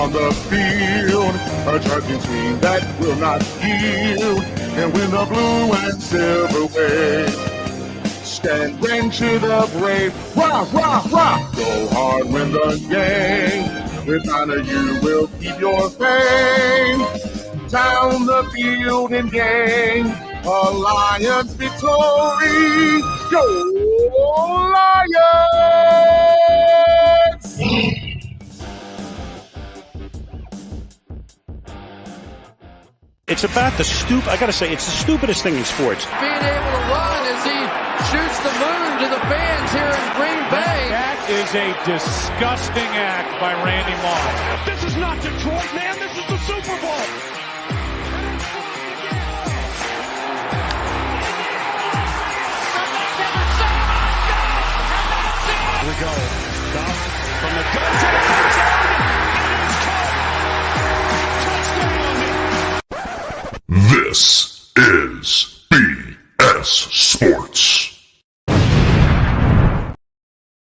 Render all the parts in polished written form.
on the field, a charging team that will not yield, and win the blue and silver wave. Stand and cheer the brave, rock, rock, rock. Go hard, win the game. With honor you will keep your fame. Down the field and gang, a Lions victory. Go Lions! It's about I gotta say, it's the stupidest thing in sports. Being able to run as he shoots the moon to the fans here in Green Bay. That is a disgusting act by Randy Moss. This is not Detroit, man. This is the Super Bowl. Here we go. Down from the gun to the touchdown. This is BS Sports.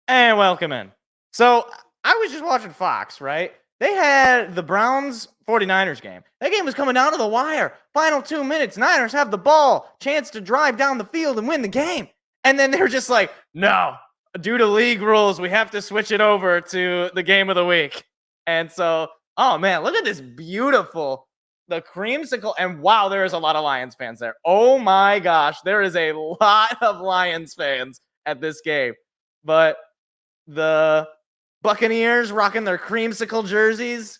And welcome in. So, I was just watching Fox, right? They had the Browns 49ers game. That game was coming down to the wire. Final 2 minutes. Niners have the ball. Chance to drive down the field and win the game. And then they were just like, no, due to league rules, we have to switch it over to the game of the week. And so, oh man, look at this beautiful, the creamsicle. And wow, there is a lot of Lions fans there. Oh my gosh, there is a lot of Lions fans at this game. But the Buccaneers rocking their creamsicle jerseys.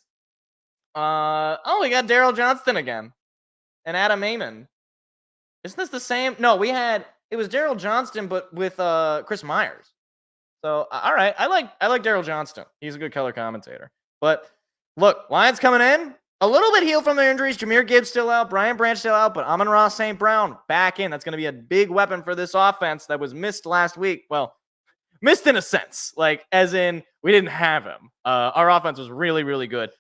We got Daryl Johnston again. And Adam Amon. Isn't this the same? No, it was Daryl Johnston, but with Chris Myers. So, all right. I like Daryl Johnston. He's a good color commentator. But look, Lions coming in. A little bit healed from their injuries. Jameer Gibbs still out. Brian Branch still out. But Amon-Ra St. Brown back in. That's going to be a big weapon for this offense that was missed last week. Well, missed in a sense. Like, as in, we didn't have him. Our offense was really, really good.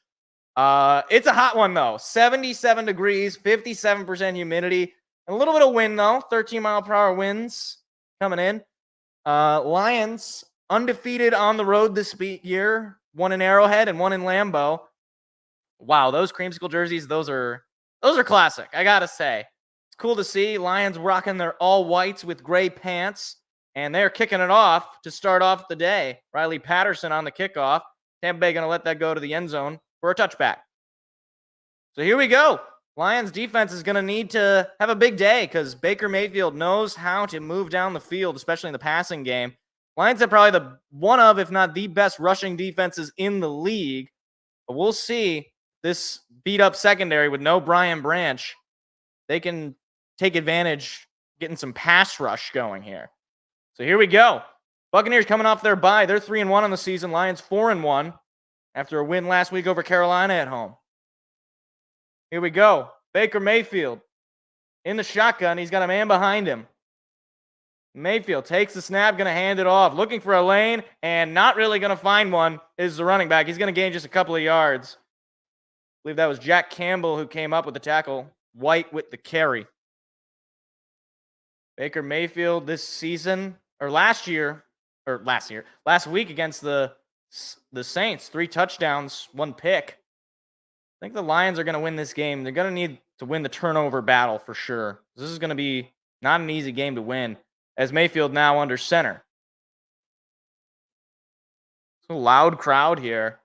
It's a hot one, though. 77 degrees, 57% humidity. A little bit of wind, though. 13-mile-per-hour winds coming in. Lions undefeated on the road this year. One in Arrowhead and one in Lambeau. Wow, those creamsicle jerseys, those are classic, I gotta say. It's cool to see Lions rocking their all whites with gray pants, and they're kicking it off to start off the day. Riley Patterson on the kickoff. Tampa Bay going to let that go to the end zone for a touchback. So here we go. Lions defense is going to need to have a big day because Baker Mayfield knows how to move down the field, especially in the passing game. Lions have probably one of, if not the best rushing defenses in the league. But we'll see. This beat-up secondary with no Brian Branch, they can take advantage, getting some pass rush going here. So here we go. Buccaneers coming off their bye. They're 3-1 on the season. Lions 4-1 after a win last week over Carolina at home. Here we go. Baker Mayfield in the shotgun. He's got a man behind him. Mayfield takes the snap, going to hand it off. Looking for a lane, and not really going to find one is the running back. He's going to gain just a couple of yards. I believe that was Jack Campbell who came up with the tackle. White with the carry. Baker Mayfield this season, or last week against the Saints, 3 touchdowns, 1 pick. I think the Lions are going to win this game. They're going to need to win the turnover battle for sure. This is going to be not an easy game to win, as Mayfield now under center. It's a loud crowd here.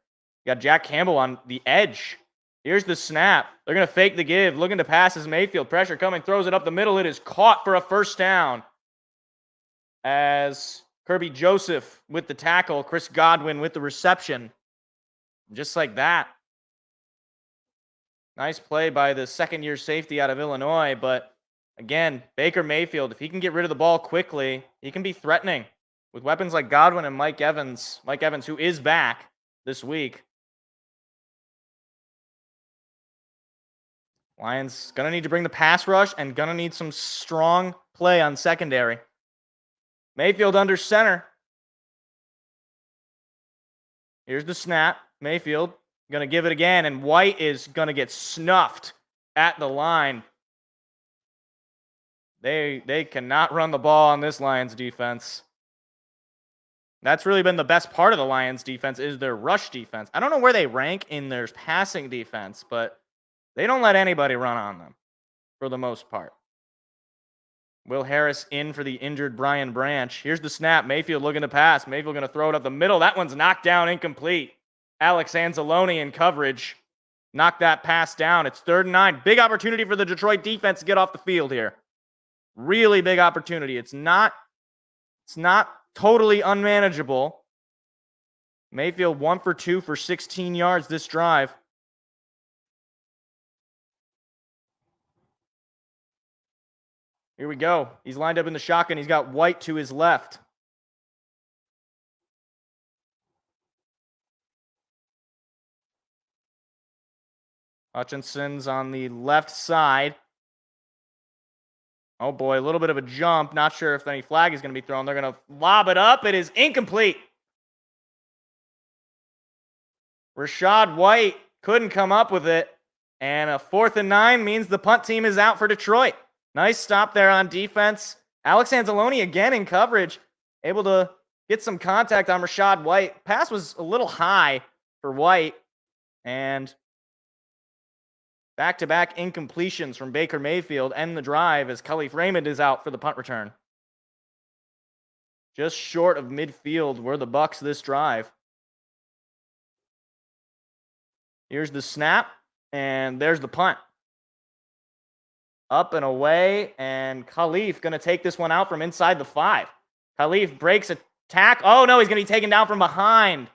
You got Jack Campbell on the edge. Here's the snap. They're going to fake the give. Looking to pass as Mayfield. Pressure coming. Throws it up the middle. It is caught for a first down. As Kirby Joseph with the tackle. Chris Godwin with the reception. Just like that. Nice play by the second-year safety out of Illinois. But, again, Baker Mayfield, if he can get rid of the ball quickly, he can be threatening. With weapons like Godwin and Mike Evans. Mike Evans, who is back this week. Lions going to need to bring the pass rush and going to need some strong play on secondary. Mayfield under center. Here's the snap. Mayfield going to give it again, and White is going to get snuffed at the line. They cannot run the ball on this Lions defense. That's really been the best part of the Lions defense is their rush defense. I don't know where they rank in their passing defense, but they don't let anybody run on them for the most part. Will Harris in for the injured Brian Branch. Here's the snap. Mayfield looking to pass. Mayfield going to throw it up the middle. That one's knocked down, incomplete. Alex Anzalone in coverage. Knocked that pass down. It's 3rd and 9. Big opportunity for the Detroit defense to get off the field here. Really big opportunity. It's not totally unmanageable. Mayfield 1 for 2 for 16 yards this drive. Here we go. He's lined up in the shotgun. He's got White to his left. Hutchinson's on the left side. Oh boy, a little bit of a jump. Not sure if any flag is going to be thrown. They're going to lob it up. It is incomplete. Rachaad White couldn't come up with it. And a 4th and 9 means the punt team is out for Detroit. Nice stop there on defense. Alex Anzalone again in coverage. Able to get some contact on Rachaad White. Pass was a little high for White. And back-to-back incompletions from Baker Mayfield end the drive as Khalif Raymond is out for the punt return. Just short of midfield were the Bucs this drive. Here's the snap, and there's the punt. Up and away, and Khalif going to take this one out from inside the 5. Khalif breaks a tack. Oh, no, he's going to be taken down from behind.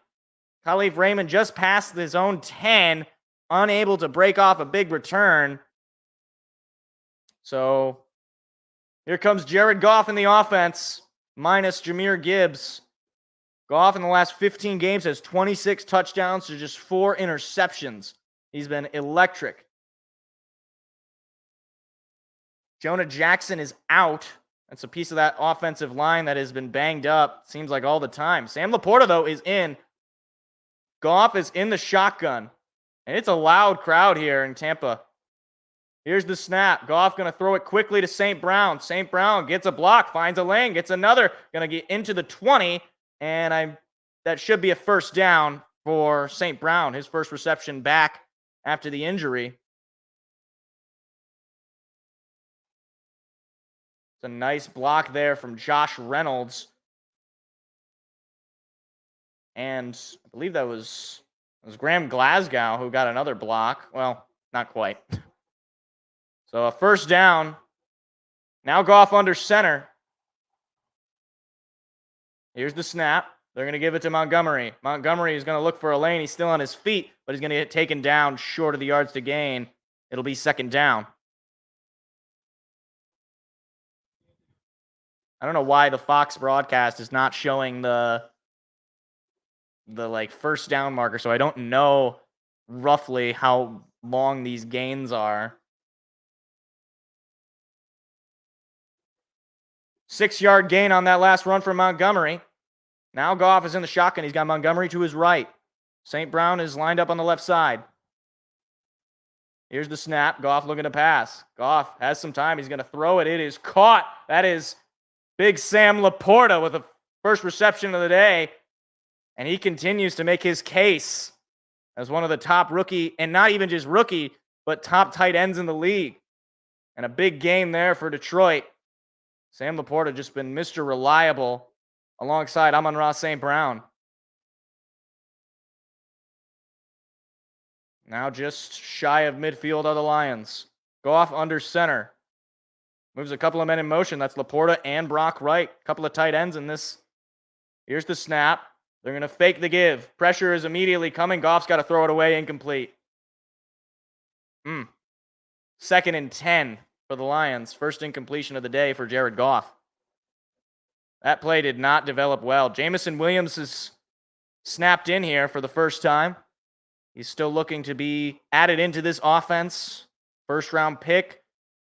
Khalif Raymond just passed his own 10. Unable to break off a big return. So here comes Jared Goff in the offense, minus Jahmyr Gibbs. Goff in the last 15 games has 26 touchdowns to just 4 interceptions. He's been electric. Jonah Jackson is out. That's a piece of that offensive line that has been banged up, seems like all the time. Sam Laporta, though, is in. Goff is in the shotgun. And it's a loud crowd here in Tampa. Here's the snap. Goff going to throw it quickly to St. Brown. St. Brown gets a block, finds a lane, gets another. Going to get into the 20. And that should be a 1st down for St. Brown. His first reception back after the injury. It's a nice block there from Josh Reynolds. And I believe that was... It was Graham Glasgow who got another block. Well, not quite. So a 1st down. Now Goff under center. Here's the snap. They're going to give it to Montgomery. Montgomery is going to look for a lane. He's still on his feet, but he's going to get taken down short of the yards to gain. It'll be 2nd down. I don't know why the Fox broadcast is not showing the 1st down marker, so I don't know roughly how long these gains are. 6-yard gain on that last run from Montgomery. Now Goff is in the shotgun. He's got Montgomery to his right. St. Brown is lined up on the left side. Here's the snap. Goff looking to pass. Goff has some time. He's going to throw it. It is caught. That is Big Sam Laporta with the first reception of the day. And he continues to make his case as one of the top rookie, and not even just rookie, but top tight ends in the league. And a big game there for Detroit. Sam Laporta just been Mr. Reliable alongside Amon-Ra St. Brown. Now just shy of midfield are the Lions. Goff under center. Moves a couple of men in motion. That's Laporta and Brock Wright. A couple of tight ends in this. Here's the snap. They're going to fake the give. Pressure is immediately coming. Goff's got to throw it away, incomplete. 2nd and 10 for the Lions. First incompletion of the day for Jared Goff. That play did not develop well. Jamison Williams is snapped in here for the first time. He's still looking to be added into this offense. 1st-round pick.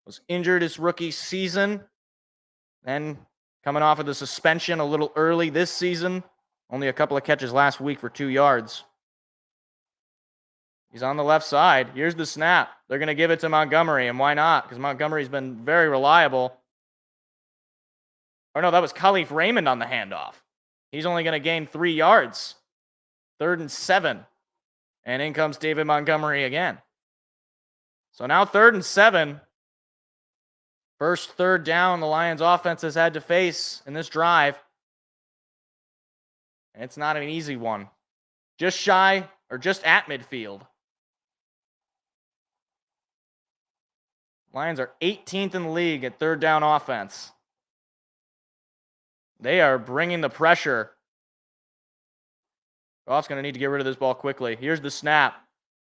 Was injured his rookie season. Then coming off of the suspension a little early this season. Only a couple of catches last week for 2 yards. He's on the left side. Here's the snap. They're going to give it to Montgomery, and why not? Because Montgomery's been very reliable. Or no, that was Khalif Raymond on the handoff. He's only going to gain 3 yards. 3rd and 7. And in comes David Montgomery again. So now 3rd and 7. First 3rd down the Lions offense has had to face in this drive. And it's not an easy one. Just shy or just at midfield. Lions are 18th in the league at 3rd down offense. They are bringing the pressure. Goff's going to need to get rid of this ball quickly. Here's the snap.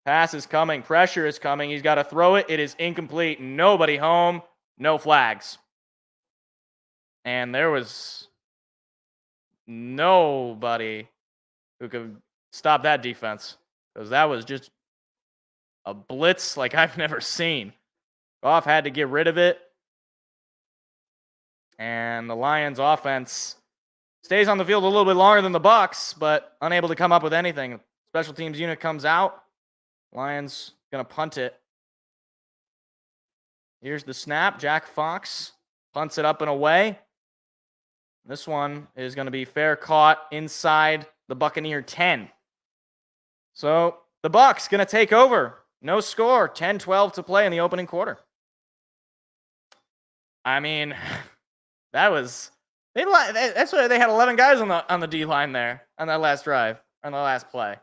Pass is coming. Pressure is coming. He's got to throw it. It is incomplete. Nobody home. No flags. And there was nobody who could stop that defense, because that was just a blitz like I've never seen. Goff had to get rid of it. And the Lions offense stays on the field a little bit longer than the Bucs, but unable to come up with anything. Special teams unit comes out. Lions going to punt it. Here's the snap. Jack Fox punts it up and away. This one is going to be fair caught inside the Buccaneer 10. So the Bucs going to take over. No score. 10-12 to play in the opening quarter. I mean, that's what they had 11 guys on the D line there on that last drive, on the last play.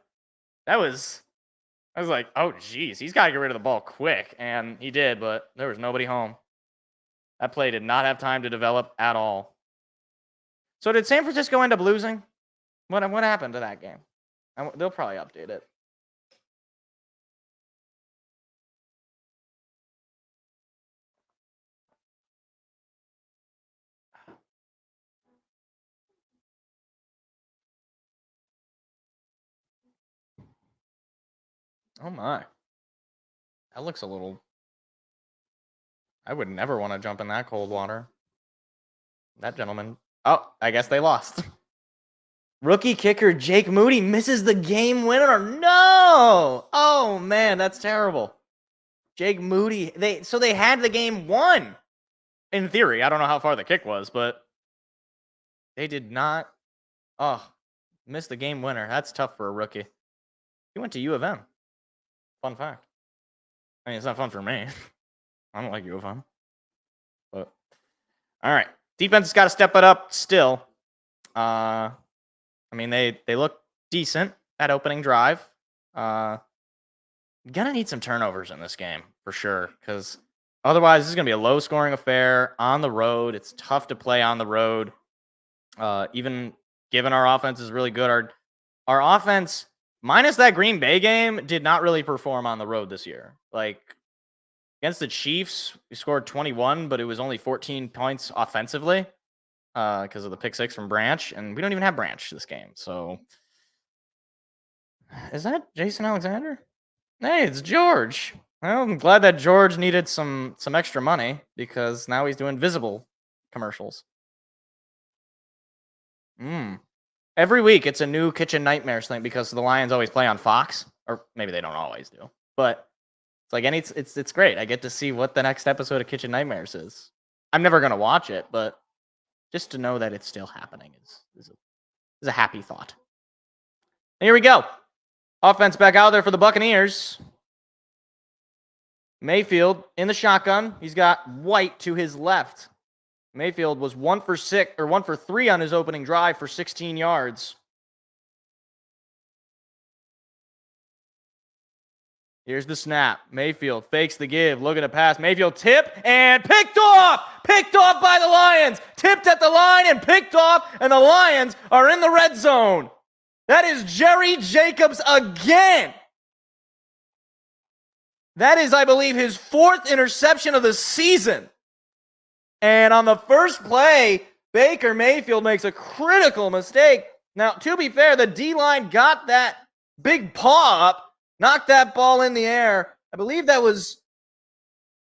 I was like, oh geez, he's got to get rid of the ball quick, and he did, but there was nobody home. That play did not have time to develop at all. So did San Francisco end up losing? What happened to that game? They'll probably update it. Oh my. That looks a little... I would never want to jump in that cold water. That gentleman... Oh, I guess they lost. Rookie kicker Jake Moody misses the game winner. No! Oh man, that's terrible. Jake Moody... They had the game won. In theory. I don't know how far the kick was, but... They did not... Oh, miss the game winner. That's tough for a rookie. He went to U of M. Fun fact. I mean, it's not fun for me. I don't like U of M. But, all right. Defense has got to step it up still. I mean, they look decent at opening drive. Gonna need some turnovers in this game, for sure. Because otherwise, this is going to be a low-scoring affair on the road. It's tough to play on the road. Even given our offense is really good. Our offense... minus that Green Bay game, did not really perform on the road this year. Like, against the Chiefs, we scored 21, but it was only 14 points offensively because of the pick 6 from Branch, and we don't even have Branch this game. So, is that Jason Alexander? Hey, it's George. Well, I'm glad that George needed some extra money, because now he's doing visible commercials. Every week, it's a new Kitchen Nightmares thing, because the Lions always play on Fox, or maybe they don't always do. But it's like it's great. I get to see what the next episode of Kitchen Nightmares is. I'm never gonna watch it, but just to know that it's still happening is a happy thought. And here we go. Offense back out there for the Buccaneers. Mayfield in the shotgun. He's got White to his left. Mayfield was 1 for 3 on his opening drive for 16 yards. Here's the snap. Mayfield fakes the give, looking to pass. Mayfield tip and picked off! Picked off by the Lions! Tipped at the line and picked off, and the Lions are in the red zone. That is Jerry Jacobs again. That is, I believe, his 4th interception of the season. And on the first play, Baker Mayfield makes a critical mistake. Now, to be fair, the D-line got that big paw up, knocked that ball in the air. I believe that was,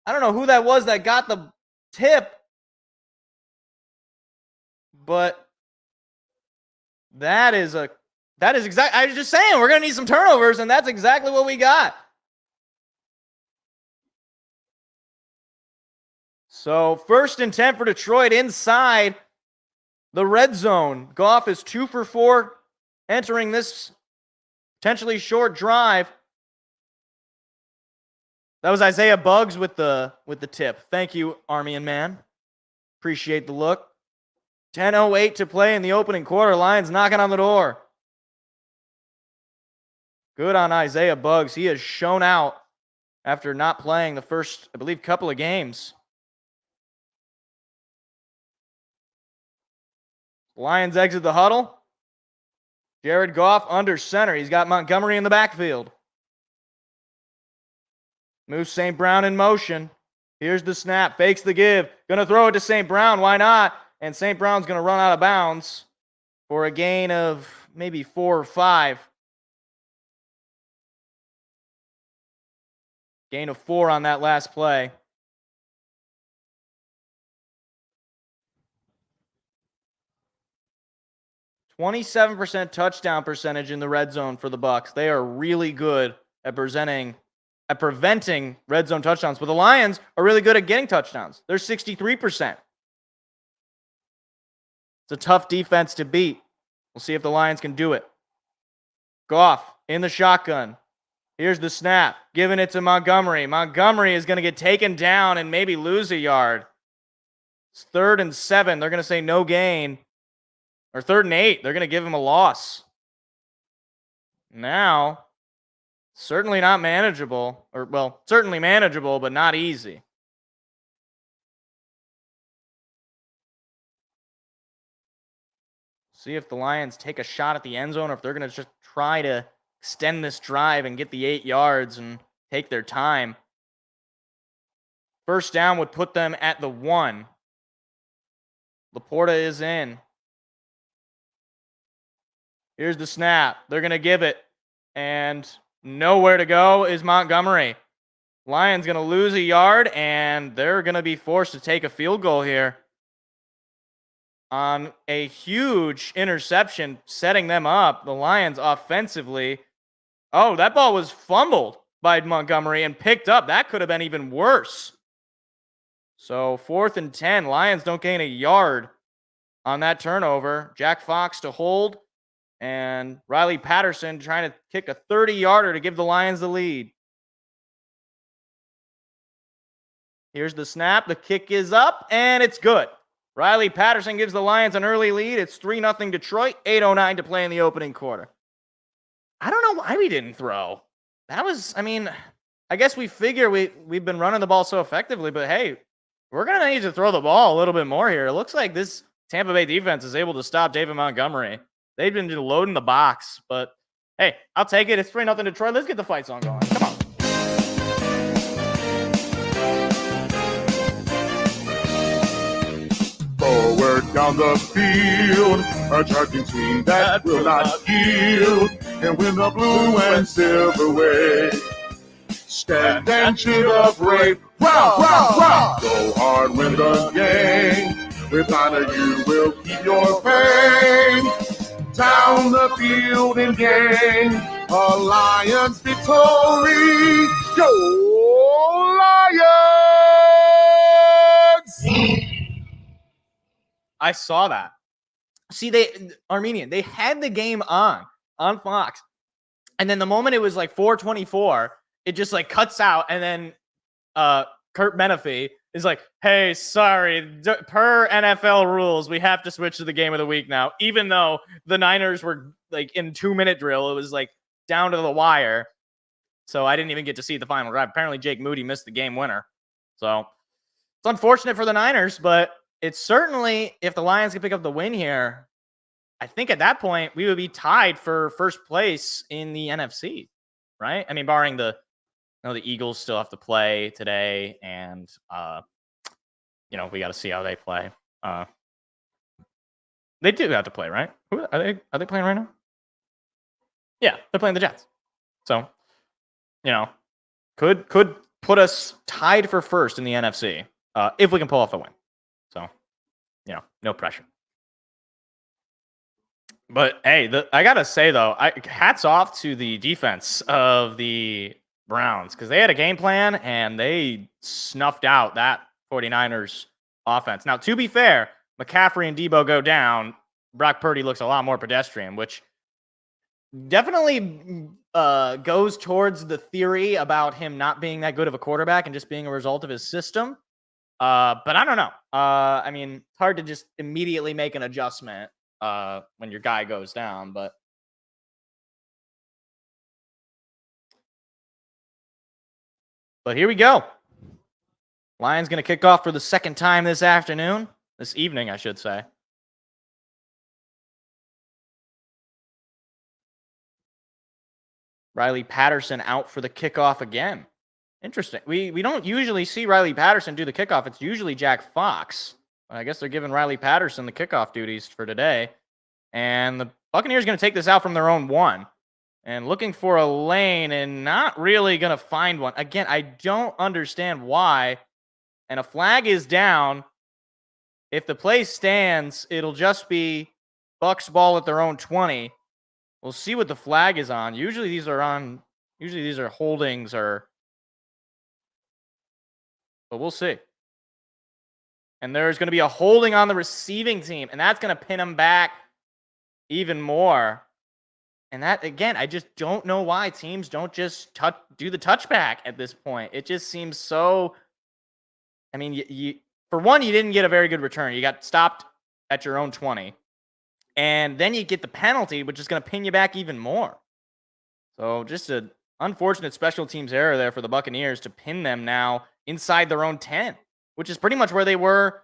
I don't know who that was that got the tip, but that is exactly, I was just saying, we're going to need some turnovers, and that's exactly what we got. So 1st and 10 for Detroit inside the red zone. Goff is 2 for 4 entering this potentially short drive. That was Isaiah Buggs with the tip. Thank you, Army and Man. Appreciate the look. 10:08 to play in the opening quarter. Lions knocking on the door. Good on Isaiah Buggs. He has shown out after not playing the first, I believe, couple of games. Lions exit the huddle. Jared Goff under center. He's got Montgomery in the backfield. Moves St. Brown in motion. Here's the snap. Fakes the give. Going to throw it to St. Brown. Why not? And St. Brown's going to run out of bounds for a gain of maybe 4 or 5. Gain of 4 on that last play. %27 touchdown percentage in the red zone for the Bucs. They are really good at preventing red zone touchdowns, but the Lions are really good at getting touchdowns. They're 63%. It's a tough defense to beat. We'll see if the Lions can do it. Goff in the shotgun. Here's the snap. Giving it to Montgomery. Montgomery is going to get taken down and maybe lose a yard. It's 3rd and 7. They're going to say no gain. Or 3rd and 8. They're going to give him a loss. Now, certainly not manageable. Or, well, certainly manageable, but not easy. See if the Lions take a shot at the end zone or if they're going to just try to extend this drive and get the 8 yards and take their time. First down would put them at the 1. Laporta is in. Here's the snap. They're going to give it. And nowhere to go is Montgomery. Lions going to lose a yard, and they're going to be forced to take a field goal here on a huge interception, setting them up. The Lions offensively. Oh, that ball was fumbled by Montgomery and picked up. That could have been even worse. So 4th and 10. Lions don't gain a yard on that turnover. Jack Fox to hold. And Riley Patterson trying to kick a 30-yarder to give the Lions the lead. Here's the snap. The kick is up, and it's good. Riley Patterson gives the Lions an early lead. It's 3-0 Detroit. 8:09 to play in the opening quarter. I don't know why we didn't throw. That was, I guess we figure we've been running the ball so effectively, but hey, we're going to need to throw the ball a little bit more here. It looks like this Tampa Bay defense is able to stop David Montgomery. They've been just loading the box, but hey, I'll take it. It's 3-0 Detroit. Let's get the fight song going. Come on. Forward down the field, a charging team that will not yield. And when the blue and silver wave, stand and cheer the brave. Wow, wow, wow! Go hard, win the game. With honor, you will keep your fame. Down the field and gain a Lions victory. Go Lions! I saw that. See, they had the game on Fox. And then the moment it was like 4:24, it just like cuts out. And then Kurt Menefee is like, hey, sorry, per NFL rules, we have to switch to the game of the week now. Even though the Niners were like in 2-minute drill, it was like down to the wire. So I didn't even get to see the final drive. Apparently Jake Moody missed the game winner. So it's unfortunate for the Niners, but it's certainly, if the Lions can pick up the win here, I think at that point we would be tied for first place in the NFC, right? I mean, barring the Eagles still have to play today, and we got to see how they play. They do have to play, right? Who are they playing right now? Yeah, they're playing the Jets. So, could put us tied for first in the NFC if we can pull off the win. So, no pressure. But hey, I gotta say though, hats off to the defense of the Browns, because they had a game plan and they snuffed out that 49ers offense. Now, to be fair, McCaffrey and Debo go down, Brock Purdy looks a lot more pedestrian, which definitely goes towards the theory about him not being that good of a quarterback and just being a result of his system. But I don't know. I mean, it's hard to just immediately make an adjustment when your guy goes down, but here we go. Lions going to kick off for the second time this evening, I should say. Riley Patterson out for the kickoff again. Interesting. We don't usually see Riley Patterson do the kickoff. It's usually Jack Fox. I guess they're giving Riley Patterson the kickoff duties for today. And the Buccaneers are going to take this out from their own 1. And looking for a lane and not really going to find one. Again, I don't understand why. And a flag is down. If the play stands, it'll just be Bucs ball at their own 20. We'll see what the flag is on. Usually these are holdings but we'll see. And there's going to be a holding on the receiving team, and that's going to pin them back even more. And that, again, I just don't know why teams don't just do the touchback at this point. It just seems so. I mean, you for one, you didn't get a very good return. You got stopped at your own 20. And then you get the penalty, which is going to pin you back even more. So just an unfortunate special teams error there for the Buccaneers to pin them now inside their own 10, which is pretty much where they were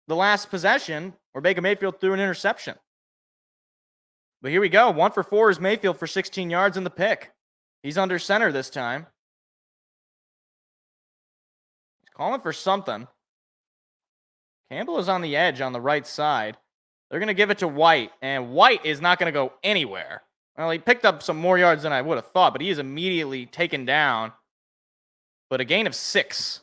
the last possession where Baker Mayfield threw an interception. But here we go. 1 for 4 is Mayfield for 16 yards in the pick. He's under center this time. He's calling for something. Campbell is on the edge on the right side. They're going to give it to White, and White is not going to go anywhere. Well, he picked up some more yards than I would have thought, but he is immediately taken down. But a gain of 6.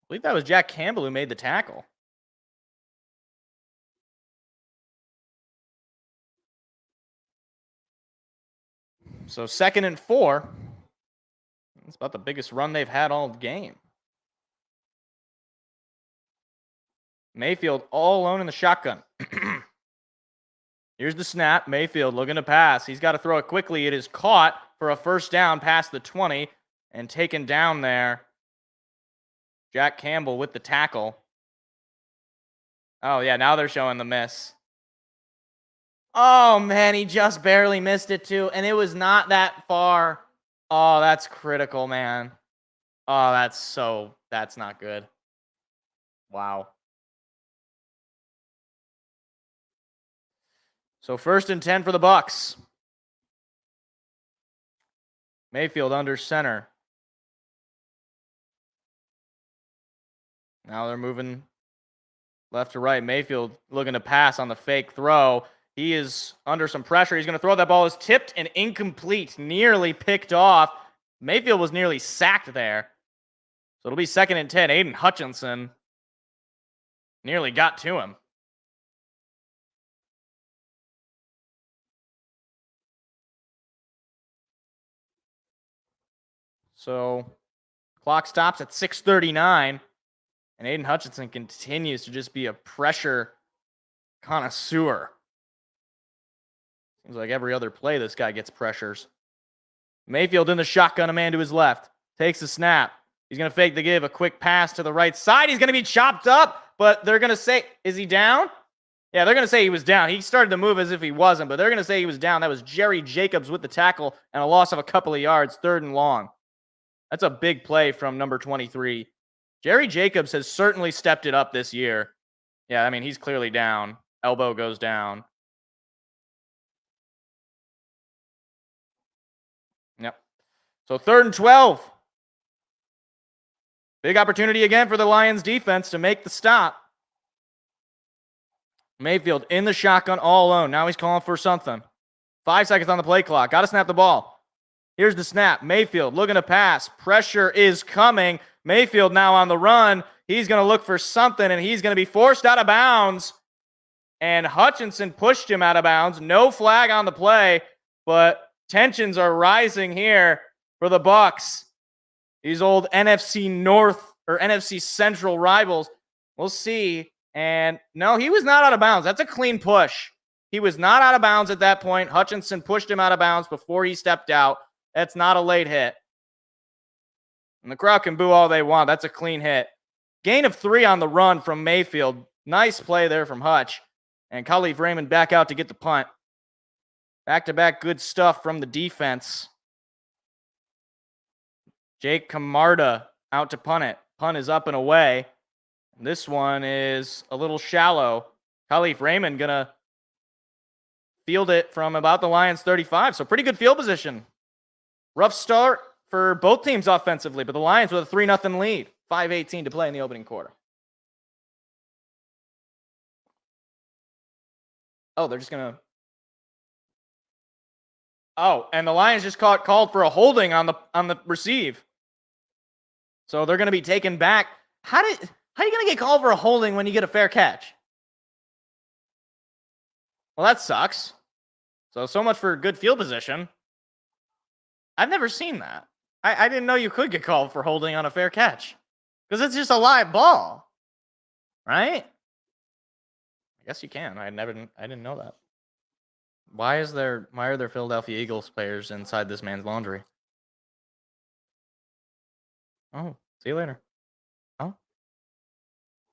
I believe that was Jack Campbell who made the tackle. So 2nd and 4. That's about the biggest run they've had all game. Mayfield all alone in the shotgun. Here's the snap. Mayfield looking to pass. He's got to throw it quickly. It is caught for a first down past the 20 and taken down there. Jack Campbell with the tackle. Oh, yeah, now they're showing the miss. Oh, man, he just barely missed it, too. And it was not that far. Oh, that's critical, man. Oh, that's not good. Wow. So 1st and 10 for the Bucs. Mayfield under center. Now they're moving left to right. Mayfield looking to pass on the fake throw. He is under some pressure. He's going to throw that ball. Is tipped and incomplete. Nearly picked off. Mayfield was nearly sacked there. So it'll be 2nd and 10. Aiden Hutchinson nearly got to him. So clock stops at 6:39. And Aiden Hutchinson continues to just be a pressure connoisseur. Seems like every other play this guy gets pressures. Mayfield in the shotgun, a man to his left. Takes the snap. He's going to fake the give. A quick pass to the right side. He's going to be chopped up, but they're going to say, is he down? Yeah, they're going to say he was down. He started to move as if he wasn't, but they're going to say he was down. That was Jerry Jacobs with the tackle and a loss of a couple of yards, 3rd and long. That's a big play from number 23. Jerry Jacobs has certainly stepped it up this year. Yeah, I mean, he's clearly down. Elbow goes down. Yep. So 3rd and 12. Big opportunity again for the Lions defense to make the stop. Mayfield in the shotgun all alone. Now he's calling for something. 5 seconds on the play clock. Got to snap the ball. Here's the snap. Mayfield looking to pass. Pressure is coming. Mayfield now on the run. He's going to look for something, and he's going to be forced out of bounds. And Hutchinson pushed him out of bounds. No flag on the play, but tensions are rising here for the Bucs. These old NFC North or NFC Central rivals. We'll see. And no, he was not out of bounds. That's a clean push. He was not out of bounds at that point. Hutchinson pushed him out of bounds before he stepped out. That's not a late hit. And the crowd can boo all they want. That's a clean hit. Gain of 3 on the run from Mayfield. Nice play there from Hutch. And Khalif Raymond back out to get the punt. Back-to-back good stuff from the defense. Jake Camarda out to punt it. Punt is up and away. This one is a little shallow. Khalif Raymond going to field it from about the Lions 35. So pretty good field position. Rough start for both teams offensively, but the Lions with a 3-0 lead. 5:18 to play in the opening quarter. Oh, they're just going to... Oh, and the Lions just called for a holding on the receive. So they're going to be taken back. How are you going to get called for a holding when you get a fair catch? Well, that sucks. So much for good field position. I've never seen that. I didn't know you could get called for holding on a fair catch. Because it's just a live ball. Right? I guess you can. I didn't know that. Why are there Philadelphia Eagles players inside this man's laundry? Oh, see you later. Oh.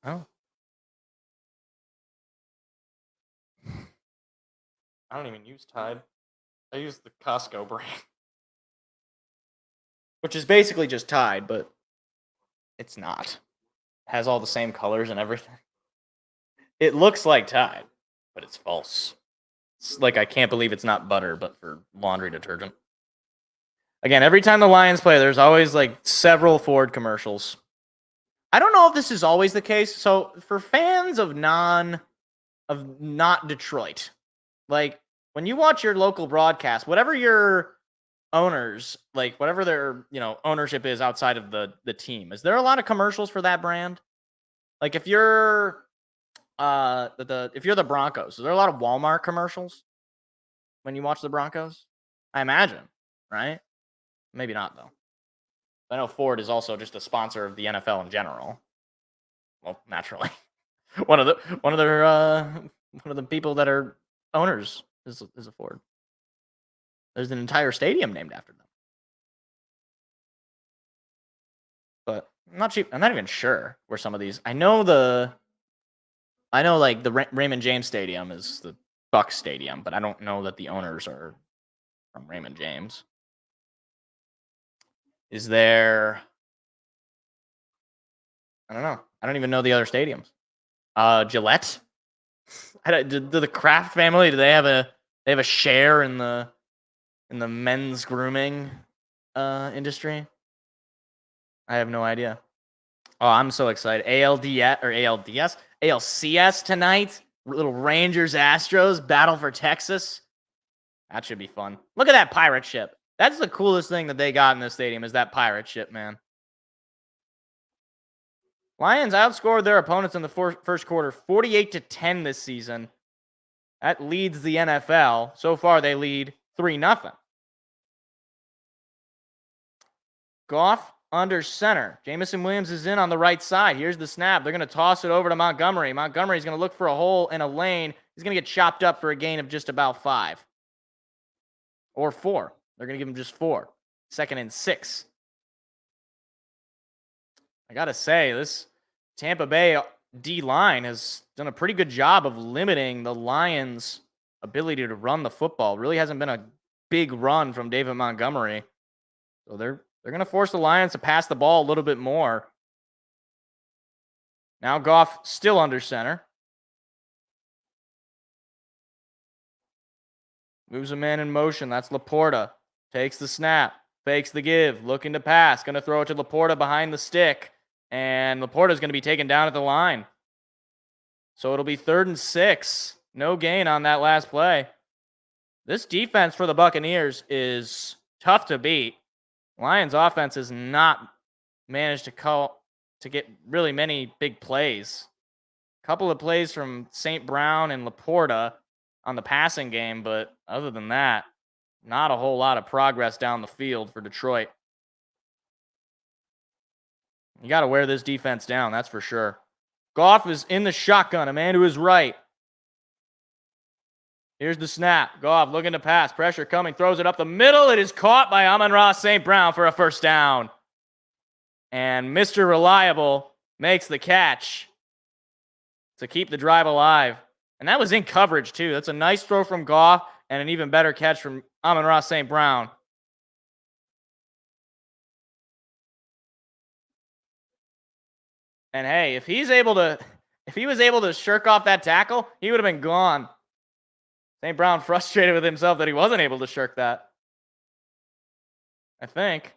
I don't even use Tide. I use the Costco brand. Which is basically just Tide, but it's not. It has all the same colors and everything. It looks like Tide, but it's false. It's like I can't believe it's not butter, but for laundry detergent. Again, every time the Lions play, there's always like several Ford commercials. I don't know if this is always the case. So for fans of not Detroit, like when you watch your local broadcast, whatever your owners, like whatever their ownership is outside of the team, is there a lot of commercials for that brand? Like if you're if you're the Broncos, is there a lot of Walmart commercials when you watch the Broncos? I imagine, right? Maybe not though. I know Ford is also just a sponsor of the NFL in general. Well, naturally, one of the people that are owners is a Ford. There's an entire stadium named after them. But I'm not even sure where some of these. I know like the Raymond James Stadium is the Bucs Stadium, but I don't know that the owners are from Raymond James. Is there... I don't know. I don't even know the other stadiums. Gillette? Do the Kraft family, do they have a share in the men's grooming industry? I have no idea. Oh, I'm so excited. ALCS tonight. Little Rangers Astros battle for Texas. That should be fun. Look at that pirate ship. That's the coolest thing that they got in this stadium is that pirate ship, man. Lions outscored their opponents in the first quarter 48-10 this season. That leads the NFL. So far, they lead 3-0. Goff under center. Jamison Williams is in on the right side. Here's the snap. They're going to toss it over to Montgomery. Montgomery's going to look for a hole in a lane. He's going to get chopped up for a gain of just about 5. Or 4. They're going to give him just 4. 2nd and 6. I got to say, this Tampa Bay D-line has done a pretty good job of limiting the Lions' ability to run the football. Really hasn't been a big run from David Montgomery. So they're going to force the Lions to pass the ball a little bit more. Now Goff still under center. Moves a man in motion. That's Laporta. Takes the snap. Fakes the give. Looking to pass. Going to throw it to Laporta behind the stick. And Laporta is going to be taken down at the line. So it'll be 3rd and 6. No gain on that last play. This defense for the Buccaneers is tough to beat. Lions offense has not managed to get really many big plays. A couple of plays from St. Brown and Laporta on the passing game, but other than that, not a whole lot of progress down the field for Detroit. You got to wear this defense down, that's for sure. Goff is in the shotgun, a man to his right. Here's the snap. Goff looking to pass. Pressure coming. Throws it up the middle. It is caught by Amon-Ra St. Brown for a first down. And Mr. Reliable makes the catch to keep the drive alive. And that was in coverage, too. That's a nice throw from Goff and an even better catch from Amon-Ra St. Brown. And hey, if he was able to shirk off that tackle, he would have been gone. St. Brown frustrated with himself that he wasn't able to shirk that. I think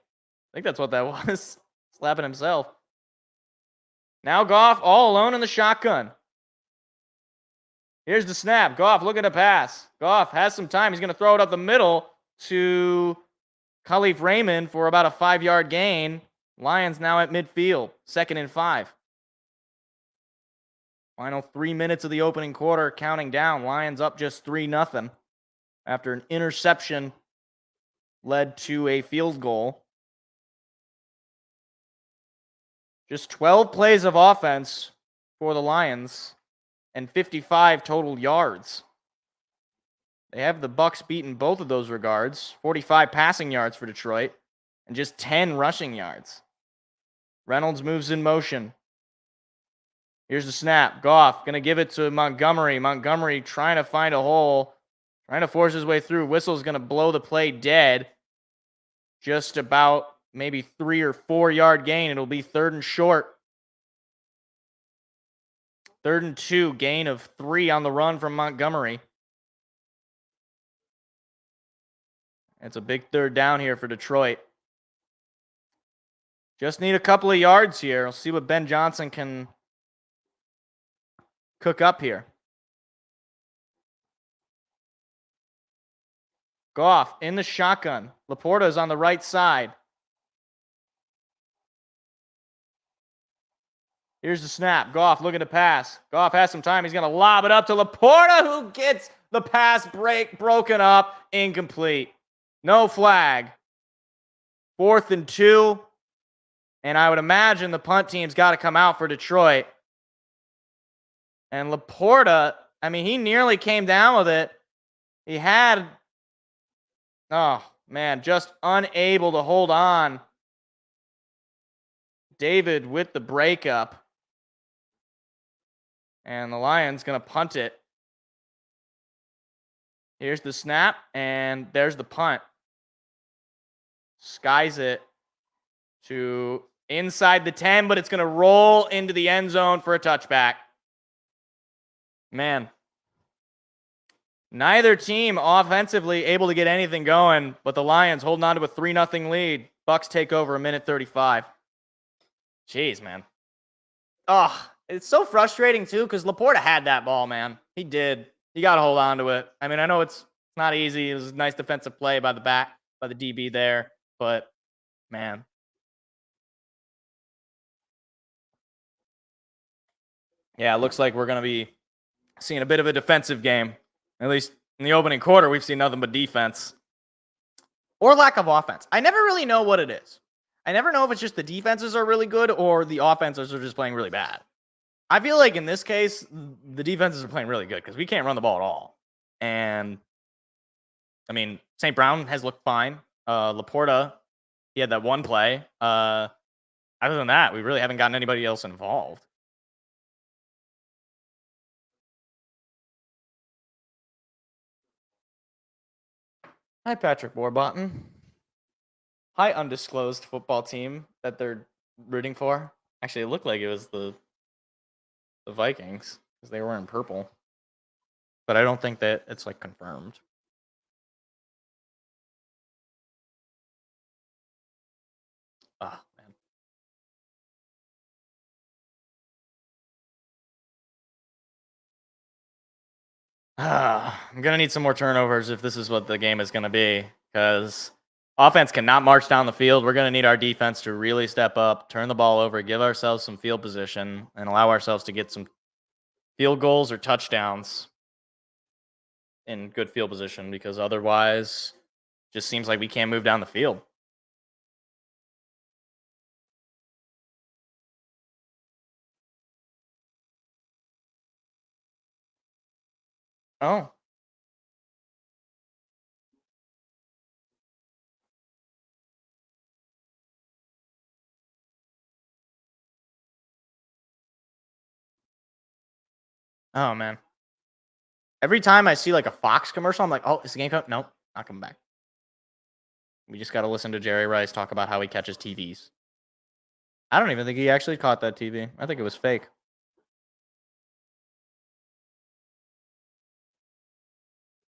that's what that was. Slapping himself. Now Goff all alone in the shotgun. Here's the snap. Goff looking to pass. Goff has some time. He's going to throw it up the middle to Khalif Raymond for about a 5-yard gain. Lions now at midfield. 2nd and 5. Final 3 minutes of the opening quarter, counting down. Lions up just 3-0 after an interception led to a field goal. Just 12 plays of offense for the Lions and 55 total yards. They have the Bucs beaten both of those regards. 45 passing yards for Detroit and just 10 rushing yards. Reynolds moves in motion. Here's the snap. Goff going to give it to Montgomery. Montgomery trying to find a hole, trying to force his way through. Whistle's going to blow the play dead. Just about maybe 3 or 4 yard gain. It'll be 3rd and short. 3rd and 2, gain of 3 on the run from Montgomery. It's a big 3rd down here for Detroit. Just need a couple of yards here. We'll see what Ben Johnson can cook up here. Goff in the shotgun. Laporta is on the right side. Here's the snap. Goff looking to pass. Goff has some time. He's going to lob it up to Laporta, who gets the pass broken up. Incomplete. No flag. 4th and 2. And I would imagine the punt team's got to come out for Detroit. And Laporta, I mean, he nearly came down with it. He had, just unable to hold on. David with the breakup. And the Lions going to punt it. Here's the snap, and there's the punt. Skies it to inside the 10, but it's going to roll into the end zone for a touchback. Man, neither team offensively able to get anything going, but the Lions holding on to a 3-0 lead. Bucs take over 1:35. Jeez, man. It's so frustrating, too, because Laporta had that ball, man. He did. You got to hold on to it. I mean, I know it's not easy. It was a nice defensive play by the DB there, but, man. Yeah, it looks like we're going to be seeing a bit of a defensive game. At least in the opening quarter, we've seen nothing but defense. Or lack of offense. I never really know what it is. I never know if it's just the defenses are really good or the offenses are just playing really bad. I feel like in this case, the defenses are playing really good because we can't run the ball at all. And, I mean, St. Brown has looked fine. Laporta, he had that one play. Other than that, we really haven't gotten anybody else involved. Hi, Patrick Warburton. Hi, undisclosed football team that they're rooting for. Actually, it looked like it was the Vikings because they were in purple. But I don't think that it's like confirmed. Oh, man. I'm going to need some more turnovers if this is what the game is going to be, because offense cannot march down the field. We're going to need our defense to really step up, turn the ball over, give ourselves some field position, and allow ourselves to get some field goals or touchdowns in good field position, because otherwise it just seems like we can't move down the field. Oh. Oh, man. Every time I see like a Fox commercial, I'm like, oh, is the game coming? Nope, not coming back. We just got to listen to Jerry Rice talk about how he catches TVs. I don't even think he actually caught that TV. I think it was fake.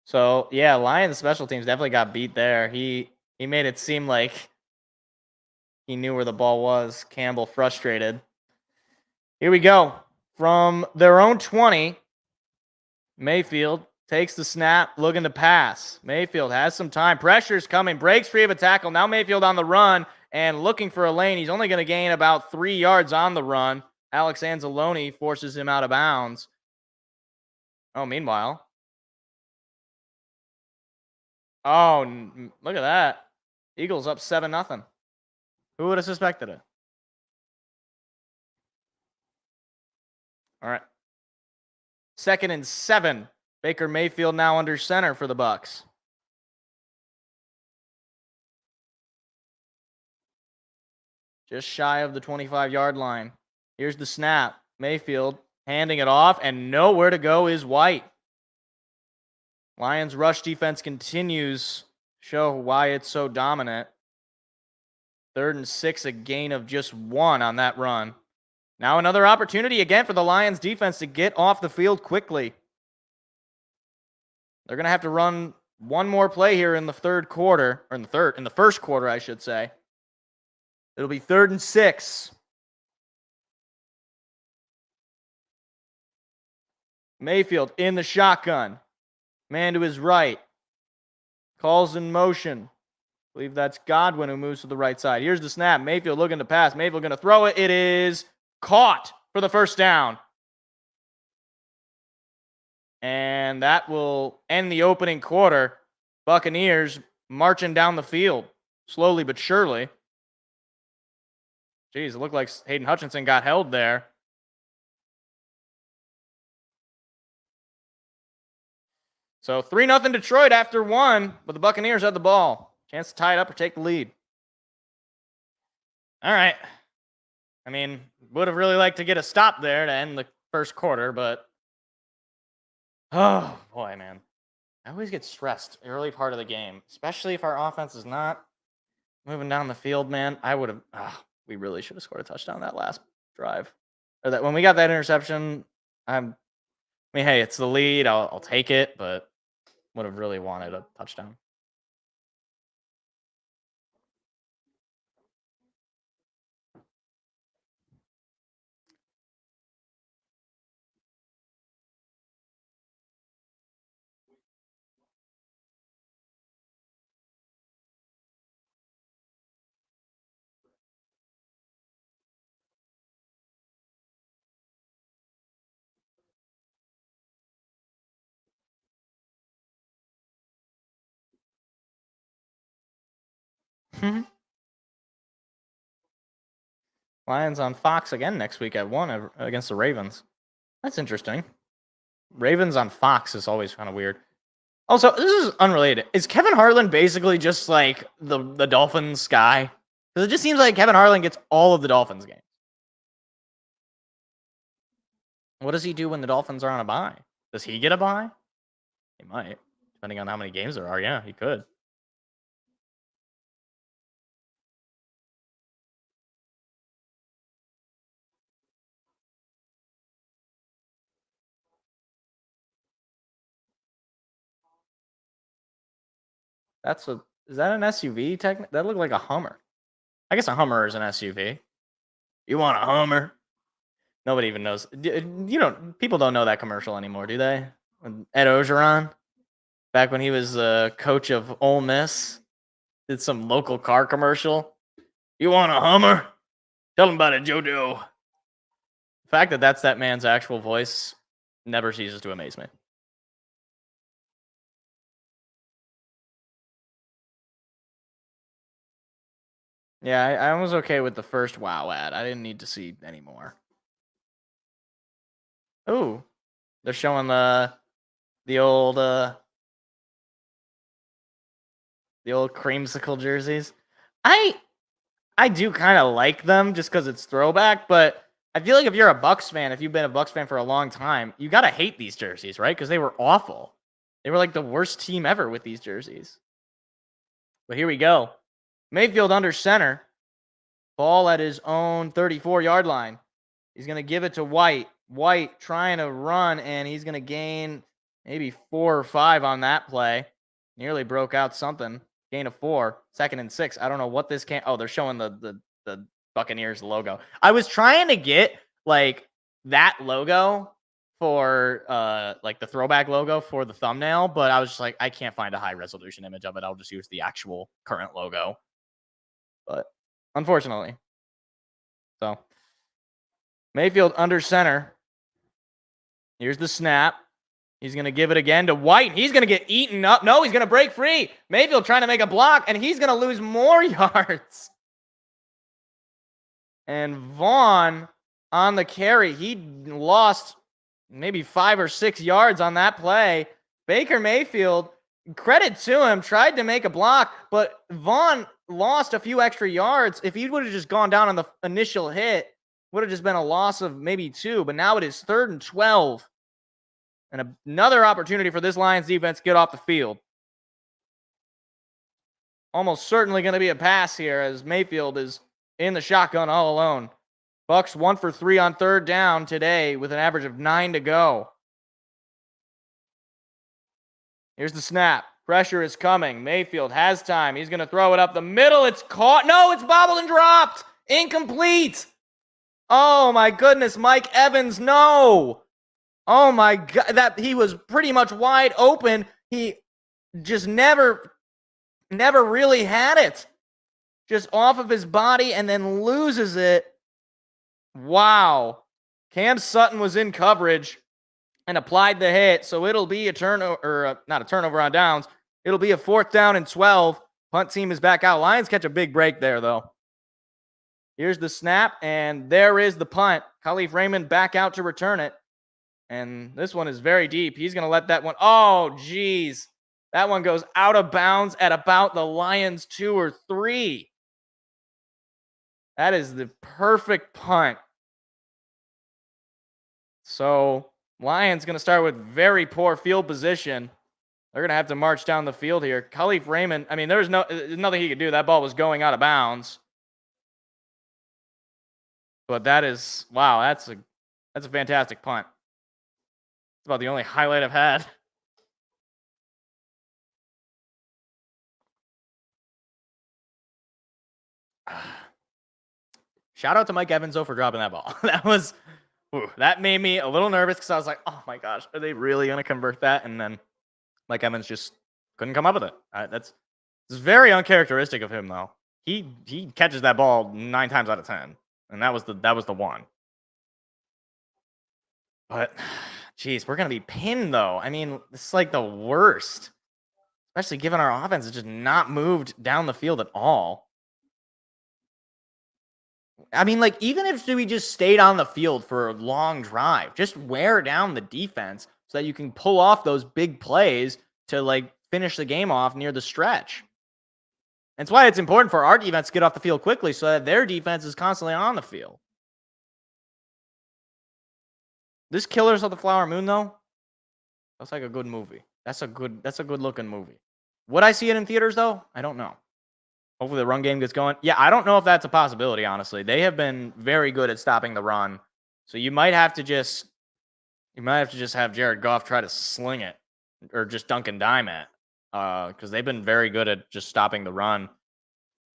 So yeah, Lions special teams definitely got beat there. He made it seem like he knew where the ball was. Campbell frustrated. Here we go. From their own 20, Mayfield takes the snap, looking to pass. Mayfield has some time. Pressure's coming. Breaks free of a tackle. Now Mayfield on the run and looking for a lane. He's only going to gain about 3 yards on the run. Alex Anzalone forces him out of bounds. Oh, meanwhile. Oh, look at that. Eagles up 7-0. Who would have suspected it? All right. 2nd and 7. Baker Mayfield now under center for the Bucs. Just shy of the 25-yard line. Here's the snap. Mayfield handing it off, and nowhere to go is White. Lions rush defense continues. Show why it's so dominant. 3rd and 6, a gain of just 1 on that run. Now another opportunity again for the Lions defense to get off the field quickly. They're going to have to run one more play here in the third quarter, or in the first quarter, I should say. It'll be 3rd and 6. Mayfield in the shotgun. Man to his right. Calls in motion. I believe that's Godwin who moves to the right side. Here's the snap. Mayfield looking to pass. Mayfield going to throw it. It is caught for the first down. And that will end the opening quarter. Buccaneers marching down the field, slowly but surely. Jeez, it looked like Hayden Hutchinson got held there. So 3-0 Detroit after 1, but the Buccaneers had the ball. Chance to tie it up or take the lead. All right. I mean, would have really liked to get a stop there to end the first quarter, but oh boy, man. I always get stressed early part of the game, especially if our offense is not moving down the field, man. I would have we really should have scored a touchdown that last drive. Or that when we got that interception, I mean, hey, it's the lead. I'll take it, but would have really wanted a touchdown. Lions on Fox again next week at 1 against the Ravens. That's interesting. Ravens on Fox is always kind of weird. Also, this is unrelated. Is Kevin Harlan basically just like the Dolphins guy? Because it just seems like Kevin Harlan gets all of the Dolphins games. What does he do when the Dolphins are on a bye? Does he get a bye? He might, depending on how many games there are. Yeah, he could. Is that an SUV? That looked like a Hummer. I guess a Hummer is an SUV. You want a Hummer? Nobody even knows. People don't know that commercial anymore, do they? When Ed Ogeron, back when he was coach of Ole Miss, did some local car commercial. You want a Hummer? Tell him about it, Joe Doe. The fact that that's that man's actual voice never ceases to amaze me. Yeah, I was okay with the first WoW ad. I didn't need to see any more. Ooh, they're showing the The old creamsicle jerseys. I do kind of like them just because it's throwback, but I feel like if you're a Bucks fan, if you've been a Bucks fan for a long time, you gotta hate these jerseys, right? Because they were awful. They were like the worst team ever with these jerseys. But here we go. Mayfield under center. Ball at his own 34-yard line. He's going to give it to White. White trying to run, and he's going to gain maybe 4 or 5 on that play. Nearly broke out something. Gain of 4. 2nd and 6. I don't know what this can. Oh, they're showing the Buccaneers logo. I was trying to get like that logo for like the throwback logo for the thumbnail, but I was just like, I can't find a high resolution image of it. I'll just use the actual current logo. But unfortunately. So Mayfield under center. Here's the snap. He's going to give it again to White. He's going to get eaten up. No, he's going to break free. Mayfield trying to make a block, and he's going to lose more yards. And Vaughn on the carry. He lost maybe 5 or 6 yards on that play. Baker Mayfield, credit to him, tried to make a block, but Vaughn lost a few extra yards. If he would have just gone down on the initial hit, would have just been a loss of maybe 2, but now it is 3rd and 12. And another opportunity for this Lions defense to get off the field. Almost certainly going to be a pass here as Mayfield is in the shotgun all alone. Bucks 1 for 3 on 3rd down today with an average of 9 to go. Here's the snap. Pressure is coming. Mayfield has time. He's going to throw it up the middle. It's caught. No, it's bobbled and dropped. Incomplete. Oh, my goodness. Mike Evans, no. Oh, my God. That he was pretty much wide open. He just never really had it. Just off of his body and then loses it. Wow. Cam Sutton was in coverage and applied the hit, so it'll be a turnover, or not a turnover on downs. It'll be a 4th down and 12. Punt team is back out. Lions catch a big break there, though. Here's the snap, and there is the punt. Khalif Raymond back out to return it. And this one is very deep. He's going to let that one. Oh, geez. That one goes out of bounds at about the Lions 2 or 3. That is the perfect punt. So, Lions going to start with very poor field position. They're going to have to march down the field here. Khalif Raymond, I mean, there's nothing he could do. That ball was going out of bounds. But that is, wow, that's a fantastic punt. It's about the only highlight I've had. Shout out to Mike Evans, though, for dropping that ball. That made me a little nervous because I was like, oh my gosh, are they really going to convert that? And then Mike Evans just couldn't come up with it. That's very uncharacteristic of him, though. He catches that ball 9 times out of 10, and that was the one. But, geez, we're going to be pinned, though. I mean, it's like the worst, especially given our offense has just not moved down the field at all. I mean, like, even if we just stayed on the field for a long drive, just wear down the defense so that you can pull off those big plays to, like, finish the game off near the stretch. That's why it's important for our defense to get off the field quickly so that their defense is constantly on the field. This Killers of the Flower Moon, though, that's like a good movie. That's a good looking movie. Would I see it in theaters, though? I don't know. Hopefully the run game gets going. Yeah, I don't know if that's a possibility, honestly. They have been very good at stopping the run. So you might have to just have Jared Goff try to sling it or just dunk and dime it. Because they've been very good at just stopping the run.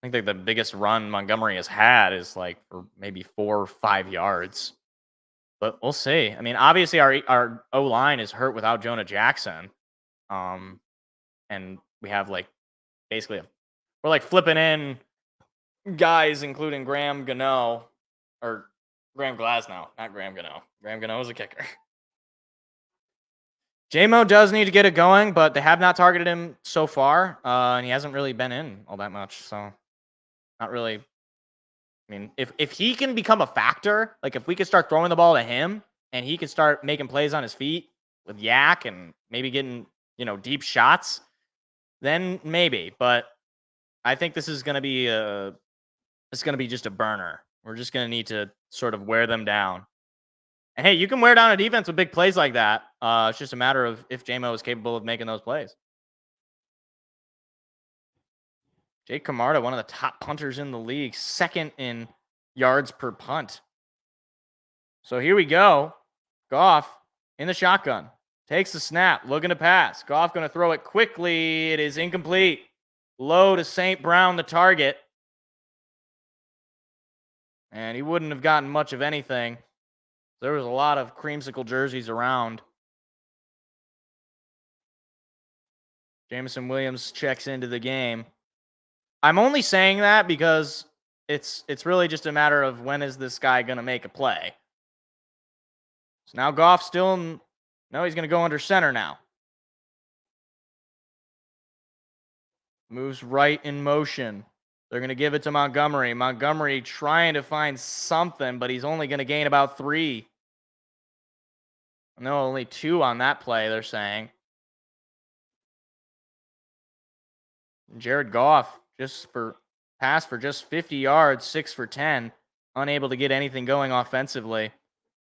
I think the biggest run Montgomery has had is like for maybe 4 or 5 yards. But we'll see. I mean, obviously our O-line is hurt without Jonah Jackson. And we have like basically we're like flipping in guys, including Graham Gano, or Graham Glasnow, not Graham Gano. Graham Gano is a kicker. J-Mo does need to get it going, but they have not targeted him so far, and he hasn't really been in all that much, so not really. I mean, if he can become a factor, like if we could start throwing the ball to him, and he can start making plays on his feet, with Yak and maybe getting, deep shots, then maybe. But I think this is going to be just a burner. We're just going to need to sort of wear them down. And hey, you can wear down a defense with big plays like that. It's just a matter of if JMO is capable of making those plays. Jake Camarda, one of the top punters in the league, second in yards per punt. So here we go. Goff in the shotgun. Takes the snap, looking to pass. Goff going to throw it quickly. It is incomplete. Low to St. Brown, the target. And he wouldn't have gotten much of anything. There was a lot of creamsicle jerseys around. Jameson Williams checks into the game. I'm only saying that because it's really just a matter of when is this guy going to make a play. So now Goff still... No, he's going to go under center now. Moves right in motion. They're going to give it to Montgomery. Montgomery trying to find something, but he's only going to gain about 3. No, only 2 on that play, they're saying. Jared Goff pass for just 50 yards, 6 for 10. Unable to get anything going offensively.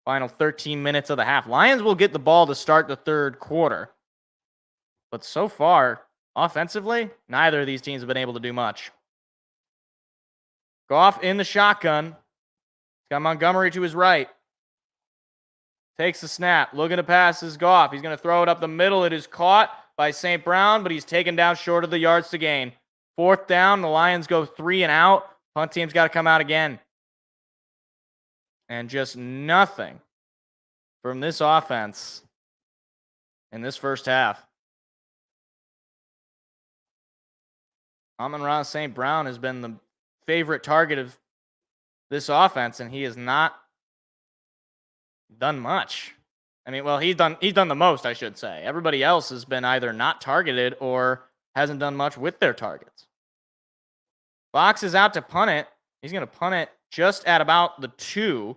Final 13 minutes of the half. Lions will get the ball to start the third quarter. But so far, offensively, neither of these teams have been able to do much. Goff in the shotgun. He's got Montgomery to his right. Takes the snap. Looking to pass is Goff. He's going to throw it up the middle. It is caught by St. Brown, but he's taken down short of the yards to gain. 4th down. The Lions go 3 and out. Punt team's got to come out again. And just nothing from this offense in this first half. Amon-Ra St. Brown has been the favorite target of this offense, and he has not done much. I mean, well, he's done the most, I should say. Everybody else has been either not targeted or hasn't done much with their targets. Fox is out to punt it. He's going to punt it just at about the 2.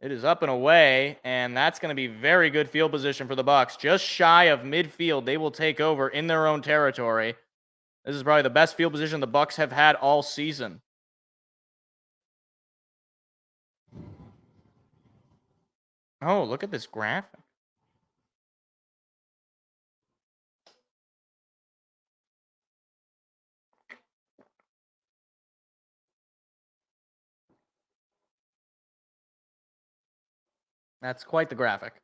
It is up and away, and that's going to be very good field position for the Bucs. Just shy of midfield, they will take over in their own territory. This is probably the best field position the Bucs have had all season. Oh, look at this graphic. That's quite the graphic.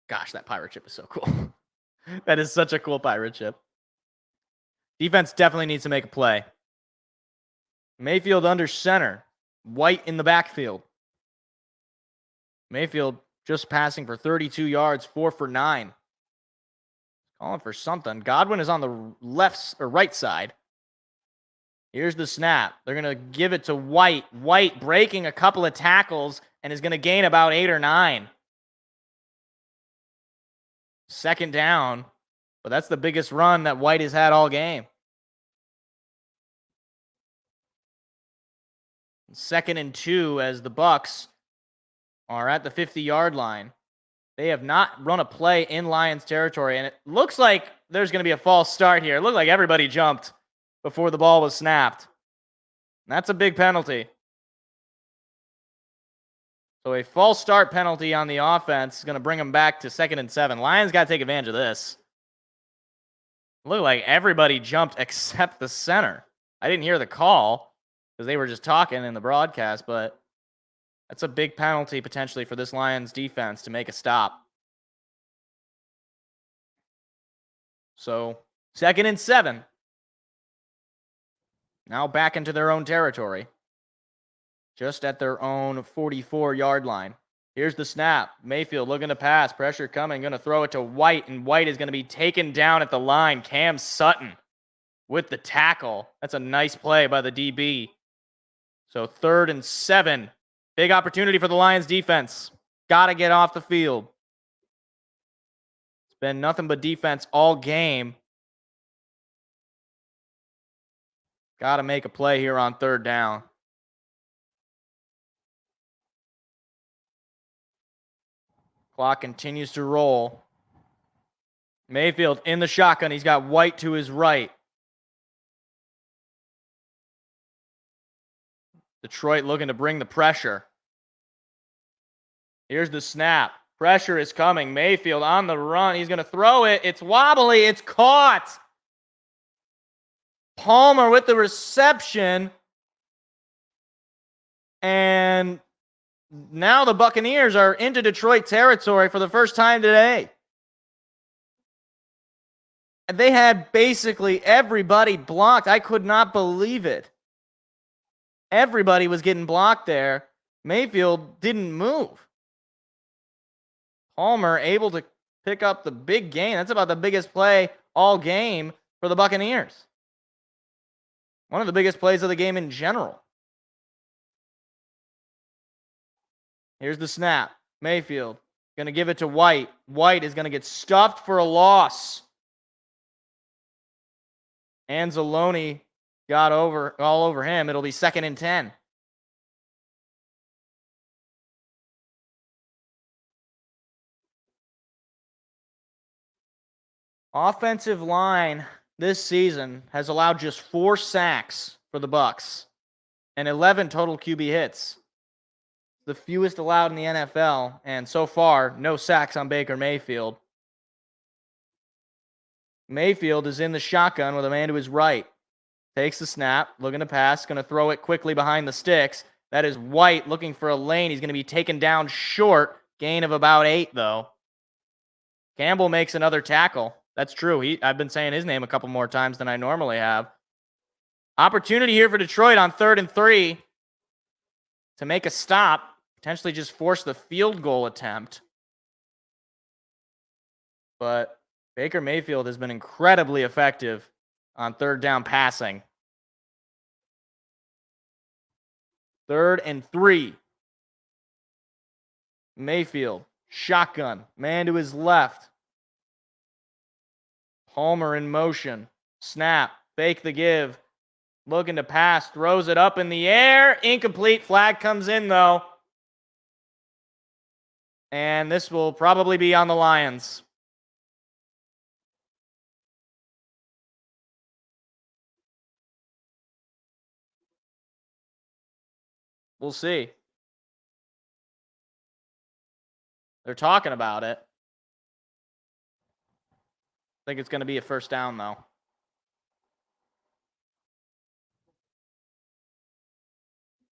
Gosh, that pirate ship is so cool. That is such a cool pirate ship. Defense definitely needs to make a play. Mayfield under center. White in the backfield. Mayfield just passing for 32 yards, 4 for 9. Calling for something. Godwin is on the left or right side. Here's the snap. They're going to give it to White. White breaking a couple of tackles and is going to gain about 8 or 9. 2nd down. But that's the biggest run that White has had all game. 2nd and 2 as the Bucs are at the 50-yard line. They have not run a play in Lions territory, and it looks like there's going to be a false start here. It looked like everybody jumped before the ball was snapped. That's a big penalty. So a false start penalty on the offense is going to bring them back to 2nd and 7. Lions got to take advantage of this. It looked like everybody jumped except the center. I didn't hear the call because they were just talking in the broadcast, but that's a big penalty potentially for this Lions defense to make a stop. So 2nd and 7. Now back into their own territory. Just at their own 44-yard line. Here's the snap. Mayfield looking to pass. Pressure coming. Going to throw it to White, and White is going to be taken down at the line. Cam Sutton with the tackle. That's a nice play by the DB. So 3rd and 7. Big opportunity for the Lions defense. Got to get off the field. It's been nothing but defense all game. Got to make a play here on 3rd down. Clock continues to roll. Mayfield in the shotgun. He's got White to his right. Detroit looking to bring the pressure. Here's the snap. Pressure is coming. Mayfield on the run. He's going to throw it. It's wobbly. It's caught. Palmer with the reception. And now the Buccaneers are into Detroit territory for the first time today. They had basically everybody blocked. I could not believe it. Everybody was getting blocked there. Mayfield didn't move. Palmer able to pick up the big gain. That's about the biggest play all game for the Buccaneers. One of the biggest plays of the game in general. Here's the snap. Mayfield going to give it to White. White is going to get stuffed for a loss. Anzalone got all over him. It'll be 2nd and 10. Offensive line this season has allowed just 4 sacks for the Bucs and 11 total QB hits. The fewest allowed in the NFL, and so far, no sacks on Baker Mayfield. Mayfield is in the shotgun with a man to his right. Takes the snap, looking to pass, going to throw it quickly behind the sticks. That is White looking for a lane. He's going to be taken down short. Gain of about 8, though. Campbell makes another tackle. That's true. I've been saying his name a couple more times than I normally have. Opportunity here for Detroit on 3rd and 3 to make a stop, potentially just force the field goal attempt. But Baker Mayfield has been incredibly effective on 3rd down passing. 3rd and 3. Mayfield, shotgun, man to his left. Palmer in motion. Snap, fake the give. Looking to pass, throws it up in the air. Incomplete. Flag comes in, though. And this will probably be on the Lions. We'll see. They're talking about it. I think it's going to be a 1st down, though.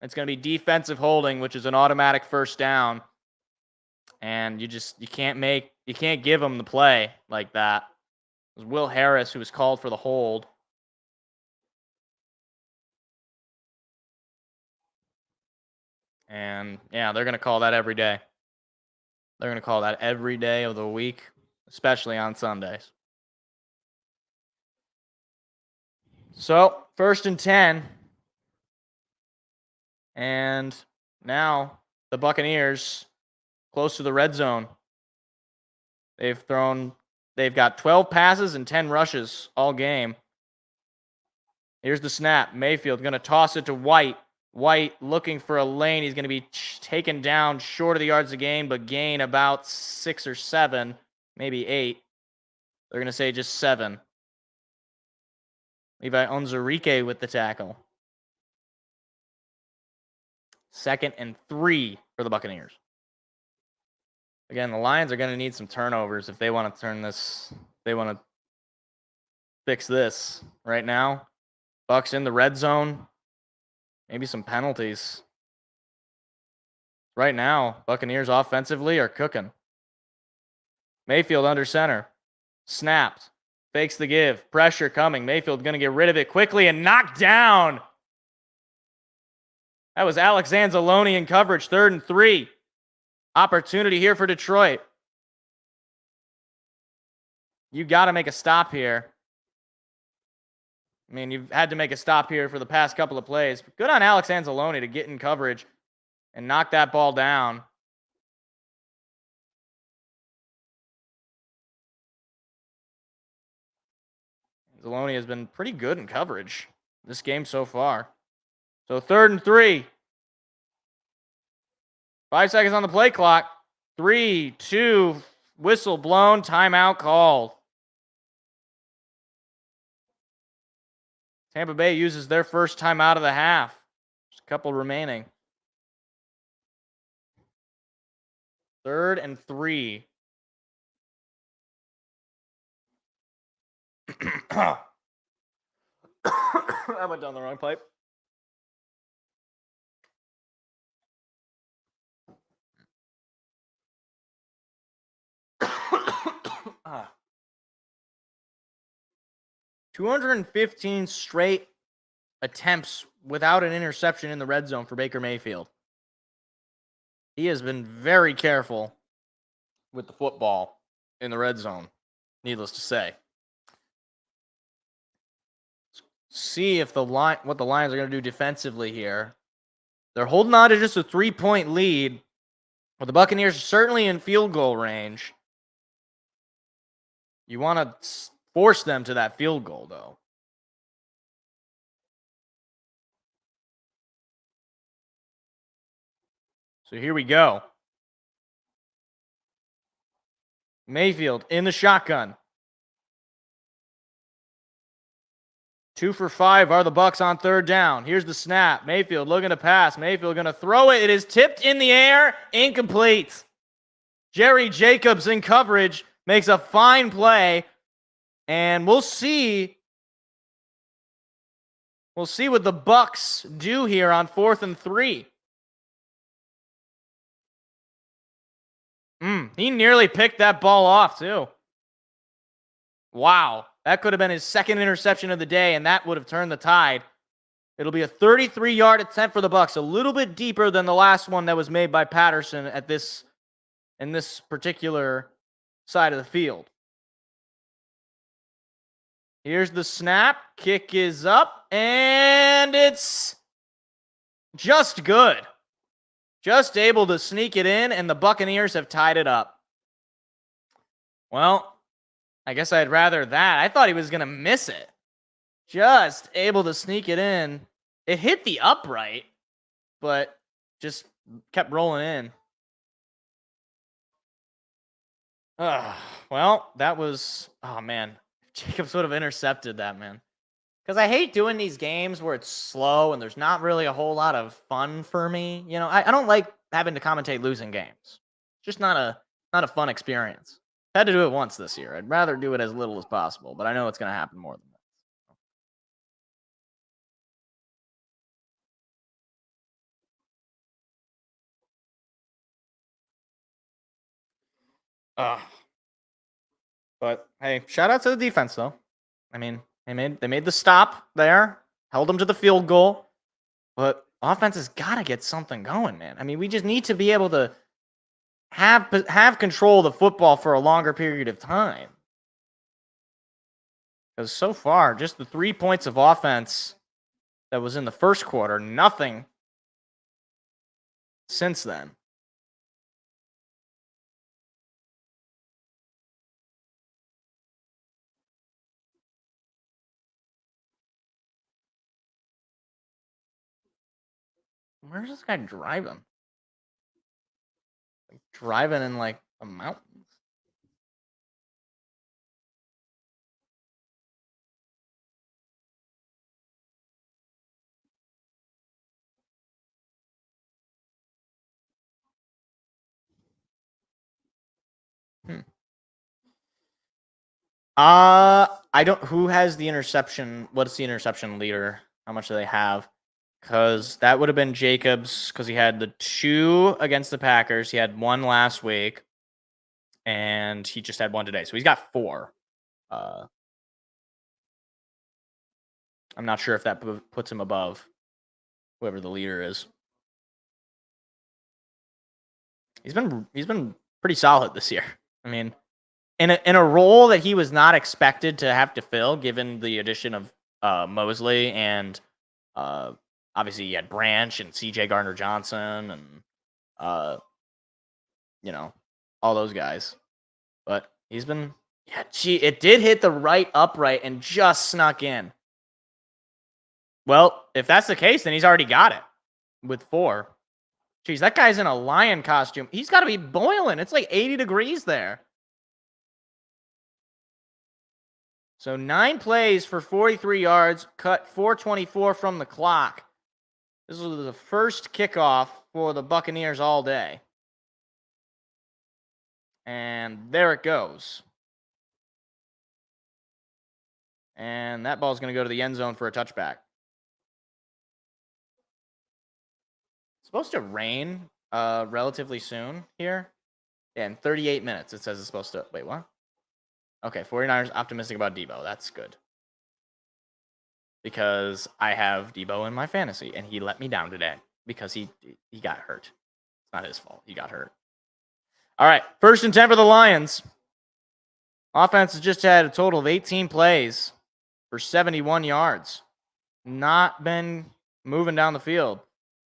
It's going to be defensive holding, which is an automatic 1st down. And you can't give them the play like that. It was Will Harris who was called for the hold. And yeah, they're going to call that every day. They're going to call that every day of the week, especially on Sundays. So, 1st and 10. And now the Buccaneers close to the red zone. They've got 12 passes and 10 rushes all game. Here's the snap. Mayfield going to toss it to White. White looking for a lane. He's going to be taken down short of the yards of gain, but gain about 6 or 7, maybe 8. They're going to say just 7. Levi Onwuzurike with the tackle. 2nd and 3 for the Buccaneers. Again, the Lions are going to need some turnovers if they want to turn this. They want to fix this right now. Bucs in the red zone. Maybe some penalties. Right now, Buccaneers offensively are cooking. Mayfield under center. Snapped. Fakes the give. Pressure coming. Mayfield going to get rid of it quickly and knocked down. That was Alex Anzalone in coverage. 3rd and 3. Opportunity here for Detroit. You got to make a stop here. I mean, you've had to make a stop here for the past couple of plays. Good on Alex Anzalone to get in coverage and knock that ball down. Anzalone has been pretty good in coverage this game so far. So 3rd and 3. 5 seconds on the play clock. 3, 2, whistle blown, timeout called. Tampa Bay uses their first time out of the half. There's a couple remaining. 3rd and 3. I went down the wrong pipe. Ah. 215 straight attempts without an interception in the red zone for Baker Mayfield. He has been very careful with the football in the red zone, needless to say. See if what the Lions are going to do defensively here. They're holding on to just a 3-point lead, but the Buccaneers are certainly in field goal range. You want to force them to that field goal, though. So here we go. Mayfield in the shotgun. 2 for 5 are the Bucs on 3rd down. Here's the snap. Mayfield looking to pass. Mayfield going to throw it. It is tipped in the air. Incomplete. Jerry Jacobs in coverage makes a fine play. And we'll see. We'll see what the Bucs do here on 4th and 3. He nearly picked that ball off, too. Wow. That could have been his 2nd interception of the day, and that would have turned the tide. It'll be a 33-yard attempt for the Bucs, a little bit deeper than the last one that was made by Patterson in this particular side of the field. Here's the snap. Kick is up, and it's just good. Just able to sneak it in, and the Buccaneers have tied it up. Well, I guess I'd rather that. I thought he was going to miss it. Just able to sneak it in. It hit the upright, but just kept rolling in. Well, that was... Oh, man. Jacobs would have intercepted that, man. Because I hate doing these games where it's slow and there's not really a whole lot of fun for me. You know, I don't like having to commentate losing games. It's just not a fun experience. I had to do it once this year. I'd rather do it as little as possible, but I know it's going to happen more than that. But hey, shout out to the defense though. I mean, they made the stop there, held them to the field goal, but offense has got to get something going, man. I mean, we just need to be able to have control of the football for a longer period of time. Because so far, just the 3 points of offense that was in the first quarter, nothing since then. Where's this guy driving? Like, driving in like the mountains. I don't. Who has the interception? What's the interception leader? How much do they have? Because that would have been Jacobs, because he had the 2 against the Packers. He had 1 last week, and he just had 1 today. So he's got 4. I'm not sure if that puts him above whoever the leader is. He's been pretty solid this year. I mean, in a role that he was not expected to have to fill, given the addition of Mosley and obviously, you had Branch and C.J. Gardner-Johnson and, you know, all those guys. But he's been... Yeah, it did hit the right upright and just snuck in. Well, if that's the case, then he's already got it with 4. Jeez, that guy's in a lion costume. He's got to be boiling. It's like 80 degrees there. So 9 plays for 43 yards, cut 4:24 from the clock. This was the first kickoff for the Buccaneers all day. And there it goes. And that ball's going to go to the end zone for a touchback. It's supposed to rain relatively soon here. Yeah, in 38 minutes, it says it's supposed to. Wait, what? Okay, 49ers optimistic about Debo. That's good. Because I have Debo in my fantasy, and he let me down today because he got hurt. It's not his fault. He got hurt. All right, 1st and 10 for the Lions. Offense has just had a total of 18 plays for 71 yards. Not been moving down the field.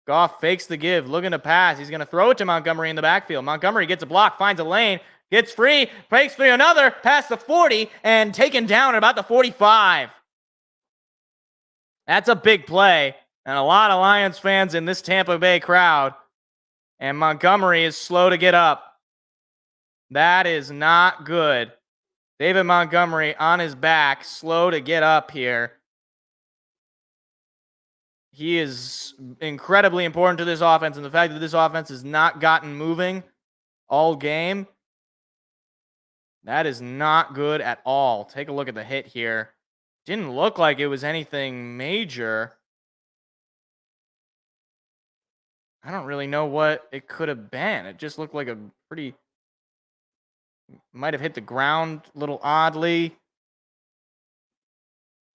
Goff fakes the give, looking to pass. He's going to throw it to Montgomery in the backfield. Montgomery gets a block, finds a lane, gets free, breaks free another, past the 40, and taken down at about the 45. That's a big play, and a lot of Lions fans in this Tampa Bay crowd. And Montgomery is slow to get up. That is not good. David Montgomery on his back, slow to get up here. He is incredibly important to this offense, and the fact that this offense has not gotten moving all game, that is not good at all. Take a look at the hit here. Didn't look like it was anything major. I don't really know what it could have been. It just looked like a pretty... Might have hit the ground a little oddly.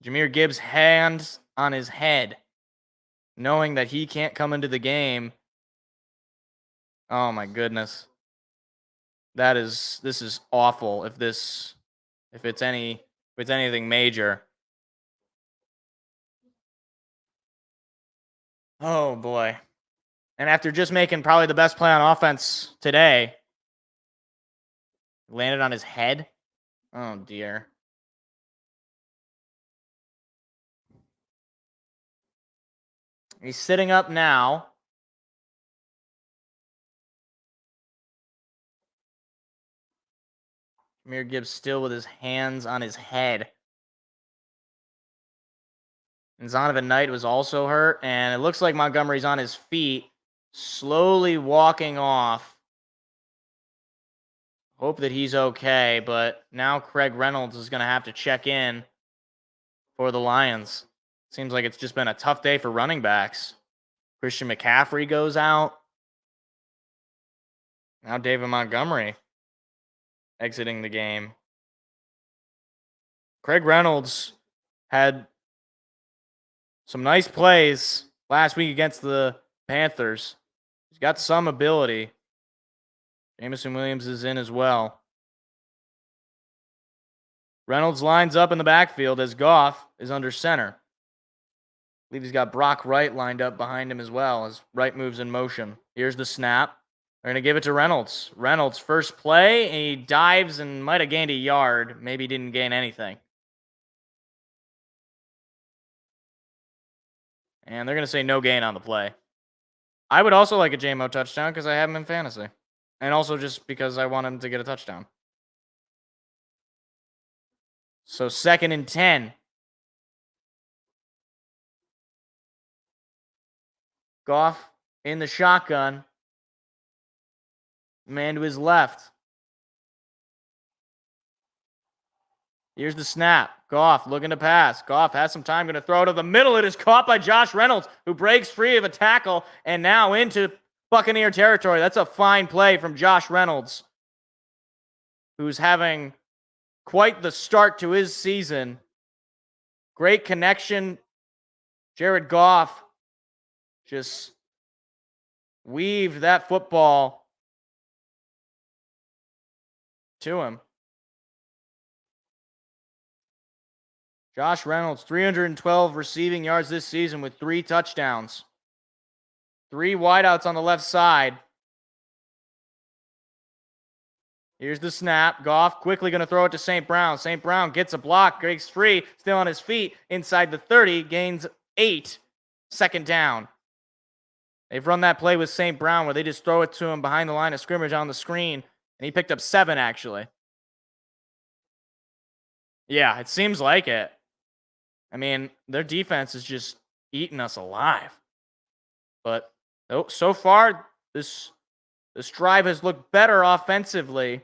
Jahmyr Gibbs' hands on his head, knowing that he can't come into the game. Oh my goodness. This is awful if it's anything major. Oh boy. And after just making probably the best play on offense today, landed on his head. Oh dear. He's sitting up now. Jahmyr Gibbs still with his hands on his head. And Zonovan Knight was also hurt. And it looks like Montgomery's on his feet, slowly walking off. Hope that he's okay, but now Craig Reynolds is going to have to check in for the Lions. Seems like it's just been a tough day for running backs. Christian McCaffrey goes out. Now David Montgomery exiting the game. Craig Reynolds had some nice plays last week against the Panthers. He's got some ability. Jameson Williams is in as well. Reynolds lines up in the backfield as Goff is under center. I believe he's got Brock Wright lined up behind him as well as Wright moves in motion. Here's the snap. They're going to give it to Reynolds. Reynolds, first play, and he dives and might have gained a yard. Maybe didn't gain anything. And they're going to say no gain on the play. I would also like a JMO touchdown because I have him in fantasy. And also just because I want him to get a touchdown. So 2nd and 10. Goff in the shotgun. Man to his left. Here's the snap. Goff looking to pass. Goff has some time, going to throw it to the middle. It is caught by Josh Reynolds, who breaks free of a tackle and now into Buccaneer territory. That's a fine play from Josh Reynolds, who's having quite the start to his season. Great connection. Jared Goff just weaved that football to him. Josh Reynolds, 312 receiving yards this season with 3 touchdowns. 3 wideouts on the left side. Here's the snap. Goff quickly going to throw it to St. Brown. St. Brown gets a block, breaks free, still on his feet, inside the 30, gains 8, 2nd down. They've run that play with St. Brown where they just throw it to him behind the line of scrimmage on the screen, and he picked up 7, actually. Yeah, it seems like it. I mean, their defense is just eating us alive. But so far, this drive has looked better offensively.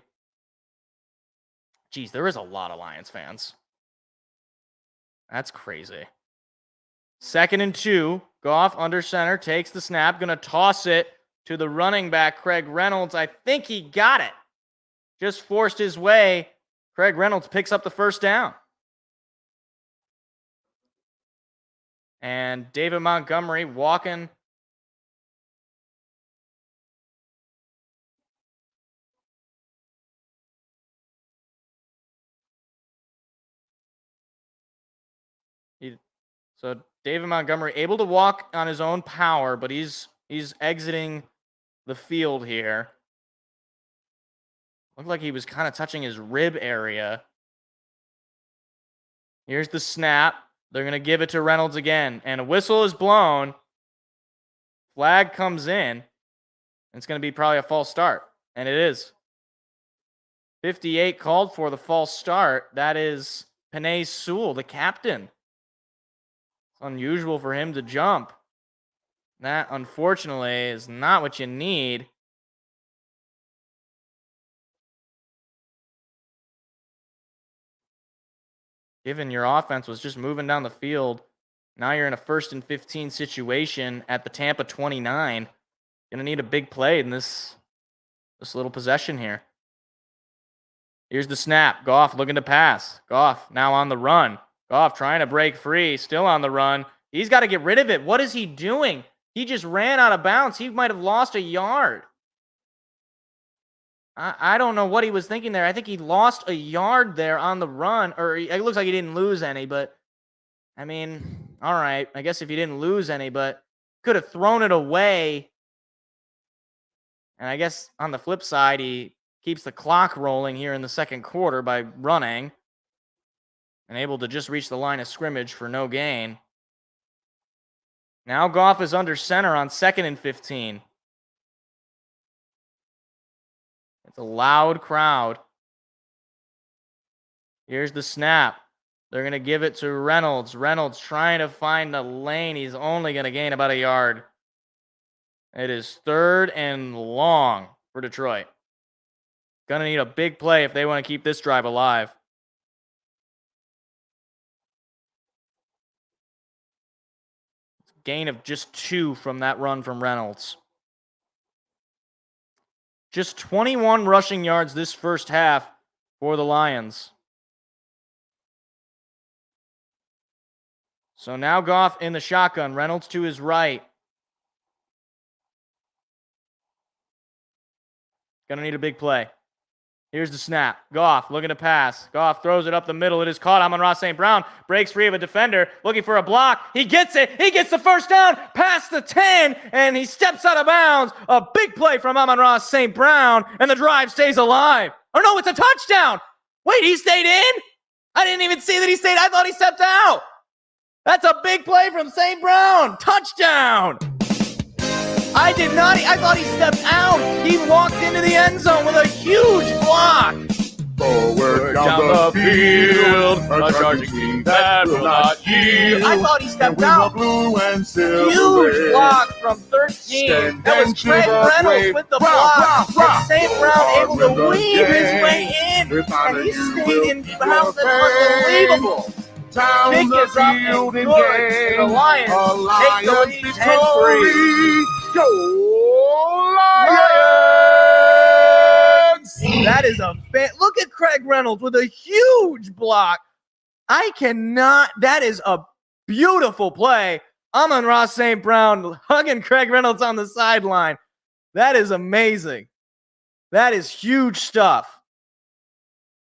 Geez, there is a lot of Lions fans. That's crazy. 2nd and 2. Goff under center, takes the snap, going to toss it to the running back, Craig Reynolds. I think he got it. Just forced his way. Craig Reynolds picks up the first down. And David Montgomery walking. So David Montgomery able to walk on his own power, but he's exiting the field here. Looked like he was kind of touching his rib area. Here's the snap. They're going to give it to Reynolds again. And a whistle is blown. Flag comes in. It's going to be probably a false start. And it is. 58 called for the false start. That is Penei Sewell, the captain. It's unusual for him to jump. That, unfortunately, is not what you need. Given your offense was just moving down the field, now you're in a 1st and 15 situation at the Tampa 29. Gonna need a big play in this little possession here. Here's the snap. Goff looking to pass. Goff now on the run. Goff trying to break free, still on the run. He's got to get rid of it. What is he doing? He just ran out of bounds. He might have lost a yard. I don't know what he was thinking there. I think he lost a yard there on the run, or it looks like he didn't lose any, but I mean, all right. I guess if he didn't lose any, but could have thrown it away. And I guess on the flip side, he keeps the clock rolling here in the 2nd quarter by running and able to just reach the line of scrimmage for no gain. Now Goff is under center on 2nd and 15. It's a loud crowd. Here's the snap. They're going to give it to Reynolds. Reynolds trying to find a lane. He's only going to gain about a yard. It is 3rd and long for Detroit. Going to need a big play if they want to keep this drive alive. Gain of just 2 from that run from Reynolds. Just 21 rushing yards this first half for the Lions. So now Goff in the shotgun. Reynolds to his right. Gonna need a big play. Here's the snap. Goff looking to pass. Goff throws it up the middle. It is caught. Amon-Ra St. Brown breaks free of a defender. Looking for a block. He gets it. He gets the first down past the 10, and he steps out of bounds. A big play from Amon-Ra St. Brown, and the drive stays alive. Oh, no, it's a touchdown. Wait, he stayed in? I didn't even see that he stayed. I thought he stepped out. That's a big play from St. Brown. Touchdown. I did not. I thought he stepped out. He walked into the end zone with a huge block. Forward down the field, a charging team that will not yield. I thought he stepped And with out. the blue and silver Huge wave. block from 13. That was Craig Reynolds with the block. And St. Brown able to weave his way in. And he stayed in bounds. That's unbelievable. Down Pick the is up and field and good. gain. The Lions take the lead 10-3. victory. Go Lions! That is look at Craig Reynolds with a huge block. I cannot. That is a beautiful play. Amon-Ra St. Brown hugging Craig Reynolds on the sideline. That is amazing. That is huge stuff.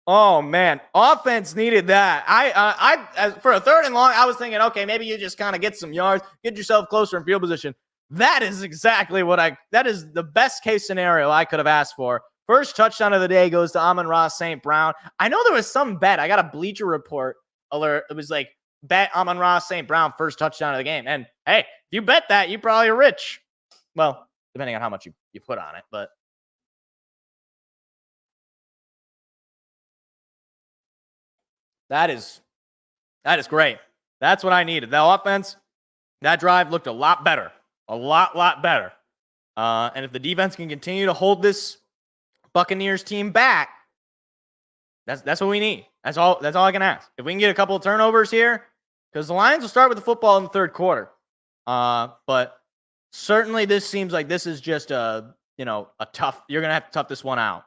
Oh man, offense needed that. I for a 3rd and long, I was thinking, okay, maybe you just kind of get some yards, get yourself closer in field position. That is exactly that is the best case scenario I could have asked for. First touchdown of the day goes to Amon-Ra St. Brown. I know there was some bet. I got a Bleacher Report alert. It was like, bet Amon-Ra St. Brown first touchdown of the game. And hey, if you bet that, you probably are rich. Well, depending on how much you put on it, but That is great. That's what I needed. The offense, that drive looked a lot better. A lot better. And if the defense can continue to hold this Buccaneers team back, that's what we need. That's all I can ask. If we can get a couple of turnovers here, because the Lions will start with the football in the third quarter. But certainly this seems like this is just a tough, you're going to have to tough this one out.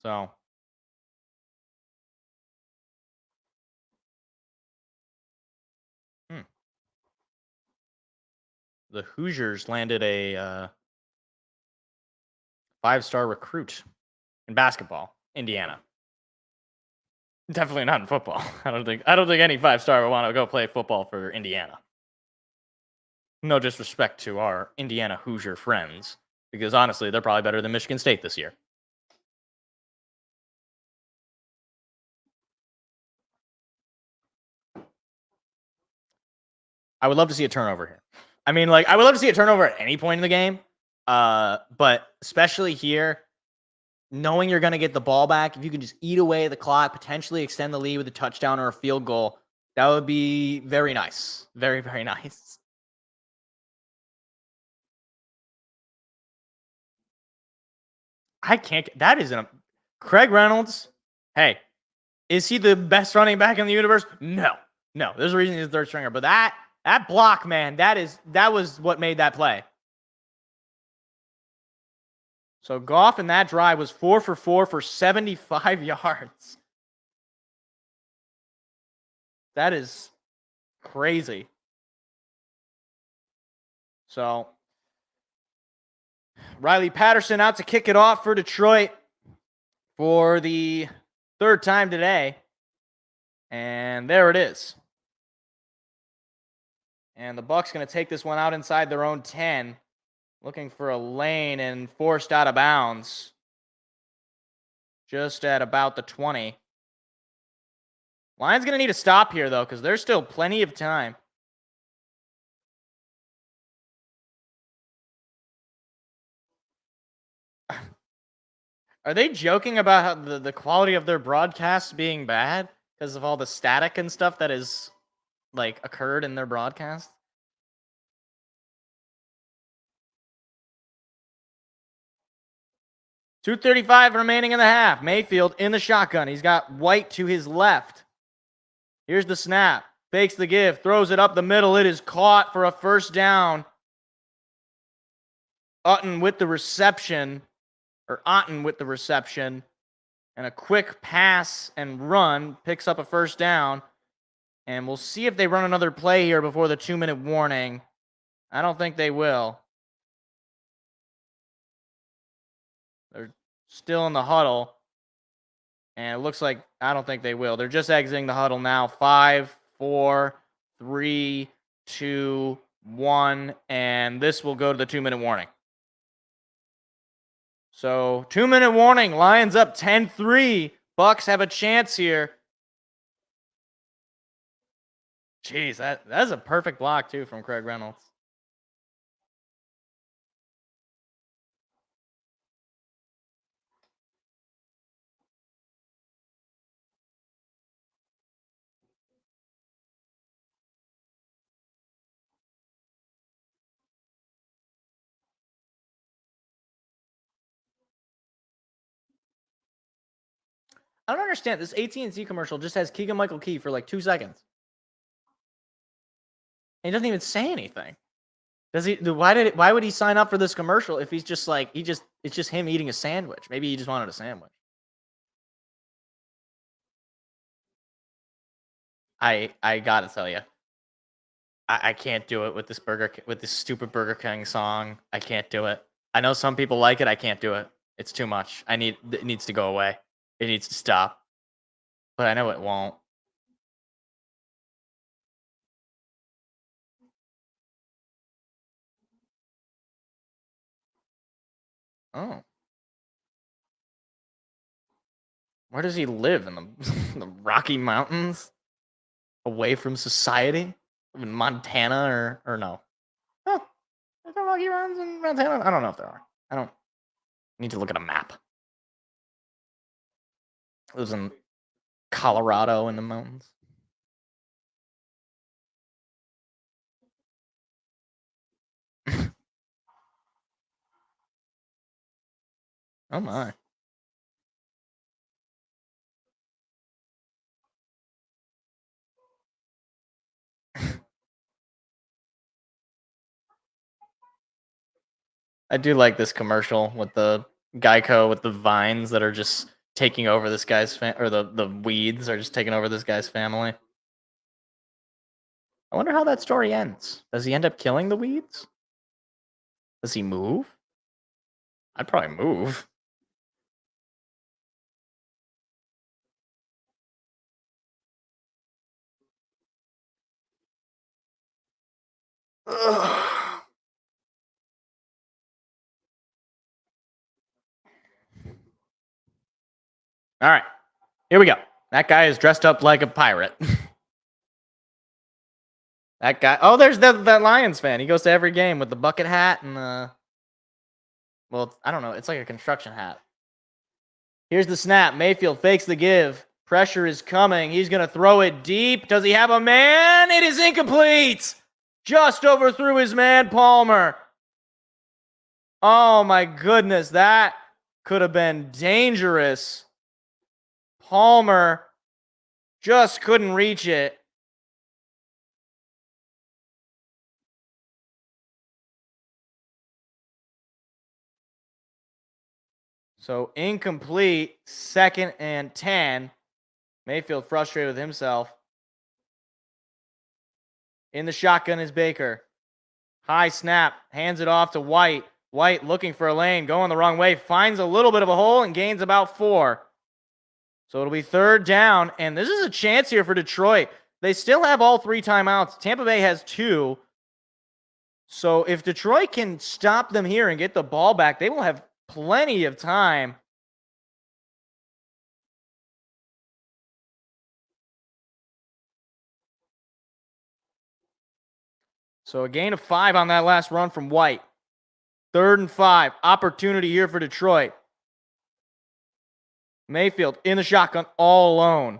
So the Hoosiers landed a 5-star recruit in basketball, Indiana. Definitely not in football. I don't think any 5-star would want to go play football for Indiana. No disrespect to our Indiana Hoosier friends, because honestly, they're probably better than Michigan State this year. I would love to see a turnover here. I mean, I would love to see a turnover at any point in the game. But especially here, knowing you're going to get the ball back, if you can just eat away the clock, potentially extend the lead with a touchdown or a field goal, that would be very nice. Very, very nice. I can't. That isn't a. Craig Reynolds, hey, is he the best running back in the universe? No. There's a reason he's the third stringer. But that block, man, that was what made that play. So Goff in that drive was 4 for 4 for 75 yards. That is crazy. So Riley Patterson out to kick it off for Detroit for the third time today. And there it is. And the Bucs going to take this one out inside their own 10. Looking for a lane and forced out of bounds. Just at about the 20. Lions going to need to stop here, though, because there's still plenty of time. Are they joking about how the quality of their broadcasts being bad because of all the static and stuff that is, occurred in their broadcast? .235 remaining in the half. Mayfield in the shotgun. He's got White to his left. Here's the snap. Fakes the give. Throws it up the middle. It is caught for a first down. Otten with the reception. And a quick pass and run. Picks up a first down. And we'll see if they run another play here before the 2-minute warning. I don't think they will. They're still in the huddle. And it looks like I don't think they will. They're just exiting the huddle now. 5, 4, 3, 2, 1. And this will go to the 2-minute warning. So 2-minute warning. Lions up 10-3. Bucs have a chance here. Jeez, that's a perfect block, too, from Craig Reynolds. I don't understand. This AT&T commercial just has Keegan-Michael Key for 2 seconds. And he doesn't even say anything. Does he? Why would he sign up for this commercial if he's just it's just him eating a sandwich? Maybe he just wanted a sandwich. I gotta tell you, I can't do it with this stupid Burger King song. I can't do it. I know some people like it. I can't do it. It's too much. It needs to go away. It needs to stop. But I know it won't. Oh. Where does he live? In the Rocky Mountains? Away from society? In Montana or no? Oh, are there Rocky Mountains in Montana? I don't know if there are. I don't need to look at a map. Lives in Colorado in the mountains. Oh my. I do like this commercial with the Geico with the vines that are just taking over this guy's or the weeds are just taking over this guy's family. I wonder how that story ends. Does he end up killing the weeds? Does he move? I'd probably move. Ugh. All right, here we go. That guy is dressed up like a pirate. That guy. Oh, there's that Lions fan. He goes to every game with the bucket hat and well, I don't know. It's like a construction hat. Here's the snap. Mayfield fakes the give. Pressure is coming. He's going to throw it deep. Does he have a man? It is incomplete. Just overthrew his man, Palmer. Oh, my goodness. That could have been dangerous. Palmer just couldn't reach it. So incomplete, 2nd and 10. Mayfield frustrated with himself. In the shotgun is Baker. High snap, hands it off to White. White looking for a lane, going the wrong way, finds a little bit of a hole and gains about 4. So it'll be 3rd down, and this is a chance here for Detroit. They still have all 3 timeouts. Tampa Bay has 2. So if Detroit can stop them here and get the ball back, they will have plenty of time. So a gain of 5 on that last run from White. 3rd and 5. Opportunity here for Detroit. Mayfield in the shotgun all alone.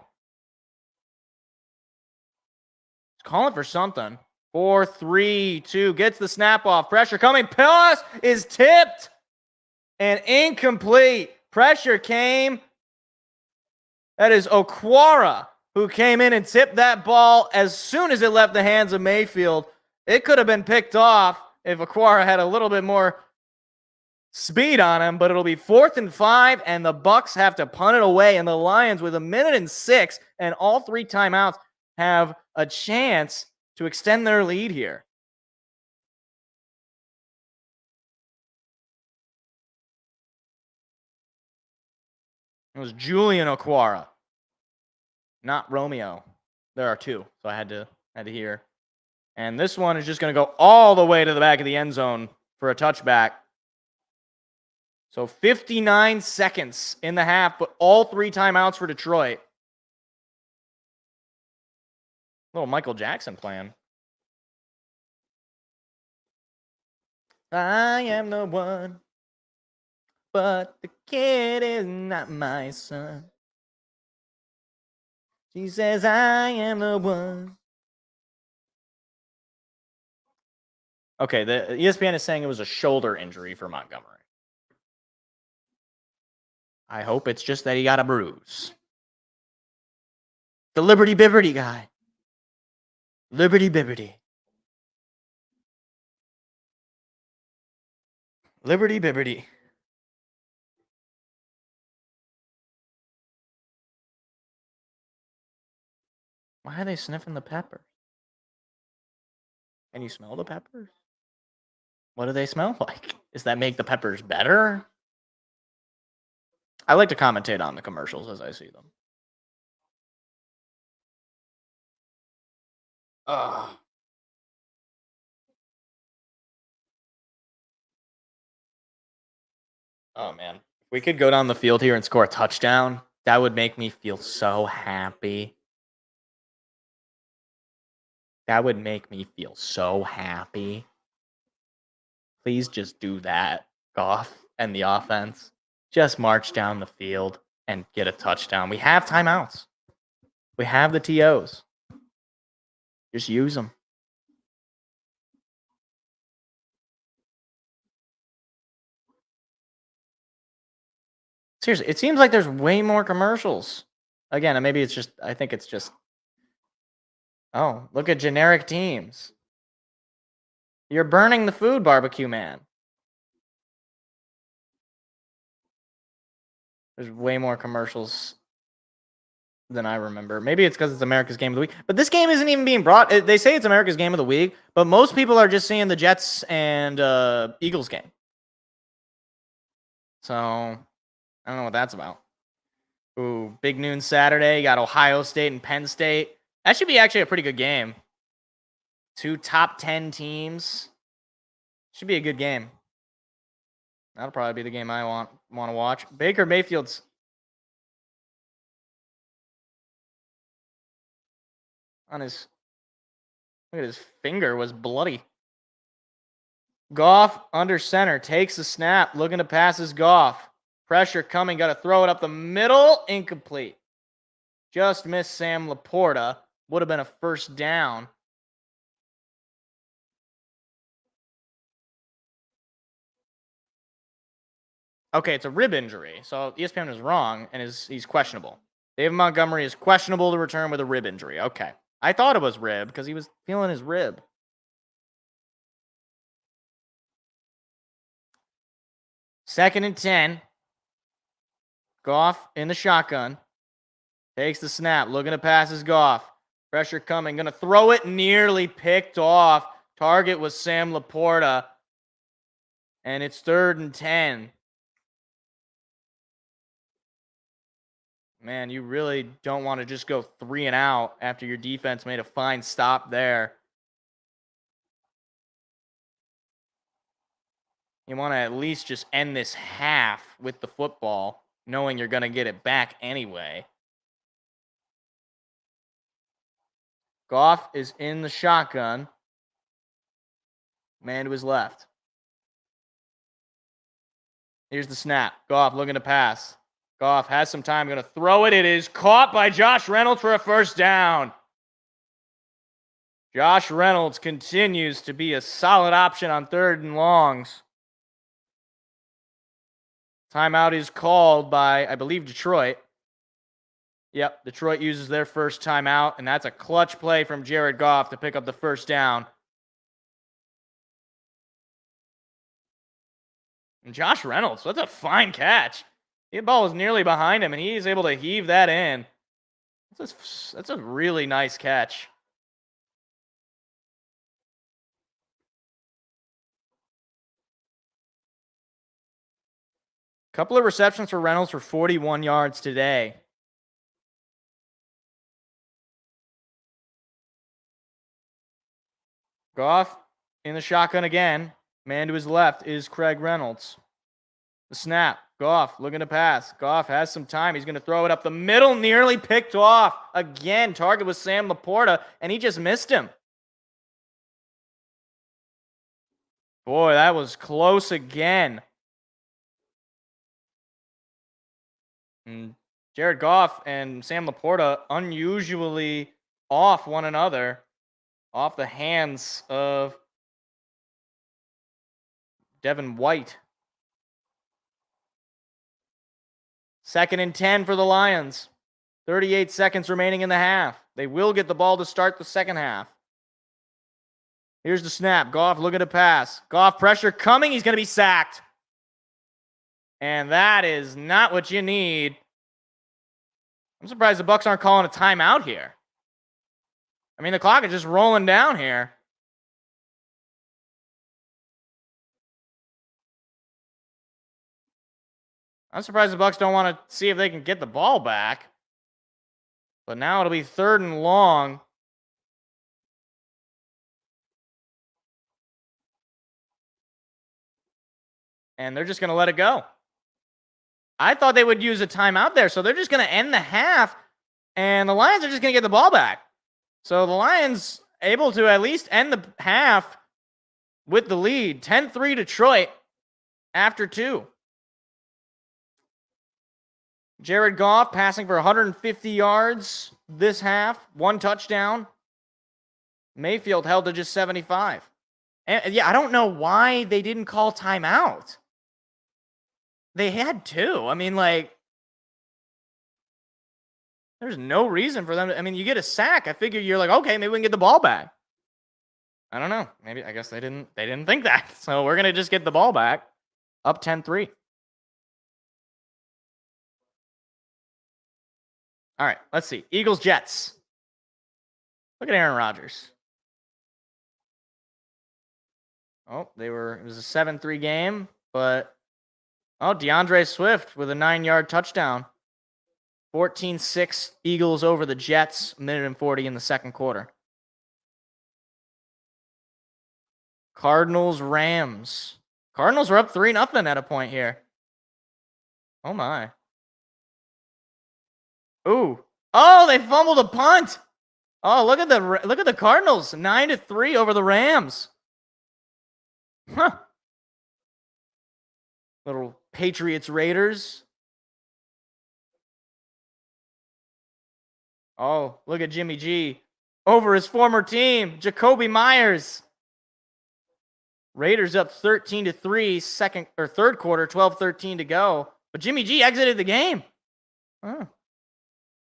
He's calling for something. 4, 3, 2. Gets the snap off. Pressure coming. Pass is tipped and incomplete. Pressure came. That is Okwara who came in and tipped that ball as soon as it left the hands of Mayfield. It could have been picked off if Okwara had a little bit more speed on him, but it'll be 4th and 5, and the Bucs have to punt it away, and the Lions, with 1:06 and all 3 timeouts, have a chance to extend their lead here. It was Julian Okwara, not Romeo. There are 2, so I had to hear. And this one is just going to go all the way to the back of the end zone for a touchback. So 59 seconds in the half, but all 3 timeouts for Detroit. Little Michael Jackson playing. I am the one, but the kid is not my son. She says I am the one. Okay, the ESPN is saying it was a shoulder injury for Montgomery. I hope it's just that he got a bruise. The Liberty Bibberty guy. Liberty Bibberty. Liberty Bibberty. Why are they sniffing the peppers? Can you smell the peppers? What do they smell like? Does that make the peppers better? I like to commentate on the commercials as I see them. Oh man. If we could go down the field here and score a touchdown, that would make me feel so happy. That would make me feel so happy. Please just do that, Goff and the offense. Just march down the field and get a touchdown. We have timeouts. We have the TOs. Just use them. Seriously, it seems like there's way more commercials. Again, and maybe it's just, I think it's just, oh, look at generic teams. You're burning the food, barbecue man. There's way more commercials than I remember. Maybe it's because it's America's Game of the Week. But this game isn't even being brought. They say it's America's Game of the Week, but most people are just seeing the Jets and Eagles game. So, I don't know what that's about. Ooh, big noon Saturday. You got Ohio State and Penn State. That should be actually a pretty good game. 2 top 10 teams. Should be a good game. That'll probably be the game I want to watch. Baker Mayfield's on his, look at his finger was bloody. Goff under center, takes the snap, looking to pass his Goff. Pressure coming, got to throw it up the middle, incomplete. Just missed Sam Laporta. Would have been a first down. Okay, it's a rib injury. So ESPN was wrong, and he's questionable. David Montgomery is questionable to return with a rib injury. Okay. I thought it was rib because he was feeling his rib. Second and 10. Goff in the shotgun. Takes the snap. Looking to pass his Goff. Pressure coming. Going to throw it. Nearly picked off. Target was Sam Laporta. And it's 3rd and 10. Man, you really don't want to just go 3 and out after your defense made a fine stop there. You want to at least just end this half with the football, knowing you're going to get it back anyway. Goff is in the shotgun. Man to his left. Here's the snap. Goff looking to pass. Goff has some time. Going to throw it. It is caught by Josh Reynolds for a first down. Josh Reynolds continues to be a solid option on 3rd and longs. Timeout is called by, I believe, Detroit. Yep, Detroit uses their first timeout, and that's a clutch play from Jared Goff to pick up the first down. And Josh Reynolds, that's a fine catch. The ball was nearly behind him, and he's able to heave that in. That's a really nice catch. Couple of receptions for Reynolds for 41 yards today. Goff in the shotgun again. Man to his left is Craig Reynolds. The snap. Goff looking to pass. Goff has some time. He's going to throw it up the middle. Nearly picked off. Again, target was Sam Laporta, and he just missed him. Boy, that was close again. And Jared Goff and Sam Laporta unusually off one another, off the hands of Devin White. 2nd and 10 for the Lions. 38 seconds remaining in the half. They will get the ball to start the second half. Here's the snap. Goff looking to pass. Goff pressure coming. He's going to be sacked. And that is not what you need. I'm surprised the Bucs aren't calling a timeout here. I mean, the clock is just rolling down here. I'm surprised the Bucs don't want to see if they can get the ball back. But now it'll be 3rd and long. And they're just going to let it go. I thought they would use a timeout there, so they're just going to end the half, and the Lions are just going to get the ball back. So the Lions able to at least end the half with the lead. 10-3 Detroit after 2. Jared Goff passing for 150 yards this half, 1 touchdown. Mayfield held to just 75. And yeah, I don't know why they didn't call timeout. They had to. I mean, like, there's no reason for them to. I mean, you get a sack. I figure you're like, okay, maybe we can get the ball back. I don't know. Maybe I guess they didn't think that. So we're gonna just get the ball back. Up 10-3. All right, let's see. Eagles, Jets. Look at Aaron Rodgers. Oh, it was a 7-3 game, but DeAndre Swift with a 9-yard touchdown. 14-6 Eagles over the Jets, 1:40 in the second quarter. Cardinals, Rams. Cardinals were up 3-0 at a point here. Oh my. Ooh. Oh, they fumbled a punt. Oh, look at the Cardinals, 9-3 over the Rams. Huh. Little Patriots Raiders. Oh, look at Jimmy G over his former team, Jacoby Myers. Raiders up 13-3, third quarter, 12-13 to go. But Jimmy G exited the game. Oh,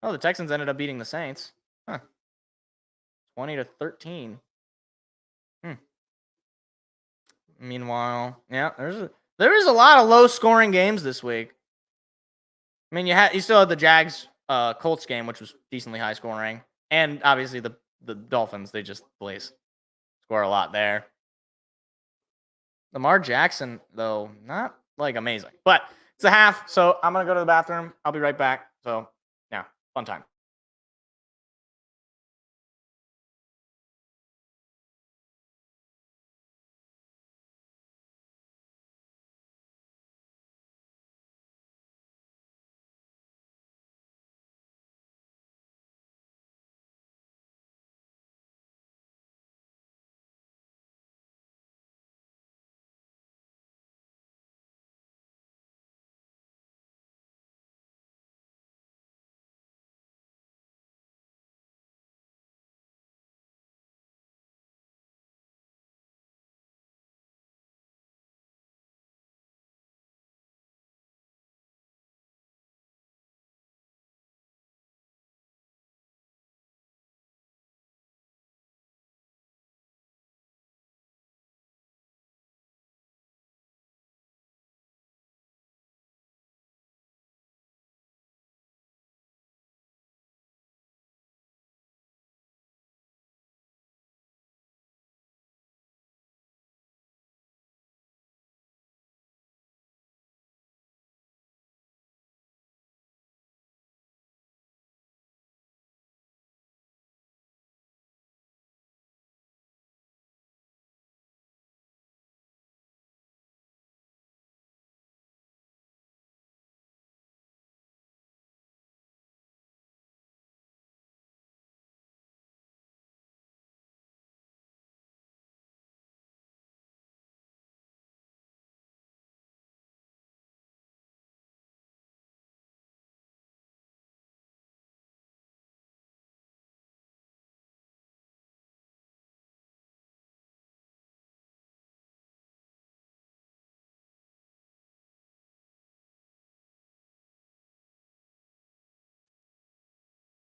the Texans ended up beating the Saints. 20-13. Meanwhile, yeah, there is a lot of low-scoring games this week. I mean, you still had the Jags Colts game, which was decently high scoring, and obviously the Dolphins, they just score a lot there. Lamar Jackson, though, not like amazing, but it's a half, so I'm gonna go to the bathroom. I'll be right back. So yeah, fun time.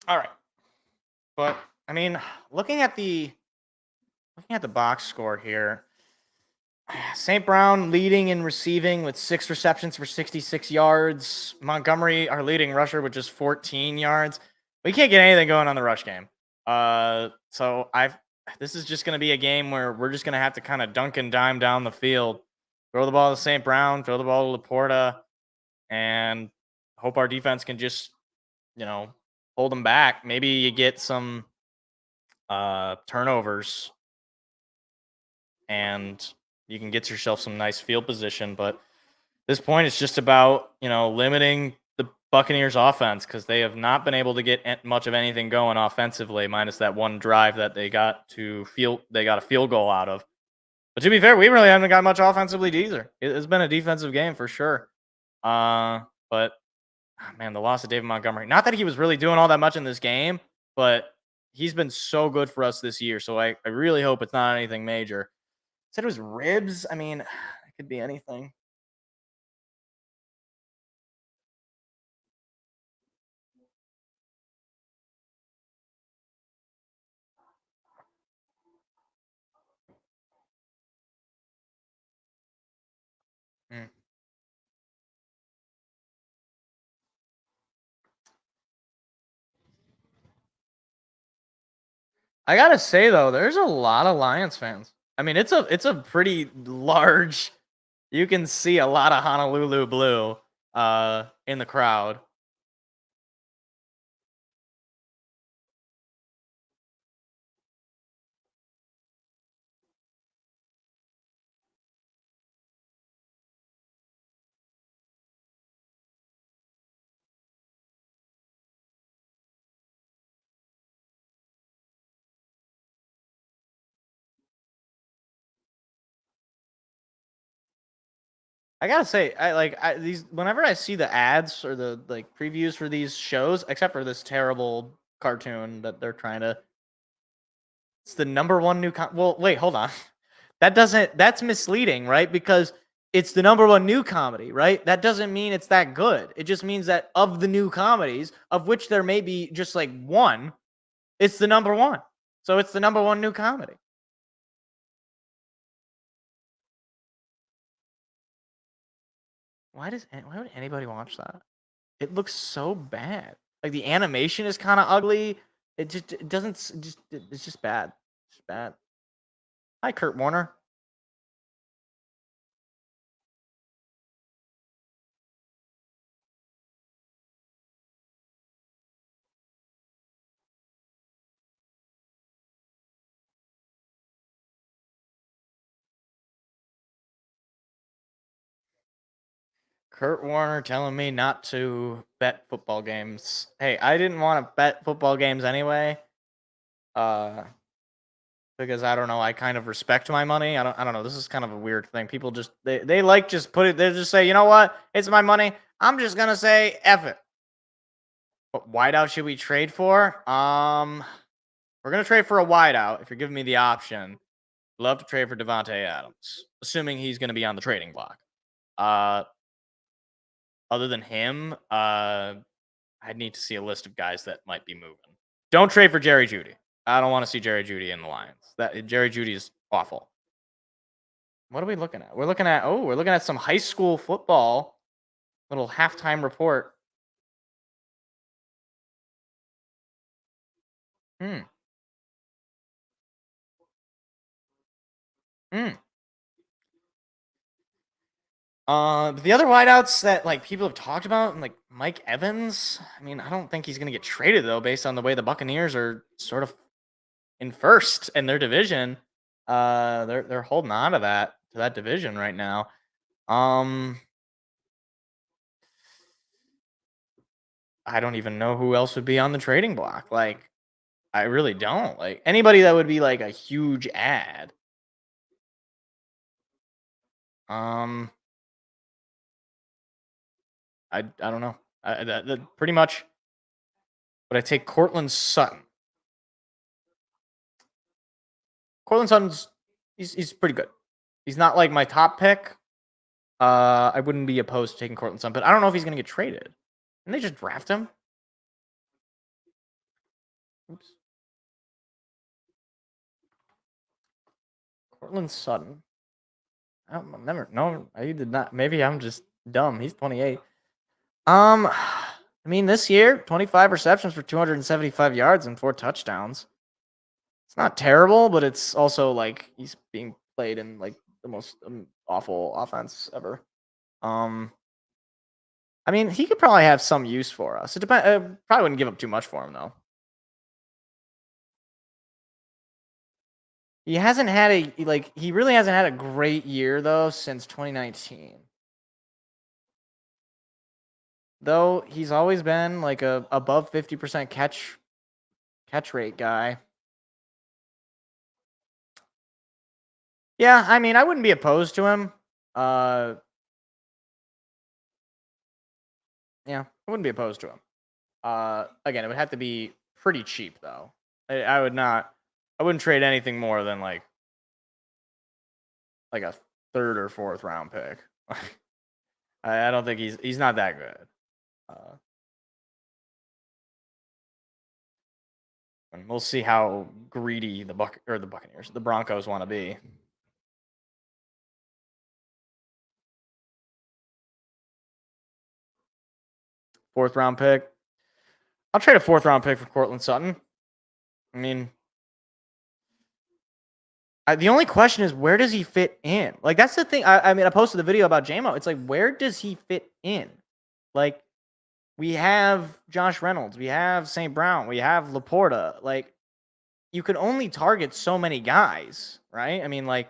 All right, but I mean, looking at the box score here, St. Brown leading in receiving with 6 receptions for 66 yards. Montgomery, our leading rusher, with just 14 yards. We can't get anything going on the rush game. So this is just going to be a game where we're just going to have to kind of dunk and dime down the field, throw the ball to St. Brown, throw the ball to Laporta, and hope our defense can just, hold them back. Maybe you get some turnovers and you can get yourself some nice field position. But at this point, it's just about, limiting the Buccaneers offense, because they have not been able to get much of anything going offensively, minus that one drive that they got a field goal out of. But to be fair, we really haven't got much offensively either. It's been a defensive game for sure. But Man, the loss of David Montgomery. Not that he was really doing all that much in this game, but he's been so good for us this year. So I really hope it's not anything major. Said it was ribs. I mean, it could be anything. Mm. I gotta say though, there's a lot of Lions fans. I mean, it's a pretty large. You can see a lot of Honolulu blue in the crowd. I gotta say, these whenever I see the ads or the previews for these shows, except for this terrible cartoon that they're trying to. It's the number one new. Well, wait, hold on. That's misleading, right? Because it's the number one new comedy, right? That doesn't mean it's that good. It just means that of the new comedies, of which there may be just like one, it's the number one. So it's the number one new comedy. Why would anybody watch that? It looks so bad. Like the animation is kind of ugly. It doesn't it's just bad. It's just bad. Hi, Kurt Warner. Kurt Warner telling me not to bet football games. Hey, I didn't want to bet football games anyway. Because I don't know, I kind of respect my money. I don't know. This is kind of a weird thing. People just they like just put it. They just say, you know what? It's my money. I'm just gonna say F it. What wideout should we trade for? We're gonna trade for a wideout if you're giving me the option. Love to trade for Devontae Adams, assuming he's gonna be on the trading block. Other than him, I'd need to see a list of guys that might be moving. Don't trade for Jerry Jeudy. I don't want to see Jerry Jeudy in the Lions. That Jerry Jeudy is awful. What are we looking at? We're looking at some high school football. Little halftime report. Hmm. Hmm. The other wideouts that like people have talked about, like Mike Evans. I mean, I don't think he's gonna get traded though, based on the way the Buccaneers are sort of in first in their division. They're holding on to that division right now. I don't even know who else would be on the trading block. Like, I really don't. Like anybody that would be like a huge ad. I don't know. That pretty much. But I take Cortland Sutton. Cortland Sutton's he's pretty good. He's not like my top pick. I wouldn't be opposed to taking Cortland Sutton, but I don't know if he's gonna get traded. Didn't they just draft him? Oops. Cortland Sutton. I don't never. No, he did not. Maybe I'm just dumb. He's 28. I mean, this year, 25 receptions for 275 yards and 4 touchdowns. It's not terrible, but it's also like he's being played in like the most awful offense ever. I mean, he could probably have some use for us. It depends. Probably wouldn't give up too much for him though. He hasn't had he really hasn't had a great year though since 2019. Though he's always been like a above 50% catch rate guy. Yeah, I mean, I wouldn't be opposed to him. Yeah. I wouldn't be opposed to him. Again, it would have to be pretty cheap though. I wouldn't trade anything more than like a third or fourth round pick. I don't think he's not that good. And we'll see how greedy the Buccaneers, the Broncos want to be. Fourth round pick. I'll trade a fourth round pick for Cortland Sutton. I mean, the only question is, where does he fit in? Like, that's the thing. I mean, I posted the video about JMO. It's like, where does he fit in? Like, we have Josh Reynolds, we have St. Brown, we have Laporta. Like, you can only target so many guys, right? I mean, like,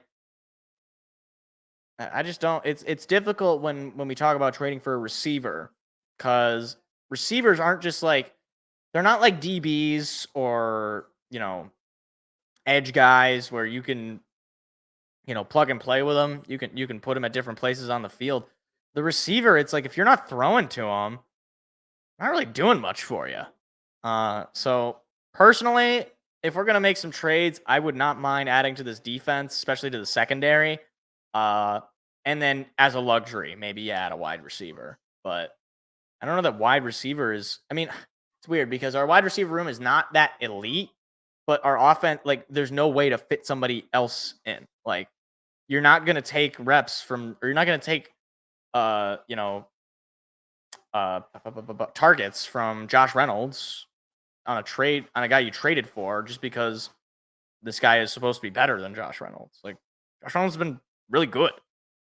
I just don't. It's difficult when we talk about trading for a receiver, because receivers aren't just like, they're not like DBs or, edge guys where you can, plug and play with them. You can put them at different places on the field. The receiver, it's like, if you're not throwing to them, not really doing much for you. So personally, if we're gonna make some trades, I would not mind adding to this defense, especially to the secondary. And then as a luxury, maybe add a wide receiver. But I don't know that wide receiver is. I mean, it's weird because our wide receiver room is not that elite, but our offense, like, there's no way to fit somebody else in. Like, you're not gonna take reps from, or you're not gonna take, targets from Josh Reynolds on a guy you traded for just because this guy is supposed to be better than Josh Reynolds. Like, Josh Reynolds has been really good.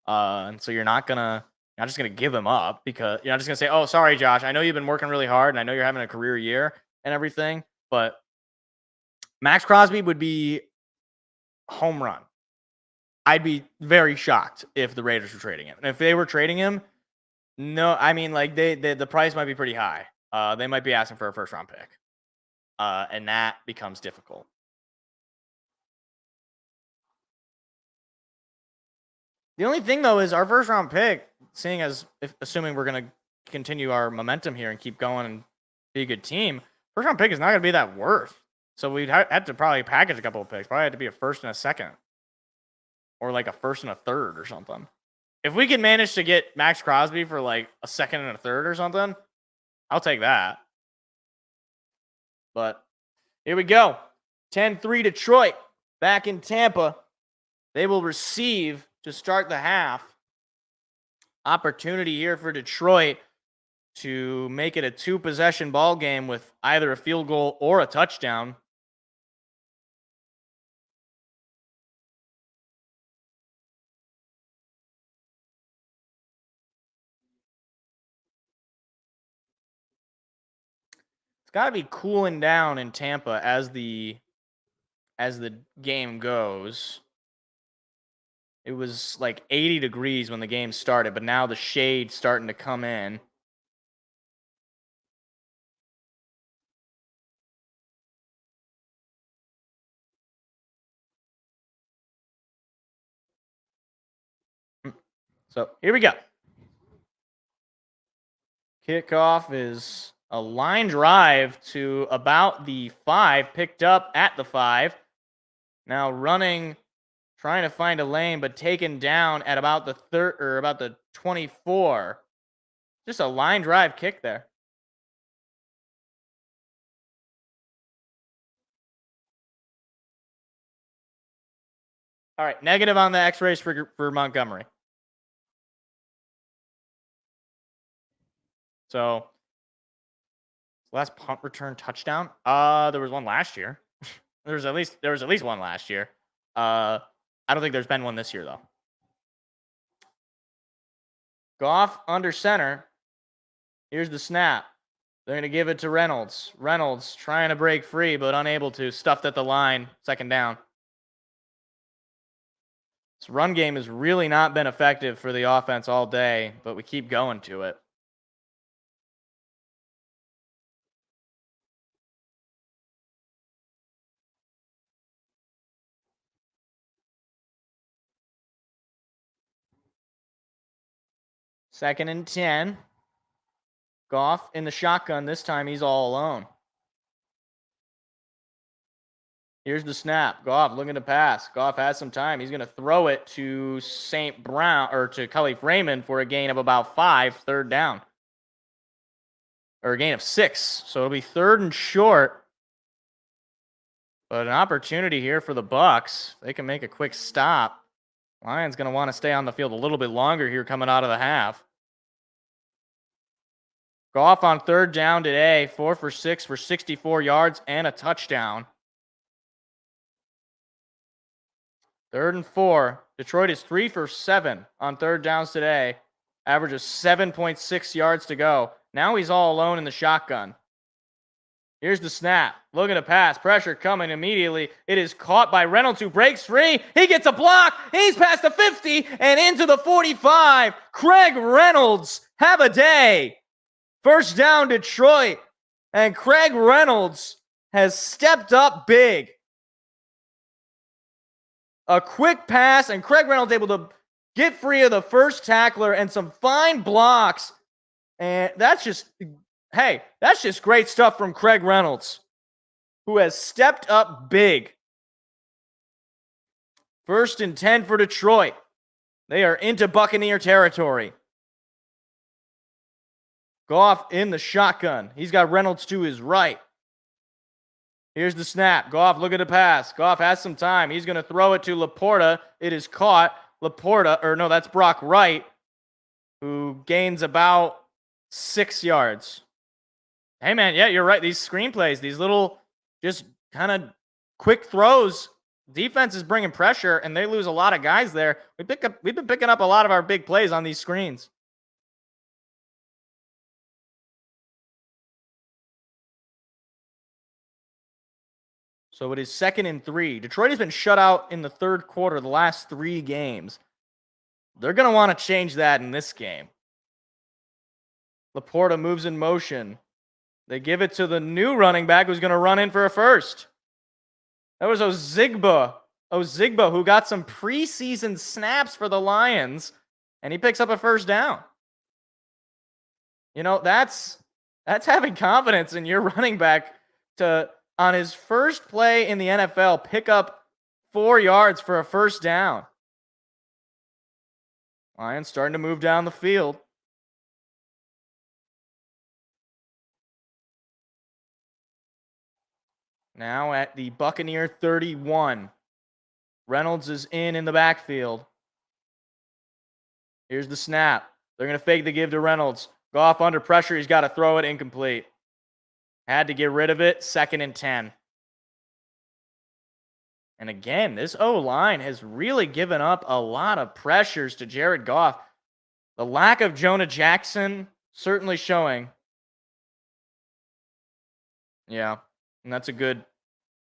And so you're not just gonna give him up, because you're not just gonna say, "Oh, sorry, Josh. I know you've been working really hard, and I know you're having a career year and everything, but Max Crosby would be home run." I'd be very shocked if the Raiders were trading him. And if they were trading him, no, I mean, like, the price might be pretty high. They might be asking for a first round pick, and that becomes difficult. The only thing though is our first round pick, assuming we're gonna continue our momentum here and keep going and be a good team, first round pick is not gonna be that worth. So we'd have to probably package a couple of picks. Probably have to be a first and a second, or like a first and a third or something. If we can manage to get Max Crosby for like a second and a third or something, I'll take that. But here we go. 10-3 Detroit back in Tampa. They will receive to start the half. Opportunity here for Detroit to make it a 2-possession ball game with either a field goal or a touchdown. It's got to be cooling down in Tampa as the game goes. It was like 80 degrees when the game started, but now the shade's starting to come in. So here we go. Kickoff is a line drive to about the 5, picked up at the 5. Now running, trying to find a lane, but taken down at about the about the 24. Just a line drive kick there. All right, negative on the X-rays for Montgomery. So, last punt return touchdown. There was one last year. there was at least one last year. I don't think there's been one this year though. Goff under center. Here's the snap. They're going to give it to Reynolds. Reynolds trying to break free, but unable to. Stuffed at the line. Second down. This run game has really not been effective for the offense all day, but we keep going to it. Second and 10. Goff in the shotgun. This time he's all alone. Here's the snap. Goff looking to pass. Goff has some time. He's going to throw it to St. Brown or to Khalif Raymond for a gain of about 5, third down. Or a gain of 6. So it'll be 3rd and short. But an opportunity here for the Bucs. They can make a quick stop. Lions going to want to stay on the field a little bit longer here coming out of the half. Goff on 3rd down today. 4 for 6 for 64 yards and a touchdown. 3rd and 4. Detroit is 3 for 7 on 3rd downs today. Average of 7.6 yards to go. Now he's all alone in the shotgun. Here's the snap. Looking to pass. Pressure coming immediately. It is caught by Reynolds, who breaks free. He gets a block. He's past the 50 and into the 45. Craig Reynolds, have a day. 1st down, Detroit. And Craig Reynolds has stepped up big. A quick pass, and Craig Reynolds able to get free of the first tackler and some fine blocks. And that's just great stuff from Craig Reynolds, who has stepped up big. 1st and 10 for Detroit. They are into Buccaneer territory. Goff in the shotgun. He's got Reynolds to his right. Here's the snap. Goff looking to pass. Goff has some time. He's going to throw it to Laporta. It is caught. That's Brock Wright, who gains about 6 yards. Hey, man, yeah, you're right. These screenplays, these little just kind of quick throws, defense is bringing pressure, and they lose a lot of guys there. We've been picking up a lot of our big plays on these screens. So it is 2nd and 3. Detroit has been shut out in the 3rd quarter the last 3 games. They're going to want to change that in this game. Laporta moves in motion. They give it to the new running back who's going to run in for a first. That was Ozigbo, who got some preseason snaps for the Lions, and he picks up a 1st down. You know, that's having confidence in your running back to, on his first play in the NFL, pick up 4 yards for a 1st down. Lions starting to move down the field. Now at the Buccaneer 31. Reynolds is in the backfield. Here's the snap. They're going to fake the give to Reynolds. Goff under pressure. He's got to throw it incomplete. Had to get rid of it. 2nd and 10. And again, this O-line has really given up a lot of pressures to Jared Goff. The lack of Jonah Jackson certainly showing. Yeah, and that's a good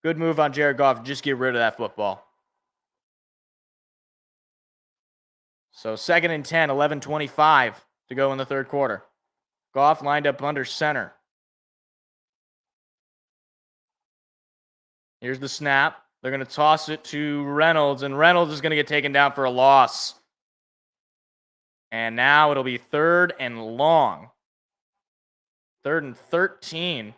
move on Jared Goff. Just get rid of that football. So 2nd and 10, 11:25 to go in the 3rd quarter. Goff lined up under center. Here's the snap. They're going to toss it to Reynolds, and Reynolds is going to get taken down for a loss. And now it'll be 3rd and long. 3rd and 13.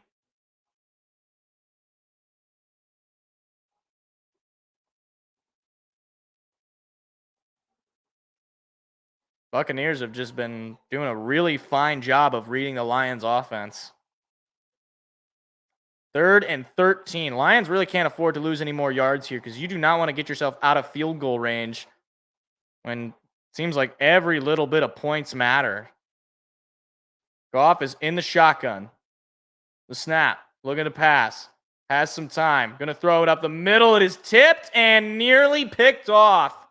Buccaneers have just been doing a really fine job of reading the Lions' offense. 3rd and 13. Lions really can't afford to lose any more yards here because you do not want to get yourself out of field goal range when it seems like every little bit of points matter. Goff is in the shotgun. The snap. Looking to pass. Has some time. Going to throw it up the middle. It is tipped and nearly picked off.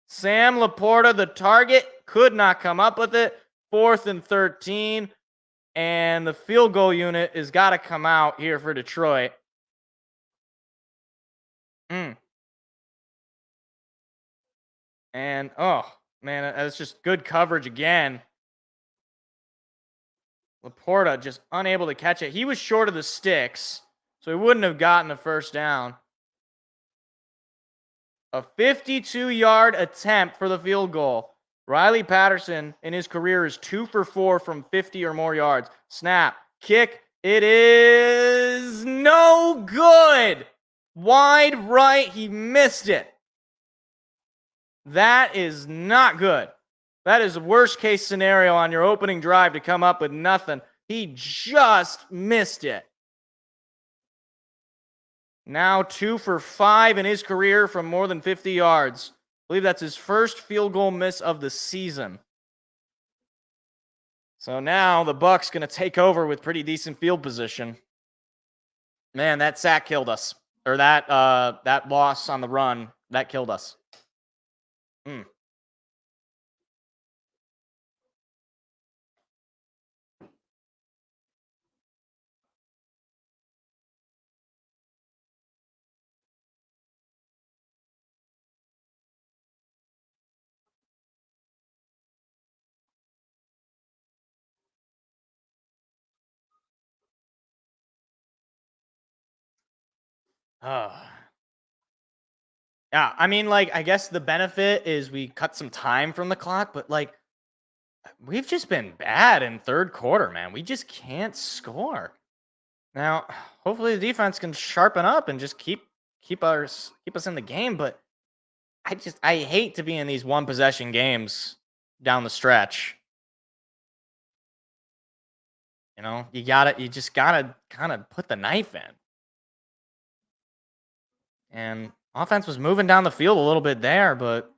Sam Laporta, the target, could not come up with it. 4th and 13. And the field goal unit has got to come out here for Detroit. And, oh, man, that's just good coverage again. Laporta just unable to catch it. He was short of the sticks, so he wouldn't have gotten the 1st down. A 52-yard attempt for the field goal. Riley Patterson in his career is 2 for 4 from 50 or more yards. Snap, kick, it is no good. Wide right, he missed it. That is not good. That is the worst case scenario on your opening drive to come up with nothing. He just missed it. Now 2 for 5 in his career from more than 50 yards. I believe that's his first field goal miss of the season. So now the Bucs going to take over with pretty decent field position. Man, that sack killed us. Or that loss on the run, that killed us. Yeah, I mean, like, I guess the benefit is we cut some time from the clock, but, like, we've just been bad in third quarter, man. We just can't score. Now, hopefully the defense can sharpen up and just keep us in the game, but I hate to be in these one possession games down the stretch. You know, you just gotta kind of put the knife in. And offense was moving down the field a little bit there, but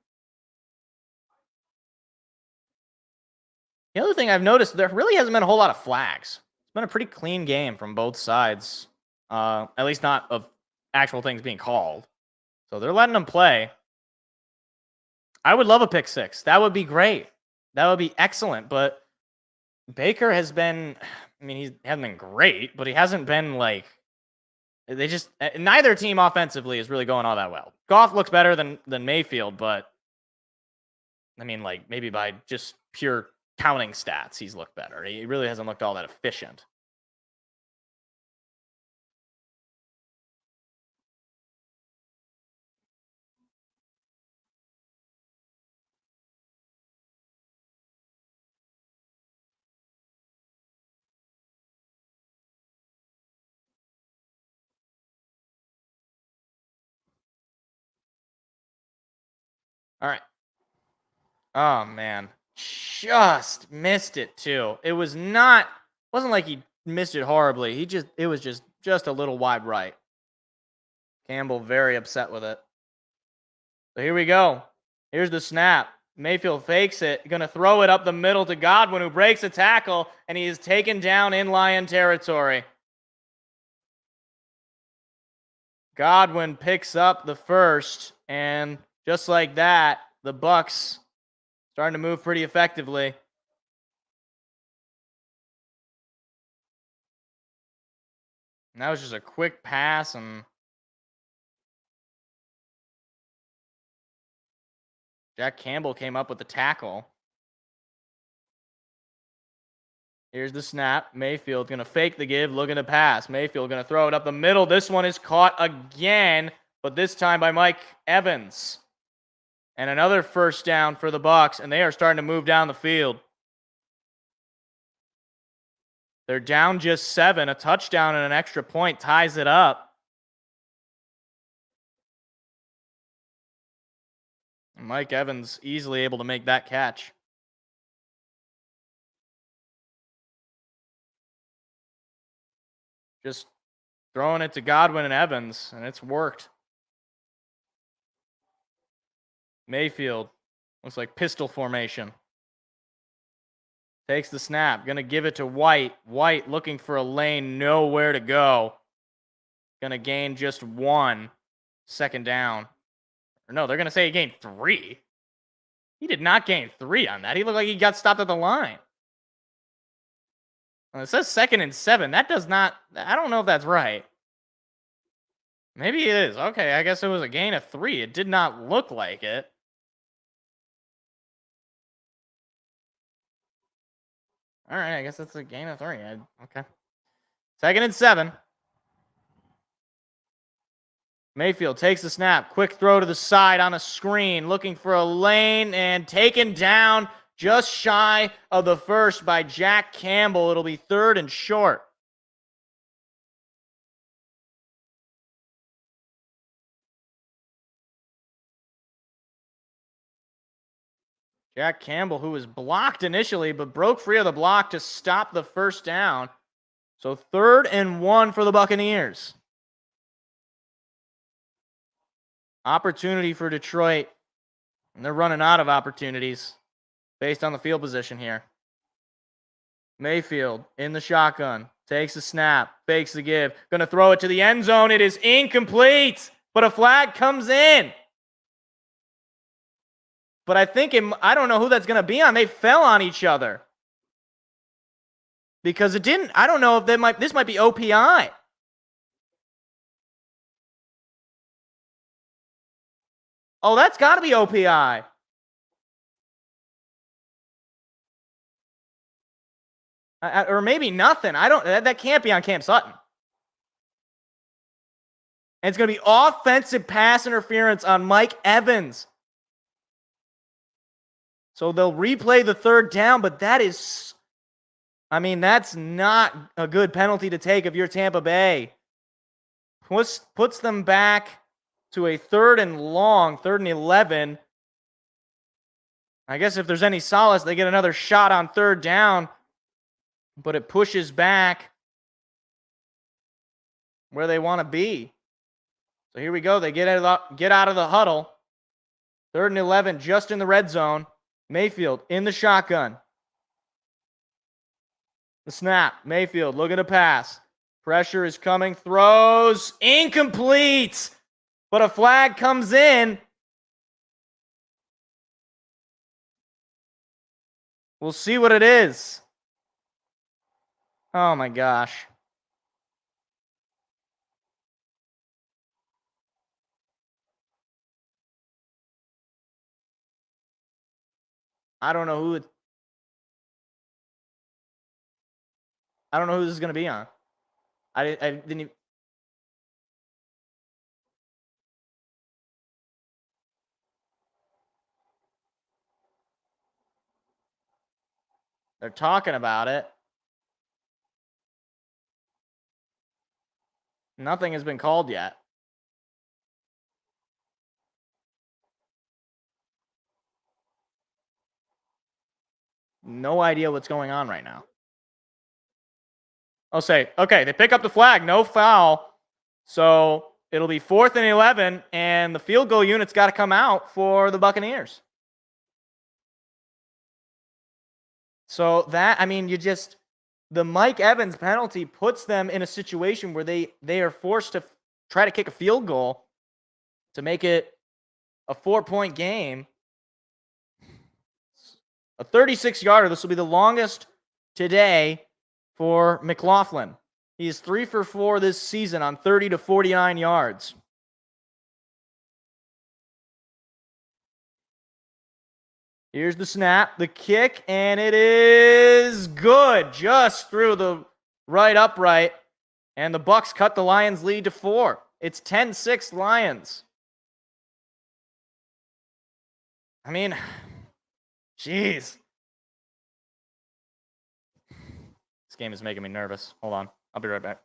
the other thing I've noticed, there really hasn't been a whole lot of flags. It's been a pretty clean game from both sides, at least not of actual things being called. So they're letting them play. I would love a pick six. That would be great. That would be excellent. But Baker has been, I mean, he hasn't been great, but he hasn't been like, neither team offensively is really going all that well. Goff looks better than Mayfield, but I mean, like, maybe by just pure counting stats, he's looked better. He really hasn't looked all that efficient. All right. Oh man, just missed it too. It wasn't like he missed it horribly. It was just a little wide right. Campbell very upset with it. So here we go. Here's the snap. Mayfield fakes it, gonna throw it up the middle to Godwin, who breaks a tackle, and he is taken down in Lion territory. Godwin picks up the first, and just like that, the Bucs starting to move pretty effectively. And that was just a quick pass, and Jack Campbell came up with the tackle. Here's the snap. Mayfield going to fake the give, looking to pass. Mayfield going to throw it up the middle. This one is caught again, but this time by Mike Evans. And another first down for the Bucs, and they are starting to move down the field. They're down just 7. A touchdown and an extra point ties it up. And Mike Evans easily able to make that catch. Just throwing it to Godwin and Evans, and it's worked. Mayfield looks like pistol formation. Takes the snap. Going to give it to White. White looking for a lane. Nowhere to go. Going to gain just 1. Second down. Or no, they're going to say he gained 3. He did not gain 3 on that. He looked like he got stopped at the line. Well, it says 2nd and 7. That does not... I don't know if that's right. Maybe it is. Okay, I guess it was a gain of 3. It did not look like it. All right, I guess that's a gain of 3. Okay. 2nd and 7. Mayfield takes the snap. Quick throw to the side on a screen. Looking for a lane and taken down just shy of the first by Jack Campbell. It'll be 3rd and short. Jack Campbell, who was blocked initially, but broke free of the block to stop the first down. So 3rd and 1 for the Buccaneers. Opportunity for Detroit. And they're running out of opportunities based on the field position here. Mayfield in the shotgun. Takes the snap. Fakes the give. Going to throw it to the end zone. It is incomplete. But a flag comes in. But I think I don't know who that's going to be on. They fell on each other. Because it didn't. I don't know if this might be OPI. Oh, that's got to be OPI. Or maybe nothing. That can't be on Cam Sutton. And it's going to be offensive pass interference on Mike Evans. So they'll replay the 3rd down, but that's not a good penalty to take if you're Tampa Bay. Puts them back to a 3rd and long, 3rd and 11. I guess if there's any solace, they get another shot on 3rd down, but it pushes back where they want to be. So here we go. They get out of the huddle. 3rd and 11, just in the red zone. Mayfield in the shotgun. The snap. Mayfield looking to pass. Pressure is coming. Throws. Incomplete. But a flag comes in. We'll see what it is. Oh my gosh. I don't know who this is going to be on. I didn't even. They're talking about it. Nothing has been called yet. No idea what's going on right now. I'll say, okay, they pick up the flag, no foul. So it'll be 4th and 11, and the field goal unit's got to come out for the Buccaneers. So the Mike Evans penalty puts them in a situation where they are forced to try to kick a field goal to make it a 4-point game. A 36-yarder. This will be the longest today for McLaughlin. He is 3 for 4 this season on 30 to 49 yards. Here's the snap, the kick, and it is good. Just through the right upright. And the Bucs cut the Lions' lead to 4. It's 10-6 Lions. Jeez. This game is making me nervous. Hold on. I'll be right back.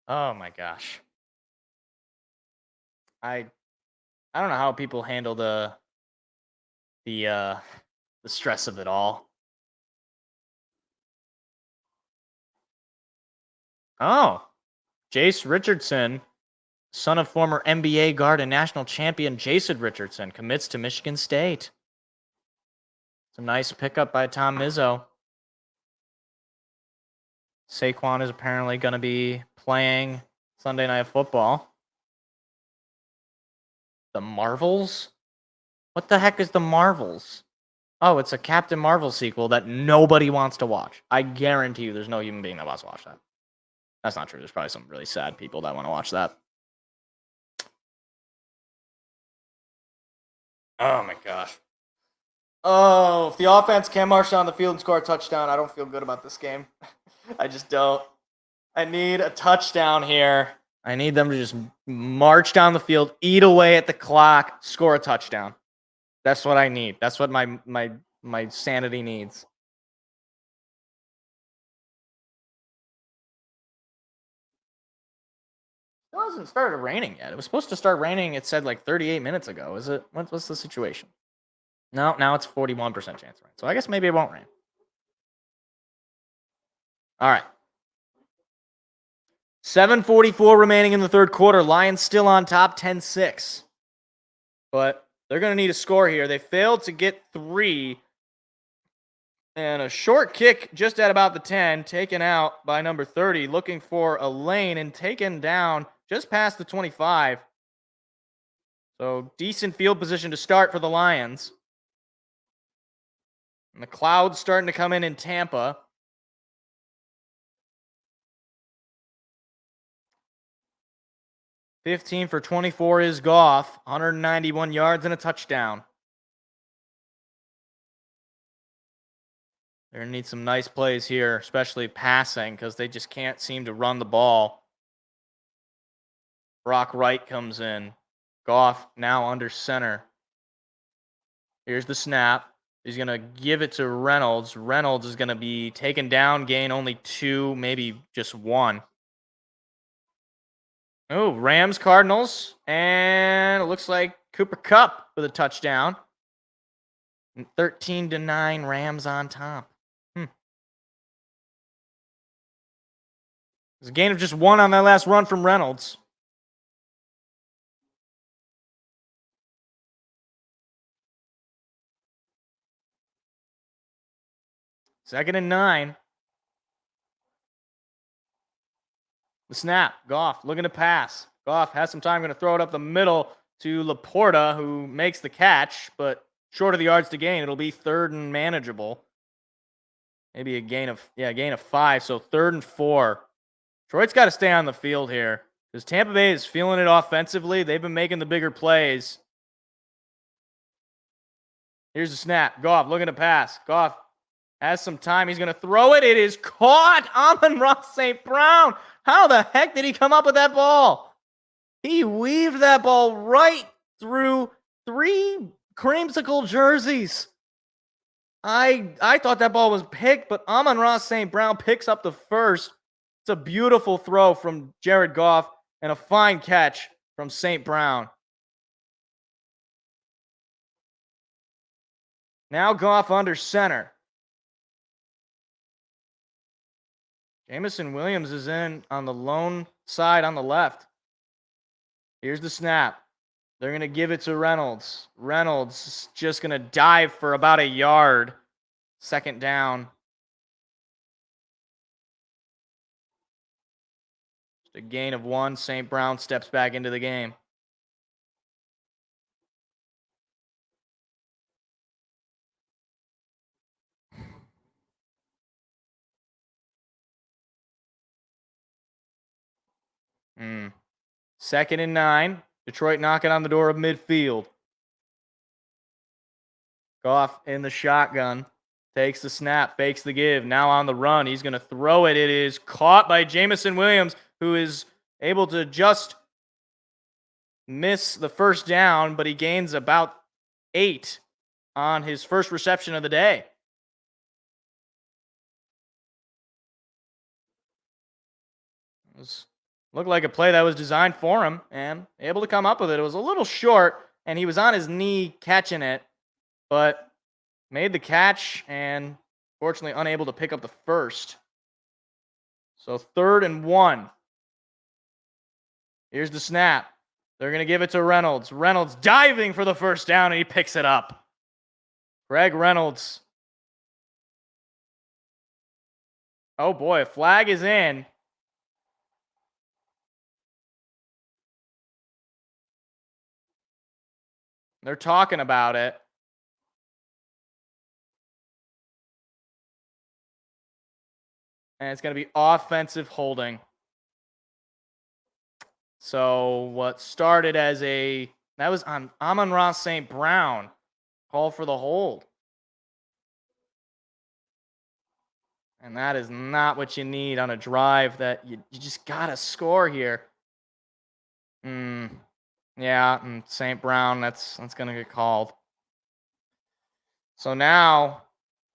Oh my gosh. I don't know how people handle the stress of it all. Oh, Jace Richardson, son of former NBA guard and national champion Jason Richardson, commits to Michigan State. It's a nice pickup by Tom Izzo. Saquon is apparently going to be playing Sunday Night Football. The Marvels? What the heck is the Marvels? Oh, it's a Captain Marvel sequel that nobody wants to watch. I guarantee you there's no human being that wants to watch that. That's not true. There's probably some really sad people that want to watch that. Oh my gosh. Oh, if the offense can march down the field and score a touchdown, I don't feel good about this game. I just don't. I need a touchdown here. I need them to just march down the field, eat away at the clock, score a touchdown. That's what I need. That's what my sanity needs. It hasn't started raining yet. It was supposed to start raining, it said like 38 minutes ago. Is it? What's the situation? No, now it's 41% chance of rain. So I guess maybe it won't rain. All right. 7:44 remaining in the third quarter. Lions still on top, 10-6. But they're going to need a score here. They failed to get 3. And a short kick just at about the 10, taken out by number 30, looking for a lane and taken down just past the 25. So decent field position to start for the Lions. And the clouds starting to come in Tampa. "15 for 24 is Goff, 191 yards and a touchdown. They're going to need some nice plays here, especially passing, because they just can't seem to run the ball. Brock Wright comes in. Goff now under center. Here's the snap. He's going to give it to Reynolds. Reynolds is going to be taken down, gain only 2, maybe just 1. Oh, Rams, Cardinals. And it looks like Cooper Kupp with a touchdown. 13-9, Rams on top. There's a gain of just 1 on that last run from Reynolds. Second and 9. The snap. Goff looking to pass. Goff has some time, going to throw it up the middle to Laporta, who makes the catch, but short of the yards to gain. It'll be 3rd and manageable. Maybe a gain of 5, so 3rd and 4. Detroit's got to stay on the field here because Tampa Bay is feeling it offensively. They've been making the bigger plays. Here's the snap. Goff looking to pass. Goff has some time. He's going to throw it. It is caught. Amon-Ra St. Brown. How the heck did he come up with that ball? He weaved that ball right through 3 creamsicle jerseys. I thought that ball was picked, but Amon-Ra St. Brown picks up the first. It's a beautiful throw from Jared Goff and a fine catch from St. Brown. Now Goff under center. Jameson Williams is in on the lone side on the left. Here's the snap. They're going to give it to Reynolds. Reynolds is just going to dive for about a yard. Second down. Just a gain of 1. St. Brown steps back into the game. Second and 9. Detroit knocking on the door of midfield. Goff in the shotgun. Takes the snap. Fakes the give. Now on the run. He's going to throw it. It is caught by Jameson Williams, who is able to just miss the first down, but he gains about 8 on his first reception of the day. It was Looked like a play that was designed for him and able to come up with it. It was a little short, and he was on his knee catching it, but made the catch and fortunately unable to pick up the first. So 3rd and 1. Here's the snap. They're going to give it to Reynolds. Reynolds diving for the first down, and he picks it up. Greg Reynolds. Oh boy, a flag is in. They're talking about it. And it's going to be offensive holding. So what started as that was on Amon-Ra St. Brown. Call for the hold. And that is not what you need on a drive that you just got to score here. Yeah, and St. Brown, that's going to get called. So now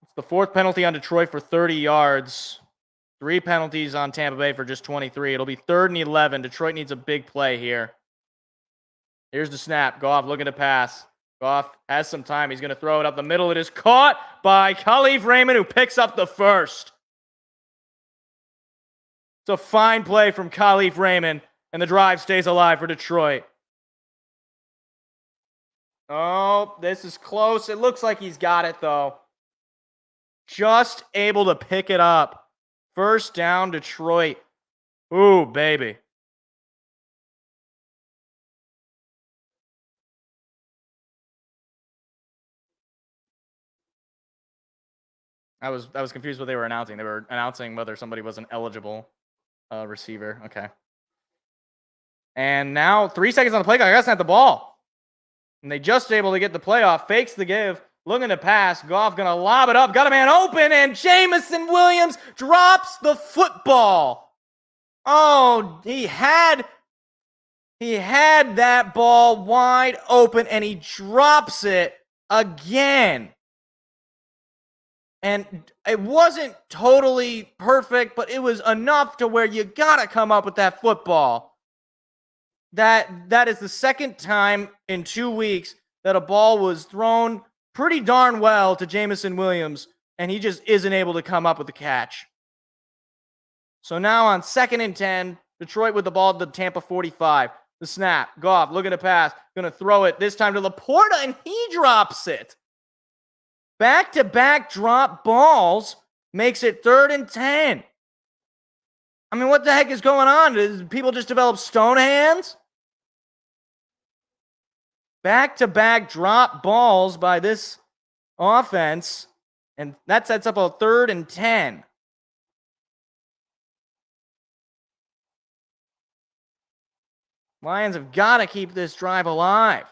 it's the 4th penalty on Detroit for 30 yards. 3 penalties on Tampa Bay for just 23. It'll be 3rd and 11. Detroit needs a big play here. Here's the snap. Goff looking to pass. Goff has some time. He's going to throw it up the middle. It is caught by Khalif Raymond, who picks up the first. It's a fine play from Khalif Raymond, and the drive stays alive for Detroit. Oh, this is close. It looks like he's got it, though. Just able to pick it up. First down, Detroit. Ooh, baby. I was confused what they were announcing. They were announcing whether somebody was an eligible receiver. Okay. And now 3 seconds on the play clock. I gotta snap the ball. And they just able to get the play off. Fakes the give. Looking to pass. Goff gonna lob it up. Got a man open. And Jameson Williams drops the football. Oh, he had that ball wide open. And he drops it again. And it wasn't totally perfect, but it was enough to where you gotta come up with that football. That is the second time in 2 weeks that a ball was thrown pretty darn well to Jameson Williams, and he just isn't able to come up with the catch. So now on 2nd and 10, Detroit with the ball at the Tampa 45. The snap. Goff looking to pass. Gonna throw it this time to Laporta, and he drops it. Back-to-back drop balls makes it 3rd and 10. I mean, what the heck is going on? Did people just develop stone hands? Back-to-back drop balls by this offense, and that sets up a 3rd and 10. Lions have got to keep this drive alive.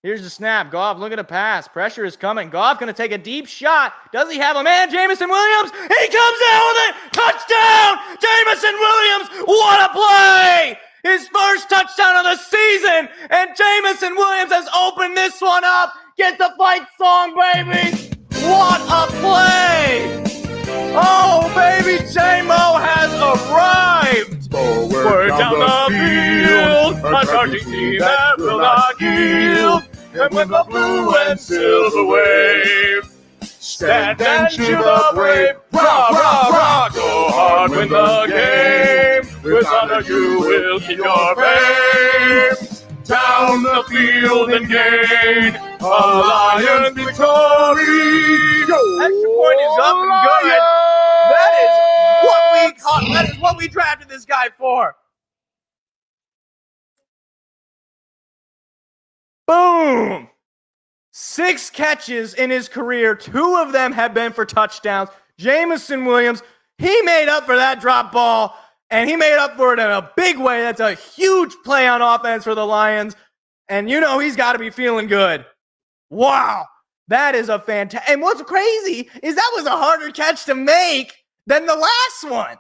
Here's the snap. Goff looking to pass. Pressure is coming. Goff going to take a deep shot. Does he have a man? Jameson Williams. He comes down with it. Touchdown. Jameson Williams. What a play. His first touchdown of the season. And Jameson Williams has opened this one up. Get the fight song, baby. What a play. Oh, baby. J-Mo has arrived. Forward down the field, a charging team that will not yield. And when the blue and silver wave, stand and cheer the brave. Rah, rah, rah, go hard, win the game. With honor you will keep your fame. Down the field and gain a Lions victory. Extra point is up and good. That is what we drafted this guy for. Boom! 6 catches in his career. 2 of them have been for touchdowns. Jameson Williams, he made up for that drop ball, and he made up for it in a big way. That's a huge play on offense for the Lions, and you know he's got to be feeling good. Wow, that is a fantastic. And what's crazy is that was a harder catch to make than the last one.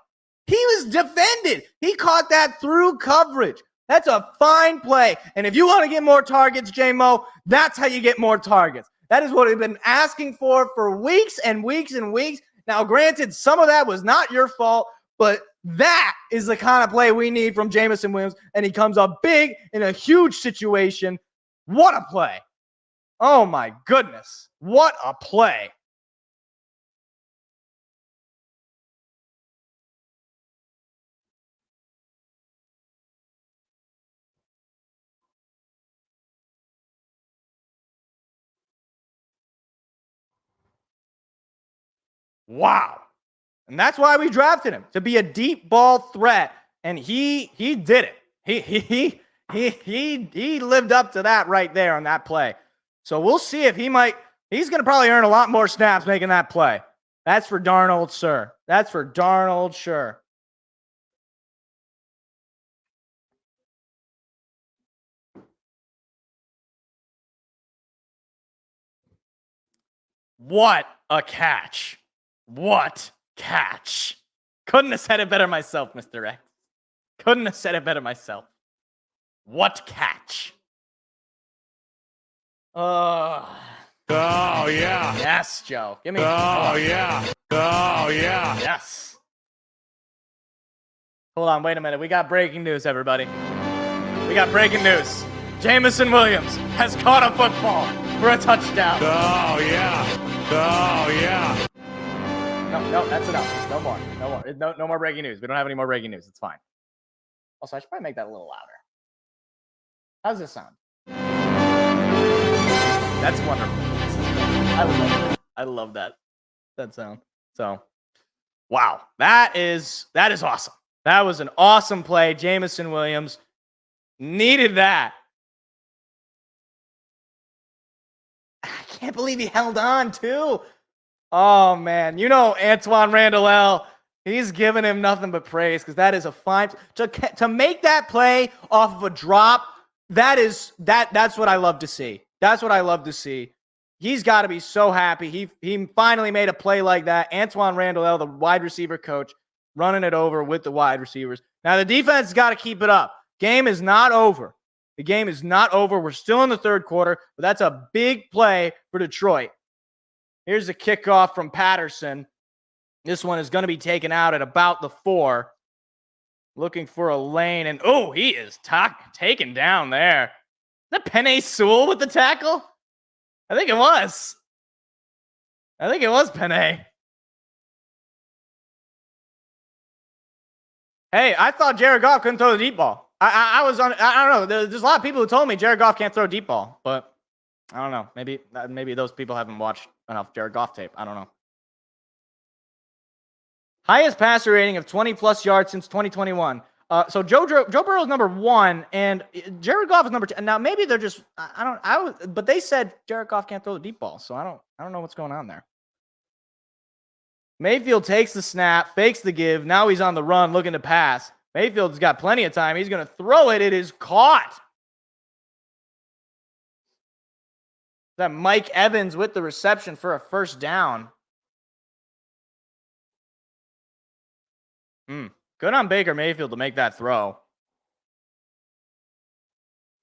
He was defended. He caught that through coverage. That's a fine play. And if you want to get more targets, J-Mo, that's how you get more targets. That is what we've been asking for weeks and weeks and weeks. Now, granted, some of that was not your fault, but that is the kind of play we need from Jameson Williams, and he comes up big in a huge situation. What a play. Oh, my goodness. What a play. Wow. And that's why we drafted him, to be a deep ball threat. And he did it. He lived up to that right there on that play. So we'll see if he's going to probably earn a lot more snaps making that play. That's for darn old sure. That's for darn old sure. What a catch. What catch. Couldn't have said it better myself, Mr. X. Couldn't have said it better myself. What catch. Oh, yeah. Yes, Joe. Give me. Oh, yeah. Oh, yeah. Yes. Hold on, wait a minute. We got breaking news, everybody. We got breaking news. Jameson Williams has caught a football for a touchdown. Oh, yeah. Oh, yeah. No, that's enough. No more. No more breaking news. We don't have any more breaking news. It's fine. Also, I should probably make that a little louder. How's this sound? That's wonderful. I love that sound. So, wow. That is awesome. That was an awesome play. Jameson Williams needed that. I can't believe he held on, too. Oh, man. You know, Antoine Randall, he's giving him nothing but praise because that is a fine to make that play off of a drop. That's what I love to see. That's what I love to see. He's got to be so happy. He finally made a play like that. Antoine Randall, the wide receiver coach, running it over with the wide receivers. Now, the defense has got to keep it up. Game is not over. The game is not over. We're still in the third quarter, but that's a big play for Detroit. Here's a kickoff from Patterson. This one is going to be taken out at about the 4. Looking for a lane, and he is taken down there. Is that Penei Sewell with the tackle? I think it was. Penei. Hey, I thought Jared Goff couldn't throw the deep ball. I don't know. There's a lot of people who told me Jared Goff can't throw a deep ball, but I don't know. Maybe those people haven't watched enough Jared Goff tape. I don't know. Highest passer rating of 20-plus yards since 2021. So Joe Burrow is number 1, and Jared Goff is number 2. And now maybe they're just but they said Jared Goff can't throw the deep ball, so I don't know what's going on there. Mayfield takes the snap, fakes the give. Now he's on the run, looking to pass. Mayfield's got plenty of time. He's going to throw it. It is caught. That Mike Evans with the reception for a first down. Good on Baker Mayfield to make that throw.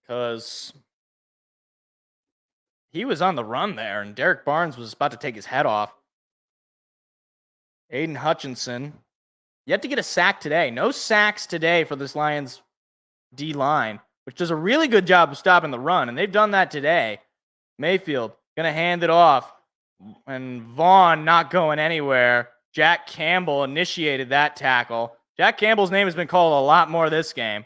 Because he was on the run there, and Derek Barnes was about to take his head off. Aiden Hutchinson. Yet to get a sack today. No sacks today for this Lions D-line, which does a really good job of stopping the run, and they've done that today. Mayfield going to hand it off, and Vaughn not going anywhere. Jack Campbell initiated that tackle. Jack Campbell's name has been called a lot more this game.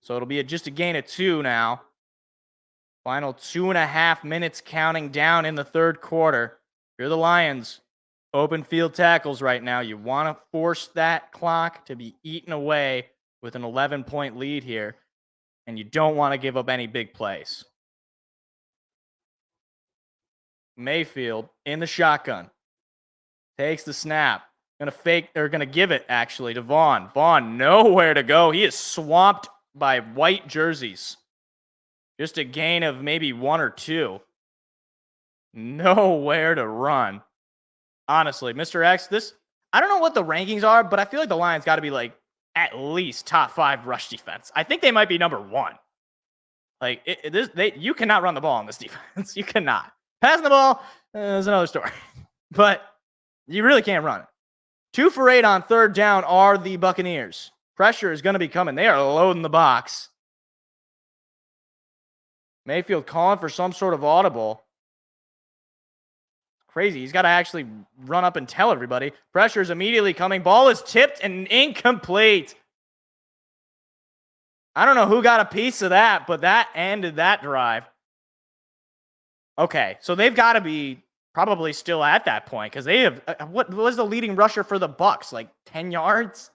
So it'll be just a gain of 2 now. Final 2.5 minutes counting down in the third quarter. You're the Lions. Open field tackles right now. You want to force that clock to be eaten away with an 11-point lead here. And you don't want to give up any big plays. Mayfield in the shotgun. Takes the snap. Going to give it, actually, to Vaughn. Vaughn, nowhere to go. He is swamped by white jerseys. Just a gain of maybe 1 or 2. Nowhere to run. Honestly, Mr. X, I don't know what the rankings are, but I feel like the Lions got to be like at least top 5 rush defense. I think they might be number 1. Like, you cannot run the ball on this defense. You cannot. Passing the ball is another story. but you really can't run it. 2 for 8 on third down are the Buccaneers. Pressure is going to be coming. They are loading the box. Mayfield calling for some sort of audible. Crazy. He's got to actually run up and tell everybody. Pressure is immediately coming. Ball is tipped and incomplete. I don't know who got a piece of that, but that ended that drive. Okay, so they've got to be probably still at that point because they have. What was the leading rusher for the Bucs? Like 10 yards?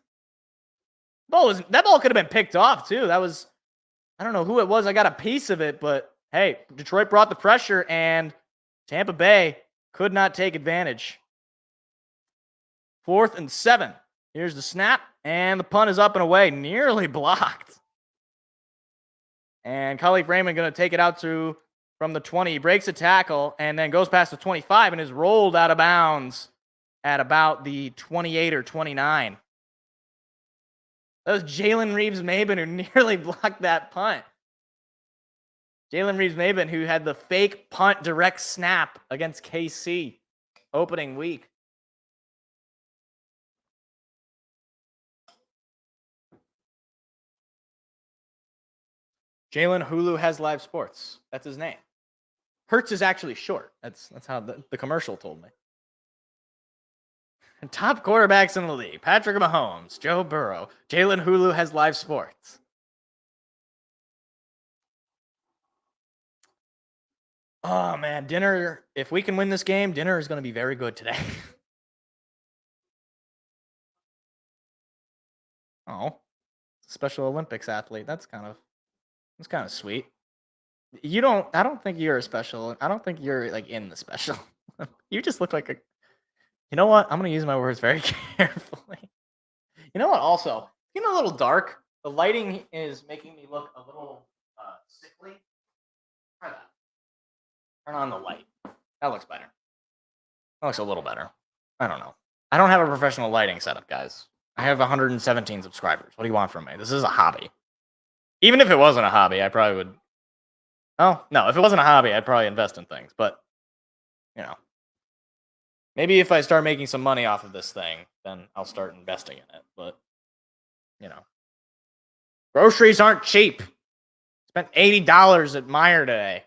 That ball could have been picked off too. That was, I don't know who it was. I got a piece of it, but hey, Detroit brought the pressure and Tampa Bay could not take advantage. 4th and 7. Here's the snap, and the punt is up and away, nearly blocked. And Khalif Raymond going to take it out from the 20. He breaks a tackle and then goes past the 25 and is rolled out of bounds at about the 28 or 29. That was Jalen Reeves-Maben who nearly blocked that punt. Jalen Reeves-Maben who had the fake punt direct snap against KC opening week. Jalen Hulu has live sports. That's his name. Hertz is actually short. That's how the commercial told me. And top quarterbacks in the league. Patrick Mahomes, Joe Burrow. Jalen Hulu has live sports. Oh, man. Dinner. If we can win this game, dinner is going to be very good today. Oh. Special Olympics athlete. That's kind of sweet. I don't think you're a special. I don't think you're like in the special. You just look like you know what? I'm going to use my words very carefully. You know what? Also, a little dark. The lighting is making me look a little sickly. Try that. Turn on the light. That looks better. That looks a little better. I don't know. I don't have a professional lighting setup, guys. I have 117 subscribers. What do you want from me? This is a hobby. Even if it wasn't a hobby, I probably would. Oh, no. If it wasn't a hobby, I'd probably invest in things. But, maybe if I start making some money off of this thing, then I'll start investing in it. But, groceries aren't cheap. Spent $80 at Meijer today.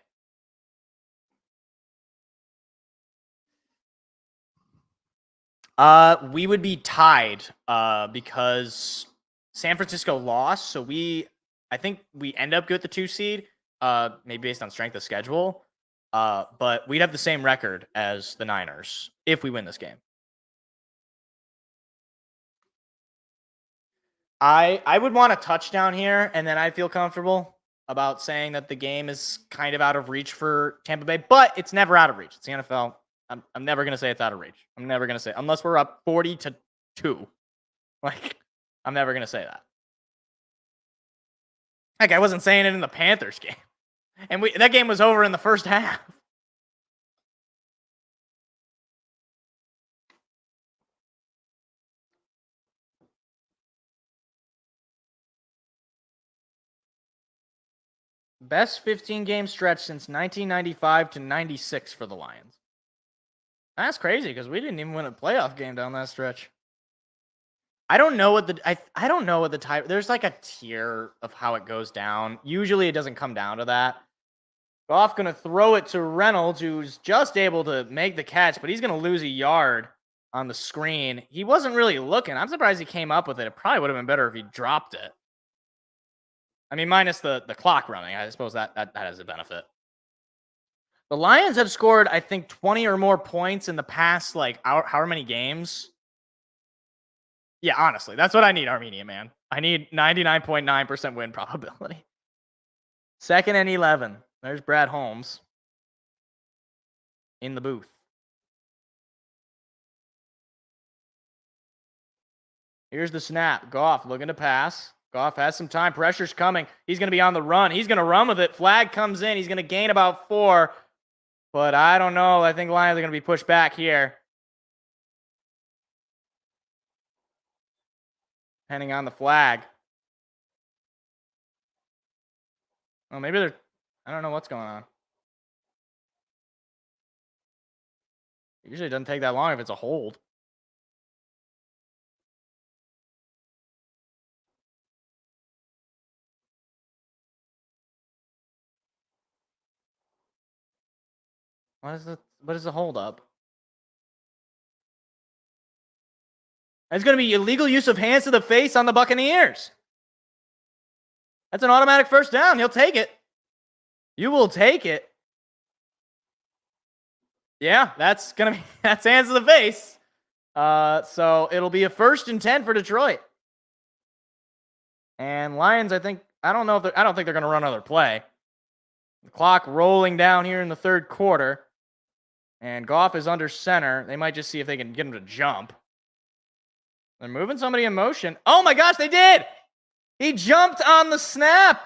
We would be tied because San Francisco lost. So I think we end up good with the 2 seed, maybe based on strength of schedule. But we'd have the same record as the Niners if we win this game. I would want a touchdown here, and then I feel comfortable about saying that the game is kind of out of reach for Tampa Bay, but it's never out of reach. It's the NFL. I'm never going to say it's out of reach. I'm never going to say, unless we're up 40-2. Like, I'm never going to say that. Heck, I wasn't saying it in the Panthers game. And that game was over in the first half. Best 15-game stretch since 1995 to 96 for the Lions. That's crazy because we didn't even win a playoff game down that stretch. I don't know what the type. There's like a tier of how it goes down. Usually it doesn't come down to that. Goff going to throw it to Reynolds, who's just able to make the catch, but he's going to lose a yard on the screen. He wasn't really looking. I'm surprised he came up with it. It probably would have been better if he dropped it. I mean, minus the clock running. I suppose that has a benefit. The Lions have scored, I think, 20 or more points in the past, however many games. Yeah, honestly, that's what I need, Armenia, man. I need 99.9% win probability. 2nd and 11. There's Brad Holmes in the booth. Here's the snap. Goff looking to pass. Goff has some time. Pressure's coming. He's going to be on the run. He's going to run with it. Flag comes in. He's going to gain about 4. But I don't know. I think Lions are going to be pushed back here. Depending on the flag. Well, maybe they're... I don't know what's going on. Usually it doesn't take that long if it's a hold. What is the hold up? It's going to be illegal use of hands to the face on the Buccaneers. That's an automatic first down. He'll take it. You will take it. Yeah, that's hands to the face. So it'll be a 1st and 10 for Detroit. And Lions, I don't think they're going to run another play. The clock rolling down here in the 3rd quarter. And Goff is under center. They might just see if they can get him to jump. They're moving somebody in motion. Oh my gosh, they did! He jumped on the snap.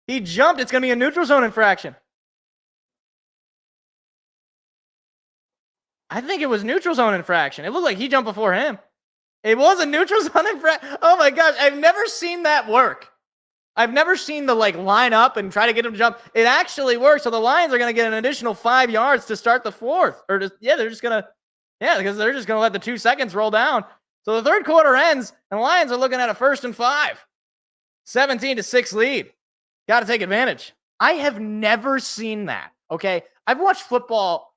He jumped. It's going to be a neutral zone infraction. I think it was neutral zone infraction. It looked like he jumped before him. It was a neutral zone infraction. Oh my gosh, I've never seen that work. I've never seen the line up and try to get him to jump. It actually works. So the Lions are going to get an additional 5 yards to start the 4th. Because they're just going to let the 2 seconds roll down. So the 3rd quarter ends, and the Lions are looking at a 1st and 5. 17-6 lead. Got to take advantage. I have never seen that. Okay. I've watched football.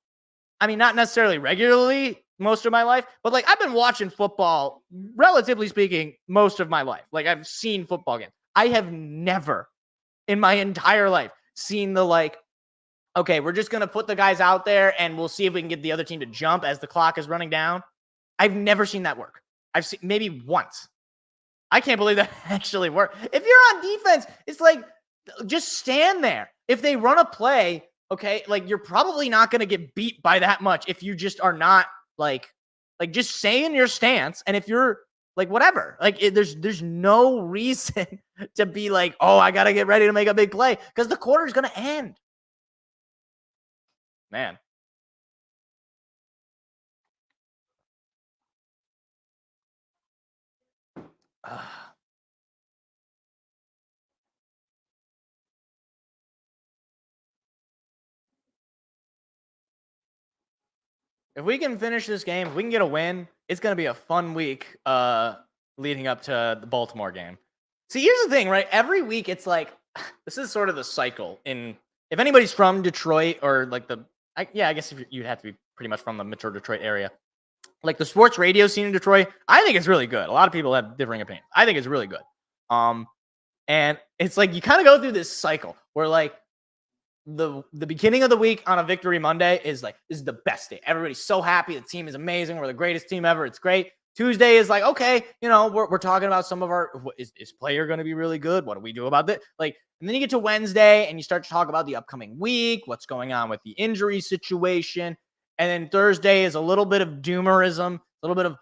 I mean, not necessarily regularly most of my life, but I've been watching football, relatively speaking, most of my life. I've seen football games. I have never in my entire life seen the okay, we're just going to put the guys out there and we'll see if we can get the other team to jump as the clock is running down. I've never seen that work. I've seen maybe once. I can't believe that actually worked. If you're on defense, it's just stand there. If they run a play, okay, you're probably not going to get beat by that much if you just are not just stay in your stance. And if you're whatever, there's no reason to be oh, I got to get ready to make a big play because the quarter's going to end. Man. If we can finish this game, if we can get a win, it's going to be a fun week leading up to the Baltimore game. See, here's the thing, right? Every week, it's this is sort of the cycle. If anybody's from Detroit or I guess if you'd have to be pretty much from the Metro Detroit area. The sports radio scene in Detroit, I think it's really good. A lot of people have differing opinions. I think it's really good. And it's you kind of go through this cycle where the beginning of the week on a Victory Monday is this is the best day. Everybody's so happy. The team is amazing. We're the greatest team ever. It's great. Tuesday is okay, we're talking about some of our, is player going to be really good? What do we do about that? And then you get to Wednesday and you start to talk about the upcoming week, what's going on with the injury situation. And then Thursday is a little bit of doomerism, a little bit of,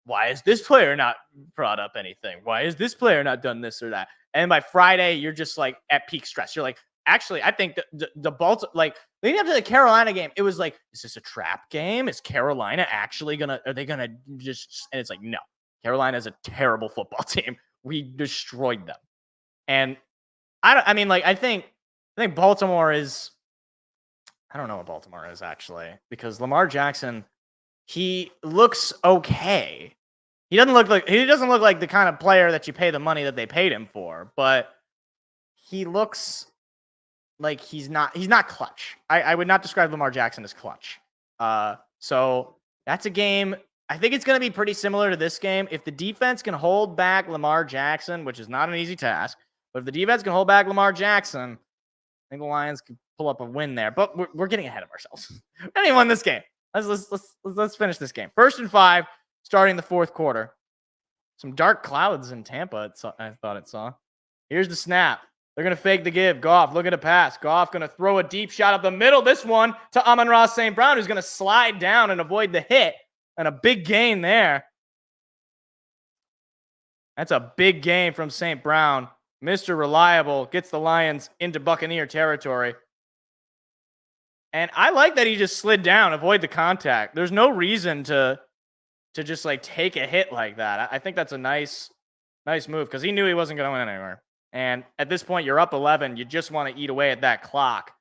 why is this player not brought up anything? Why is this player not done this or that? And by Friday, you're just at peak stress. You're actually, I think the Baltimore, leading up to the Carolina game, it was is this a trap game? Is Carolina actually are they gonna just, and it's no. Carolina's a terrible football team. We destroyed them. And I think Baltimore is, I don't know what Baltimore is actually, because Lamar Jackson, he looks okay. He doesn't look like the kind of player that you pay the money that they paid him for, but he looks he's not clutch. I would not describe Lamar Jackson as clutch. So that's a game. I think it's going to be pretty similar to this game. If the defense can hold back Lamar Jackson, which is not an easy task, but if the defense can hold back Lamar Jackson, I think the Lions can pull up a win there. But we're getting ahead of ourselves. Anyone won this game? Let's finish this game. 1st and 5, starting the 4th quarter. Some dark clouds in Tampa. I thought it saw. Here's the snap. They're going to fake the give. Goff looking to pass. Goff going to throw a deep shot up the middle. This one to Amon-Ra St. Brown, who's going to slide down and avoid the hit. And a big gain there. That's a big gain from St. Brown. Mr. Reliable gets the Lions into Buccaneer territory. And I like that he just slid down, avoid the contact. There's no reason to just take a hit like that. I think that's a nice move because he knew he wasn't going to win anywhere. And at this point, you're up 11. You just want to eat away at that clock.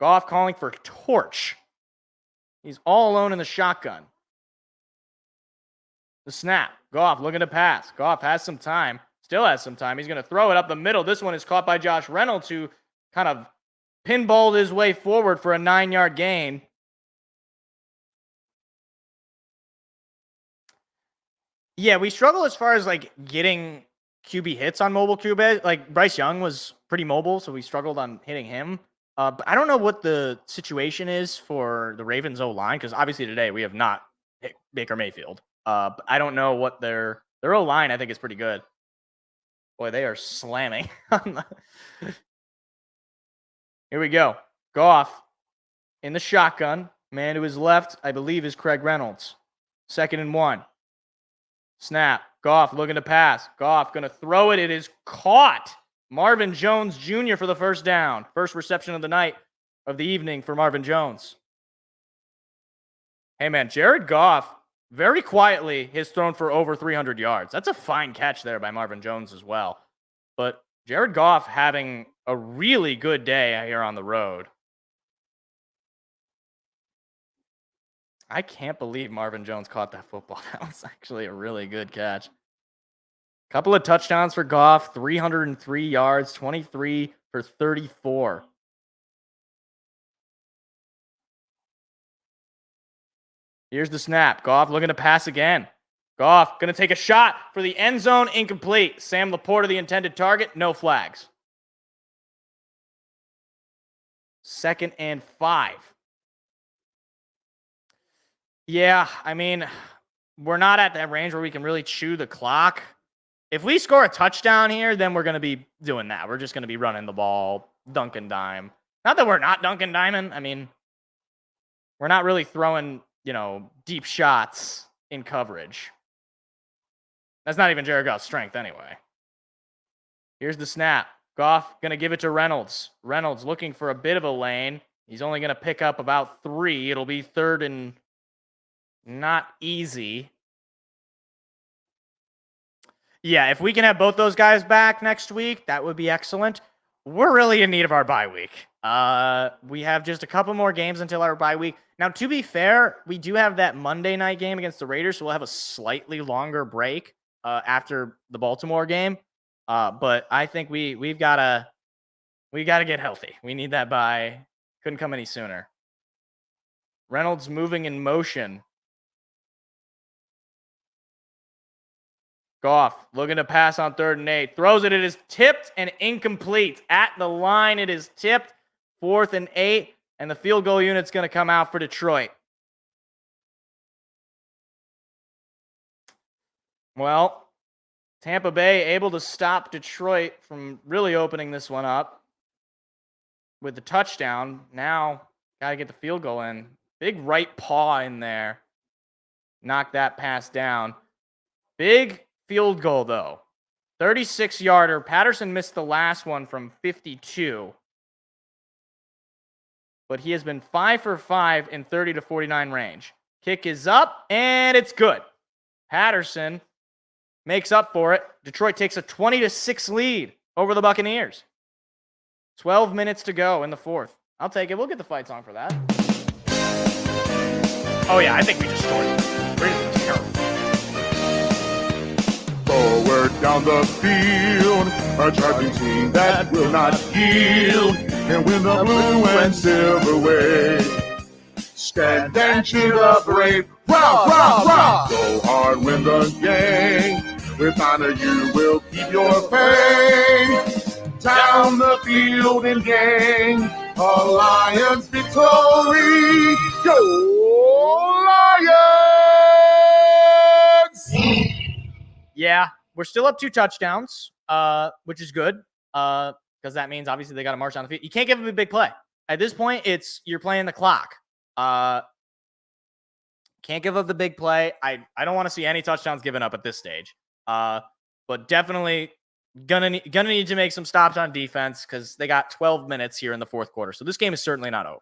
Goff calling for torch. He's all alone in the shotgun. The snap. Goff looking to pass. Goff has some time. Still has some time. He's going to throw it up the middle. This one is caught by Josh Reynolds, who kind of pinballed his way forward for a 9-yard gain. Yeah, we struggle as far as like getting QB hits on mobile QB. Like Bryce Young was pretty mobile, so we struggled on hitting him. But I don't know what the situation is for the Ravens O-line, because obviously today we have not hit Baker Mayfield. But I don't know what their O-line, I think, is pretty good. Boy, they are slamming. Here we go. Goff in the shotgun. Man to his left, I believe, is Craig Reynolds. 2nd and 1. Snap. Goff looking to pass. Goff going to throw it. It is caught. Marvin Jones Jr. for the first down. First reception of the night, of the evening for Marvin Jones. Hey, man, Jared Goff, very quietly, has thrown for over 300 yards. That's a fine catch there by Marvin Jones as well. But Jared Goff having a really good day here on the road. I can't believe Marvin Jones caught that football. That was actually a really good catch. Couple of touchdowns for Goff, 303 yards, 23 for 34. Here's the snap. Goff looking to pass again. Goff going to take a shot for the end zone, incomplete. Sam Laporta, the intended target, no flags. 2nd and 5. Yeah, I mean, we're not at that range where we can really chew the clock. If we score a touchdown here, then we're going to be doing that. We're just going to be running the ball, dunk and dime. Not that we're not dunk and diming. I mean, we're not really throwing, deep shots in coverage. That's not even Jared Goff's strength anyway. Here's the snap. Goff going to give it to Reynolds. Reynolds looking for a bit of a lane. He's only going to pick up about 3. It'll be 3rd and not easy. Yeah, if we can have both those guys back next week, that would be excellent. We're really in need of our bye week. We have just a couple more games until our bye week. Now, to be fair, we do have that Monday night game against the Raiders, so we'll have a slightly longer break after the Baltimore game. But I think we've got to get healthy. We need that bye. Couldn't come any sooner. Reynolds moving in motion. Goff looking to pass on 3rd and 8. Throws it. It is tipped and incomplete. At the line, it is tipped. 4th and 8. And the field goal unit's going to come out for Detroit. Well, Tampa Bay able to stop Detroit from really opening this one up with the touchdown. Now, got to get the field goal in. Big right paw in there. Knock that pass down. Big field goal, though. 36-yarder. Patterson missed the last one from 52. But he has been 5 for 5 in 30 to 49 range. Kick is up, and it's good. Patterson makes up for it. Detroit takes a 20-6 lead over the Buccaneers. 12 minutes to go in the 4th. I'll take it. We'll get the fight song for that. Oh, yeah, I think we just scored. Really terrible. Forward down the field, a charging team that will not yield, and win the blue and silver way. Stand and cheer the brave, rah, rah, rah! Go hard, win the game. With honor you will keep your faith. Down the field and gain a Lions victory. Go Lions! Yeah, we're still up 2 touchdowns, which is good, because that means obviously they got to march down the field. You can't give them a big play. At this point, you're playing the clock. Can't give up the big play. I don't want to see any touchdowns given up at this stage. But definitely gonna need to make some stops on defense because they got 12 minutes here in the 4th quarter. So this game is certainly not over.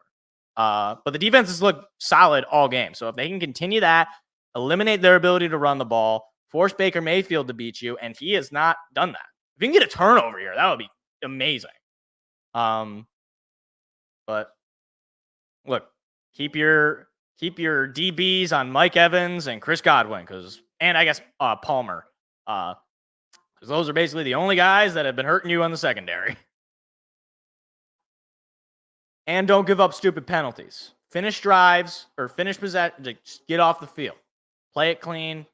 But the defenses look solid all game. So if they can continue that, eliminate their ability to run the ball, force Baker Mayfield to beat you, and he has not done that. If you can get a turnover here, that would be amazing. But look, keep your DBs on Mike Evans and Chris Godwin, and I guess Palmer, because those are basically the only guys that have been hurting you on the secondary. And don't give up stupid penalties. Finish drives or finish possession. Just get off the field. Play it clean.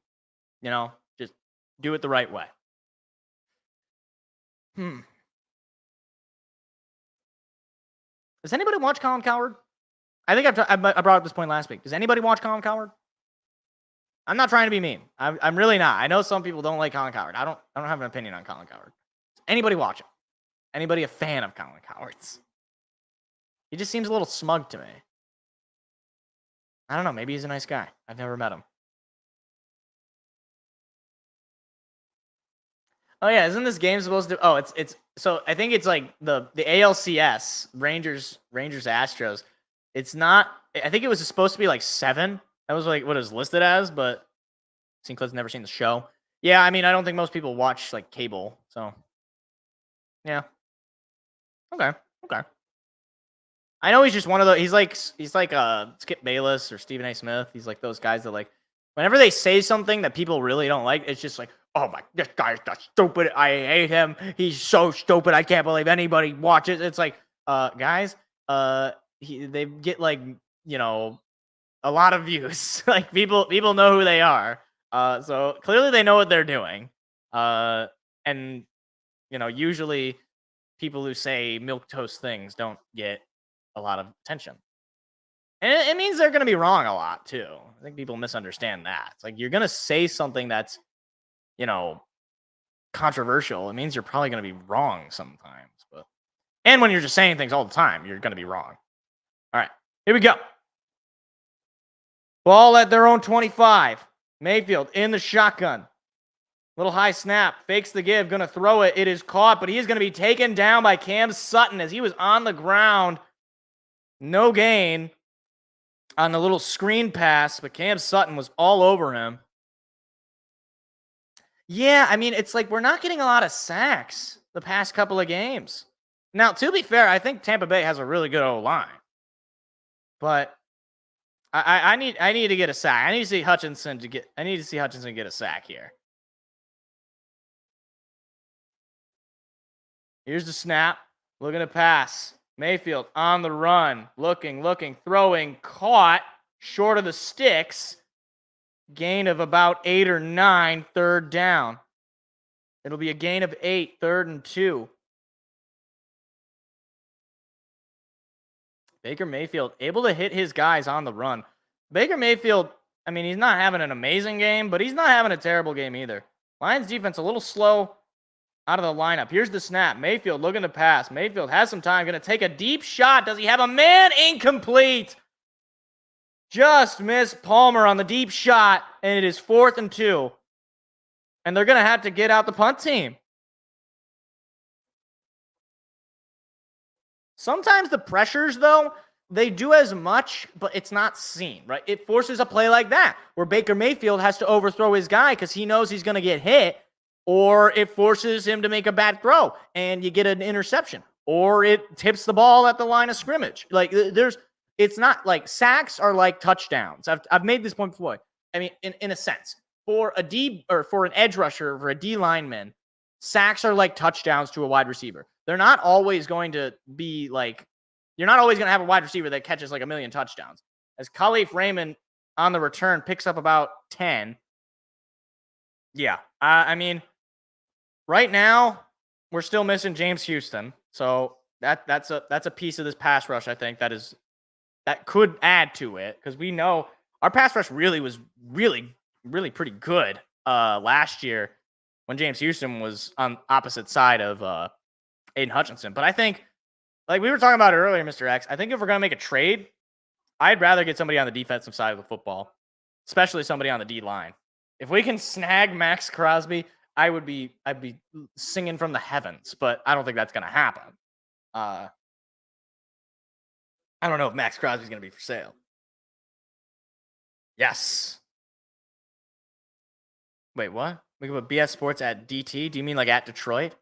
Just do it the right way. Does anybody watch Colin Cowherd? I think I brought up this point last week. Does anybody watch Colin Cowherd? I'm not trying to be mean. I'm really not. I know some people don't like Colin Cowherd. I don't have an opinion on Colin Cowherd. Does anybody watch him? Anybody a fan of Colin Cowherd's? He just seems a little smug to me. I don't know. Maybe he's a nice guy. I've never met him. Oh yeah, isn't this game supposed to? Oh, it's so I think it's like the ALCS Rangers Astros. It's not. I think it was supposed to be like 7. That was like what it was listed as, but Sinclair's never seen the show. Yeah, I mean, I don't think most people watch like cable, so yeah. Okay. I know he's just one of those. He's like Skip Bayless or Stephen A. Smith. He's like those guys that like whenever they say something that people really don't like, it's just like, oh my, this guy's just stupid. I hate him. He's so stupid. I can't believe anybody watches. It's like, guys, they get like a lot of views. Like people know who they are. So clearly they know what they're doing. And usually people who say milquetoast things don't get a lot of attention. And it means they're going to be wrong a lot too. I think people misunderstand that. It's like you're going to say something that's, controversial. It means you're probably going to be wrong sometimes. And when you're just saying things all the time, you're going to be wrong. All right, here we go. Ball at their own 25. Mayfield in the shotgun. Little high snap. Fakes the give. Going to throw it. It is caught, but he is going to be taken down by Cam Sutton as he was on the ground. No gain on the little screen pass, but Cam Sutton was all over him. Yeah, I mean, it's like we're not getting a lot of sacks the past couple of games. Now, to be fair, I think Tampa Bay has a really good O-line. But I need to get a sack. I need to see Hutchinson get a sack here. Here's the snap. Looking to pass. Mayfield on the run. Looking, throwing, caught, short of the sticks. Gain of about 8 or 9, third down. It'll be a gain of 8, 3rd and 2. Baker Mayfield able to hit his guys on the run. Baker Mayfield, I mean, he's not having an amazing game, but he's not having a terrible game either. Lions defense a little slow out of the lineup. Here's the snap. Mayfield looking to pass. Mayfield has some time. Going to take a deep shot. Does he have a man? Incomplete. Just missed Palmer on the deep shot, and it is 4th and 2. And they're going to have to get out the punt team. Sometimes the pressures, though, they do as much, but it's not seen, right? It forces a play like that, where Baker Mayfield has to overthrow his guy because he knows he's going to get hit, or it forces him to make a bad throw, and you get an interception, or it tips the ball at the line of scrimmage. Like, it's not like sacks are like touchdowns. I've made this point before. I mean, in a sense, for an edge rusher, for a D lineman, sacks are like touchdowns to a wide receiver. They're not always going to be like, you're not always going to have a wide receiver that catches like a million touchdowns. As Khalif Raymond on the return picks up about 10. Yeah. I mean, right now we're still missing James Houston. So that's a piece of this pass rush, I think, that could add to it, because we know our pass rush was really pretty good last year when James Houston was on opposite side of Aiden Hutchinson. But I think, like we were talking about earlier, Mr. X, I think if we're going to make a trade, I'd rather get somebody on the defensive side of the football, especially somebody on the D line. If we can snag Max Crosby, I'd be singing from the heavens, but I don't think that's going to happen. I don't know if Max Crosby's going to be for sale. Yes. Wait, what? We can put BS Sports at DT? Do you mean like at Detroit?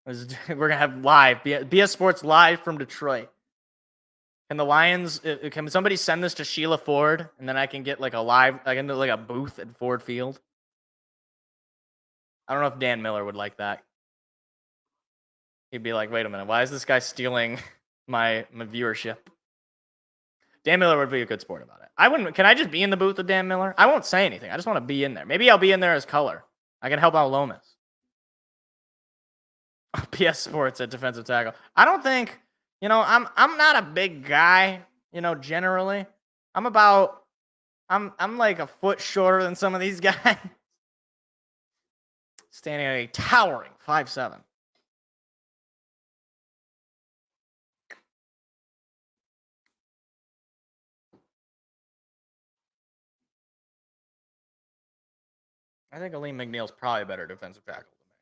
We're gonna have live BS Sports live from Detroit. Can the Lions? Can somebody send this to Sheila Ford, and then I can get like I can do like a booth at Ford Field. I don't know if Dan Miller would like that. He'd be like, "Wait a minute, why is this guy stealing my viewership?" Dan Miller would be a good sport about it. I wouldn't. Can I just be in the booth with Dan Miller? I won't say anything. I just want to be in there. Maybe I'll be in there as color. I can help out Lomas. PS Sports at defensive tackle. I don't think, I'm not a big guy, generally. I'm like a foot shorter than some of these guys. Standing at a towering 5'7". I think Aleem McNeil's probably a better defensive tackle than me.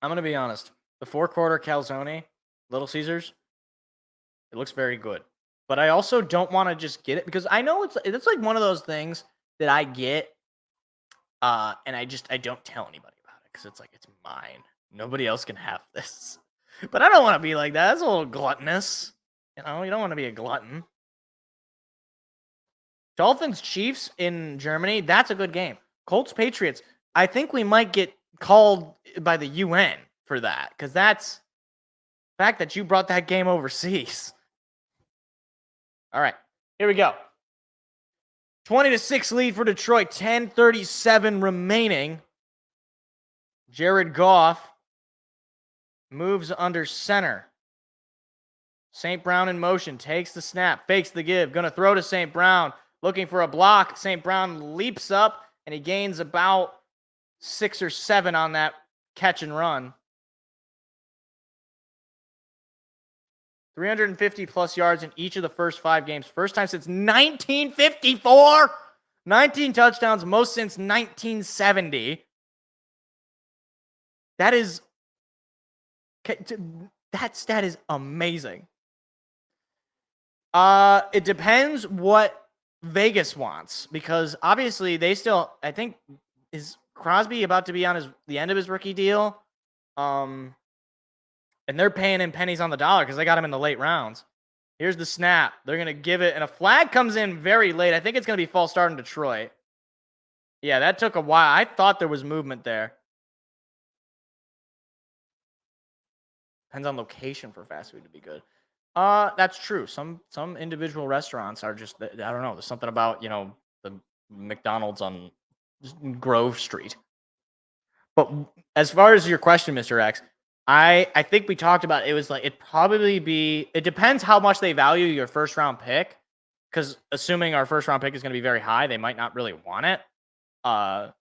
I'm going to be honest. The 4-quarter calzone, Little Caesars, it looks very good. But I also don't want to just get it because I know it's like one of those things that I get and I don't tell anybody about it because it's like it's mine. Nobody else can have this. But I don't want to be like that. That's a little gluttonous. You don't want to be a glutton. Dolphins Chiefs in Germany, that's a good game. Colts Patriots, I think we might get called by the UN for that because that's the fact that you brought that game overseas. All right, here we go. 20-6 lead for Detroit, 10:37 remaining. Jared Goff moves under center. St. Brown in motion, takes the snap, fakes the give, going to throw to St. Brown, looking for a block. St. Brown leaps up, and he gains about 6 or 7 on that catch and run. 350-plus yards in each of the first 5 games. First time since 1954. 19 touchdowns, most since 1970. That stat is amazing. It depends what Vegas wants because obviously they still, I think, is Crosby about to be on the end of his rookie deal? And they're paying him pennies on the dollar because they got him in the late rounds. Here's the snap. They're going to give it, and a flag comes in very late. I think it's going to be false start in Detroit. Yeah, that took a while. I thought there was movement there. Depends on location for fast food to be good. That's true. Some individual restaurants are just, I don't know. There's something about, the McDonald's on Grove Street. But as far as your question, Mr. X, I think we talked about it was like it depends how much they value your first round pick. Because assuming our first round pick is going to be very high, they might not really want it. But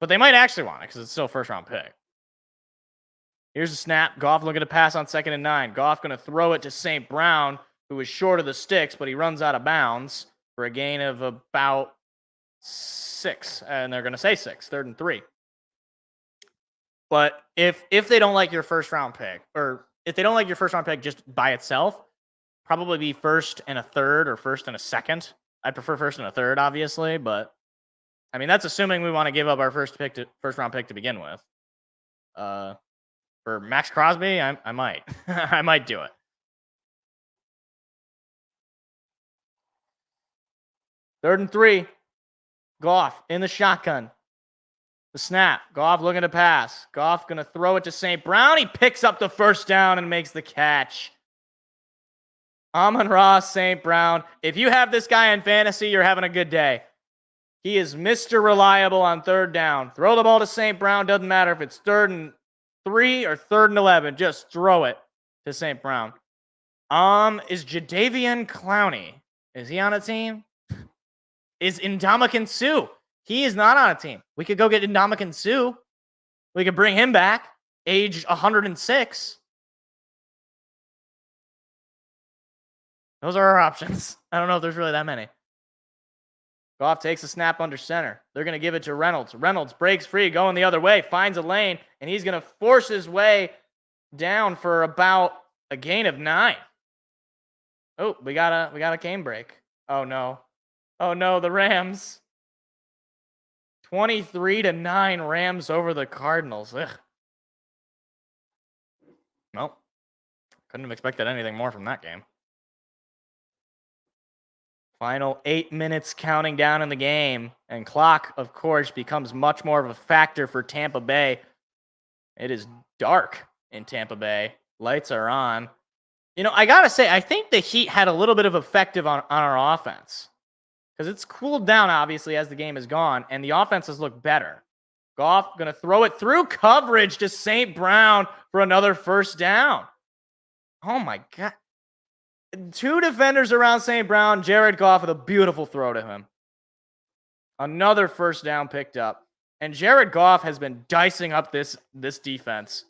they might actually want it because it's still a first round pick. Here's the snap. Goff looking to pass on 2nd and 9. Goff going to throw it to St. Brown, who is short of the sticks, but he runs out of bounds for a gain of about 6. And they're going to say 6, 3rd and 3. But if they don't like your first round pick, or if they don't like your first round pick just by itself, probably be 1st and a 3rd or 1st and a 2nd. I prefer 1st and a 3rd, obviously, but I mean that's assuming we want to give up our first round pick to begin with. For Max Crosby, I might. I might do it. 3rd and 3. Goff in the shotgun. The snap. Goff looking to pass. Goff going to throw it to St. Brown. He picks up the first down and makes the catch. Amon-Ra St. Brown. If you have this guy in fantasy, you're having a good day. He is Mr. Reliable on 3rd down. Throw the ball to St. Brown. Doesn't matter if it's 3rd and 3 or 3rd and 11. Just throw it to St. Brown. Is Jadeveon Clowney? Is he on a team? Is Ndamukong Suh? He is not on a team. We could go get Ndamukong Suh. We could bring him back, age 106. Those are our options. I don't know if there's really that many. Goff takes a snap under center. They're going to give it to Reynolds. Reynolds breaks free, going the other way, finds a lane, and he's going to force his way down for about a gain of 9. Oh, we got a game break. Oh no. Oh no, the Rams. 23-9 Rams over the Cardinals. Ugh. Nope. Couldn't have expected anything more from that game. Final 8 minutes counting down in the game. And clock, of course, becomes much more of a factor for Tampa Bay. It is dark in Tampa Bay. Lights are on. You know, I got to say, I think the heat had a little bit of effective on our offense. Because it's cooled down, obviously, as the game has gone. And the offenses look better. Goff going to throw it through coverage to St. Brown for another first down. Oh, my God. 2 defenders around St. Brown. Jared Goff with a beautiful throw to him. Another first down picked up. And Jared Goff has been dicing up this defense.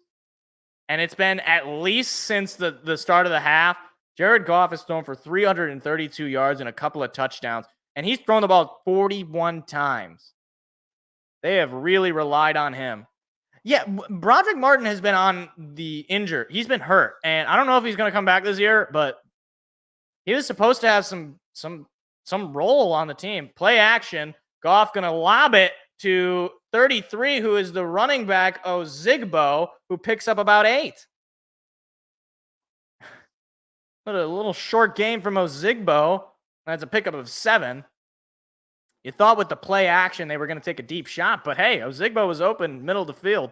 And it's been at least since the start of the half. Jared Goff has thrown for 332 yards and a couple of touchdowns. And he's thrown the ball 41 times. They have really relied on him. Yeah, Broderick Martin has been on the injured. He's been hurt. And I don't know if he's going to come back this year, but he was supposed to have some role on the team. Play action. Goff going to lob it to 33, who is the running back, Ozigbo, who picks up about 8. What a little short game from Ozigbo. That's a pickup of 7. You thought with the play action they were going to take a deep shot, but hey, Ozigbo was open, middle of the field.